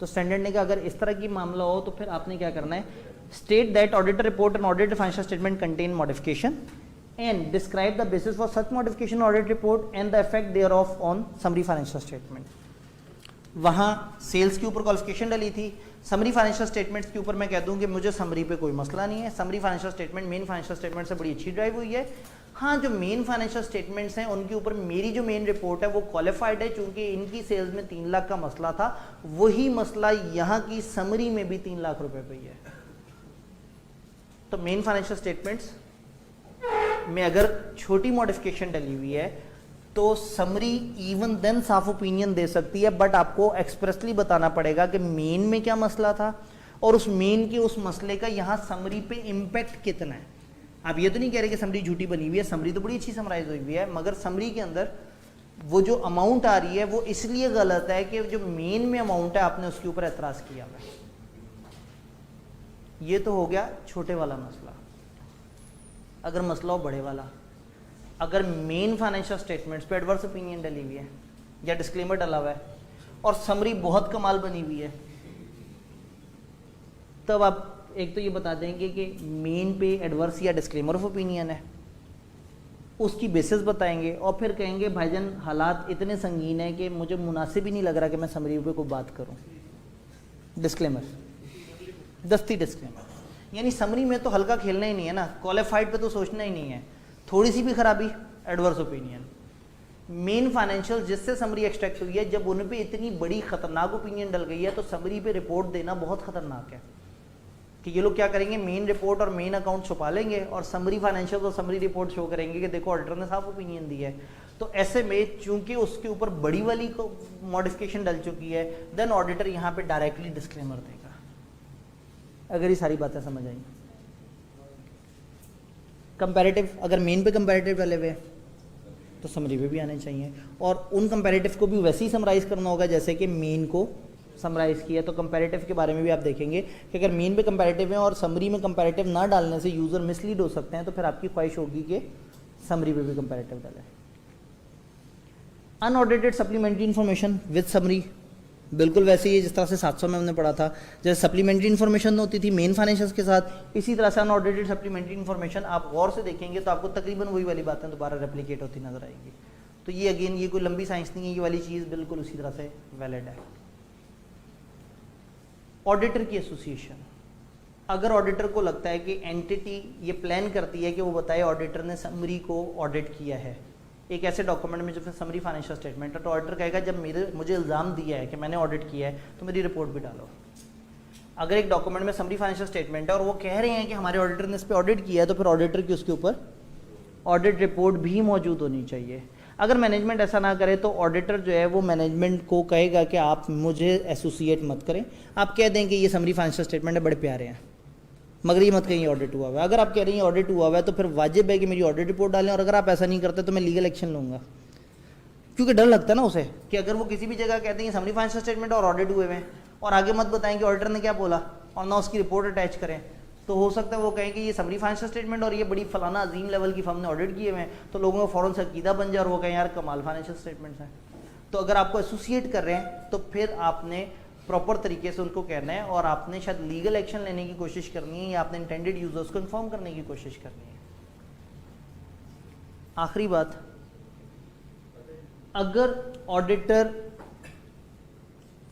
तो स्टैंडर्ड ने कहा अगर इस तरह की मामला हो तो फिर आपने क्या करना है, state that auditor report and audited financial statement contain modification and describe the basis for such modification audit report and the effect thereof on summary financial statement. वहाँ सेल्स के ऊपर क्वालिफिकेशन डली थी, समरी फाइनेंशियल स्टेटमेंट्स के ऊपर मैं कह दूं कि मुझे समरी पे कोई मसला नहीं है, summary financial statement main financial statement से बड़ी अच्छी ड्राइव हुई है। हाँ, जो मेन फाइनेंशियल स्टेटमेंट्स हैं उनके ऊपर मेरी जो मेन रिपोर्ट है वो क्वालिफाइड है, चूंकि इनकी सेल्स में 3 लाख का मसला था, वही मसला यहाँ की समरी में भी 3 लाख रुपए पे ही है। तो मेन फाइनेंशियल स्टेटमेंट्स में अगर छोटी मॉडिफिकेशन डली हुई है तो समरी इवन देन साफ ओपिनियन दे सकती है, बट आपको एक्सप्रेसली बताना पड़ेगा कि मेन में क्या मसला था और उस मेन के उस मसले का यहाँ समरी पे इम्पैक्ट कितना है। आप ये तो नहीं कह रहे कि समरी झूठी बनी हुई है, समरी तो बड़ी अच्छी समराइज हुई हुई है, मगर समरी के अंदर वो जो अमाउंट आ रही है वो इसलिए गलत है कि जो मेन में अमाउंट है आपने उसके ऊपर एतराज किया हुआ है। ये तो हो गया छोटे वाला मसला। अगर मसला हो बड़े वाला, अगर मेन फाइनेंशियल स्टेटमेंट्स पे एडवर्स ओपिनियन डली हुई है या डिस्क्लेमर डला हुआ है और समरी बहुत कमाल बनी हुई है, तब आप एक तो ये बता देंगे कि मेन पे एडवर्स या डिस्क्लेमर ऑफ ओपिनियन है, उसकी बेसिस बताएंगे और फिर कहेंगे भाईजान हालात इतने संगीन है कि मुझे मुनासिब ही नहीं लग रहा कि मैं समरी पे कोई बात करूं। डिस्क्लेमर, दस्ती डिस्क्लेमर, यानी समरी में तो हल्का खेलना ही नहीं है ना, क्वालिफाइड पे तो सोचना ही नहीं है, थोड़ी सी भी खराबी एडवर्स ओपिनियन। मेन फाइनेंशियल जिससे समरी एक्सट्रैक्ट हुई है, जब उन पे इतनी बड़ी खतरनाक ओपिनियन डल गई है तो समरी पे रिपोर्ट देना बहुत खतरनाक है कि ये लोग क्या करेंगे, मेन रिपोर्ट और मेन अकाउंट छुपा लेंगे और समरी फाइनेंशियल और समरी रिपोर्ट शो करेंगे कि देखो ऑडिटर ने साफ ओपिनियन दी है। तो ऐसे में चूंकि उसके ऊपर बड़ी वाली को मॉडिफिकेशन डल चुकी है, देन ऑडिटर यहाँ पे डायरेक्टली डिस्क्लेमर देगा, अगर ये सारी बातें समझ आई। कंपैरेटिव, अगर मेन पे कंपैरेटिव डले हुए तो समरी पे भी आने चाहिए, और उन कंपैरेटिव को भी वैसे ही समराइज करना होगा जैसे कि मेन को समराइज किया। तो कंपैरेटिव के बारे में भी आप देखेंगे कि अगर मेन पे कंपैरेटिव है और समरी में कंपैरेटिव ना डालने से यूज़र मिसलीड हो सकते हैं, तो फिर आपकी ख्वाहिश होगी कि समरी पे भी कंपैरेटिव डालें। Unaudited supplementary information with summary, बिल्कुल वैसे ही है जिस तरह से 700 में हमने पढ़ा था, जैसे सप्लीमेंट्री इन्फॉर्मेशन होती थी मेन फाइनेंशियल्स के साथ, इसी तरह से अनऑडिटेड सप्लीमेंट्री इन्फॉर्मेशन आप गौर से देखेंगे तो आपको तकरीबन वही वाली बातें दोबारा रेप्लिकेट होती नजर आएगी। तो ये अगेन ये कोई लंबी साइंस नहीं है, ये वाली चीज़ बिल्कुल उसी तरह से वैलिड है। ऑडिटर की एसोसिएशन, अगर ऑडिटर को लगता है कि एंटिटी ये प्लान करती है कि वो बताए ऑडिटर ने समरी को ऑडिट किया है एक ऐसे डॉक्यूमेंट में जो फिर समरी फाइनेंशियल स्टेटमेंट है, तो ऑडिटर कहेगा जब मुझे इल्ज़ाम दिया है कि मैंने ऑडिट किया है तो मेरी रिपोर्ट भी डालो। अगर एक डॉक्यूमेंट में समरी फाइनेंशियल स्टेटमेंट है और वो कह रहे हैं कि हमारे ऑडिटर ने इस पर ऑडिट किया है, तो फिर ऑडिटर की उसके ऊपर ऑडिट रिपोर्ट भी मौजूद होनी चाहिए। अगर मैनेजमेंट ऐसा ना करे तो ऑडिटर जो है वो मैनेजमेंट को कहेगा कि आप मुझे एसोसिएट मत करें, आप कह दें कि ये समरी फाइनेंशियल स्टेटमेंट है, बड़े प्यारे हैं, मगर ये मत कहीं ऑडिट हुआ हुआ है। अगर आप कह रही हैं ऑडिट हुआ हुआ है तो फिर वाजिब है कि मेरी ऑडिट रिपोर्ट डालें, और अगर आप ऐसा नहीं करते तो मैं लीगल एक्शन लूँगा, क्योंकि डर लगता है ना उसे कि अगर वो किसी भी जगह कहते हैं समरी फाइनेंशियल स्टेटमेंट और ऑडिट हुए हैं और आगे मत बताएं कि ऑडिटर ने क्या बोला और ना उसकी रिपोर्ट अटैच करें, तो हो सकता है वो कहें कि ये समरी फाइनेंशियल स्टेटमेंट और ये बड़ी फलाना अजीम लेवल की फर्म ने ऑडिट किए हुए हैं, तो लोगों को फ़ौरन से अकीदा बन जाए और वो कहें यार कमाल फाइनेंशियल स्टेटमेंट्स हैं। तो अगर आपको एसोसिएट कर रहे हैं तो फिर आपने प्रॉपर तरीके से उनको कहना है और आपने शायद लीगल एक्शन लेने की कोशिश करनी है या आपने इंटेंडेड यूजर्स को इन्फॉर्म करने की कोशिश करनी है। आखिरी बात, अगर ऑडिटर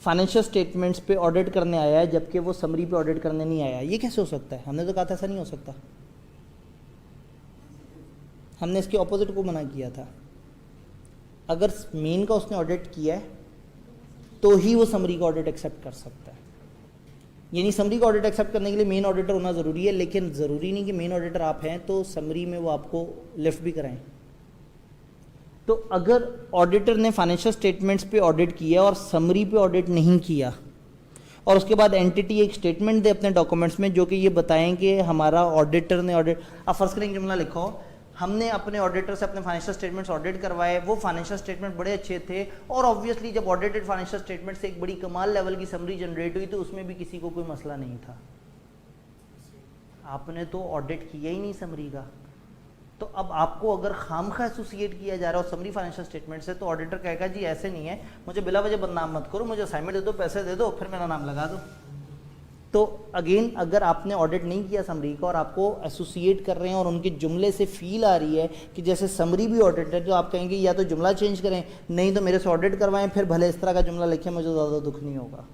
फाइनेंशियल स्टेटमेंट्स पे ऑडिट करने आया है जबकि वो समरी पे ऑडिट करने नहीं आया, ये कैसे हो सकता है? हमने तो कहा था ऐसा नहीं हो सकता, हमने इसके ऑपोजिट को मना किया था। अगर मेन का उसने ऑडिट किया है तो ही वो समरी का ऑडिट एक्सेप्ट कर सकता है, यानी समरी का ऑडिट एक्सेप्ट करने के लिए मेन ऑडिटर होना ज़रूरी है, लेकिन ज़रूरी नहीं कि मेन ऑडिटर आप हैं तो समरी में वो आपको लिफ्ट भी कराएं। तो अगर ऑडिटर ने फाइनेंशियल स्टेटमेंट्स पे ऑडिट किया और समरी पे ऑडिट नहीं किया और उसके बाद एंटिटी एक स्टेटमेंट दे अपने डॉक्यूमेंट्स में जो कि ये बताएं कि हमारा ऑडिटर ने ऑडिट, आप फर्स्ट करेंगे जुमला लिखो, हमने अपने ऑडिटर से अपने फाइनेंशियल स्टेटमेंट्स ऑडिट करवाए, वो फाइनेंशियल स्टेटमेंट बड़े अच्छे थे और ऑब्वियसली जब ऑडिटेड फाइनेंशियल स्टेटमेंट से एक बड़ी कमाल लेवल की समरी जनरेट हुई तो उसमें भी किसी को कोई मसला नहीं था, आपने तो ऑडिट किया ही नहीं समरी का। तो अब आपको अगर खामखा एसोसिएट किया जा रहा है और समरी फाइनेंशियल स्टेटमेंट से, तो ऑडिटर कहेगा जी ऐसे नहीं है, मुझे बिला वजह बदनाम मत करो, मुझे असाइनमेंट दे दो, पैसे दे दो, फिर मेरा नाम लगा दो। तो अगेन अगर आपने ऑडिट नहीं किया समरी का और आपको एसोसिएट कर रहे हैं और उनके जुमले से फील आ रही है कि जैसे समरी भी ऑडिट है, तो आप कहेंगे या तो जुमला चेंज करें, नहीं तो मेरे से ऑडिट करवाएं, फिर भले इस तरह का जुमला लिखें, मुझे ज़्यादा दुख नहीं होगा।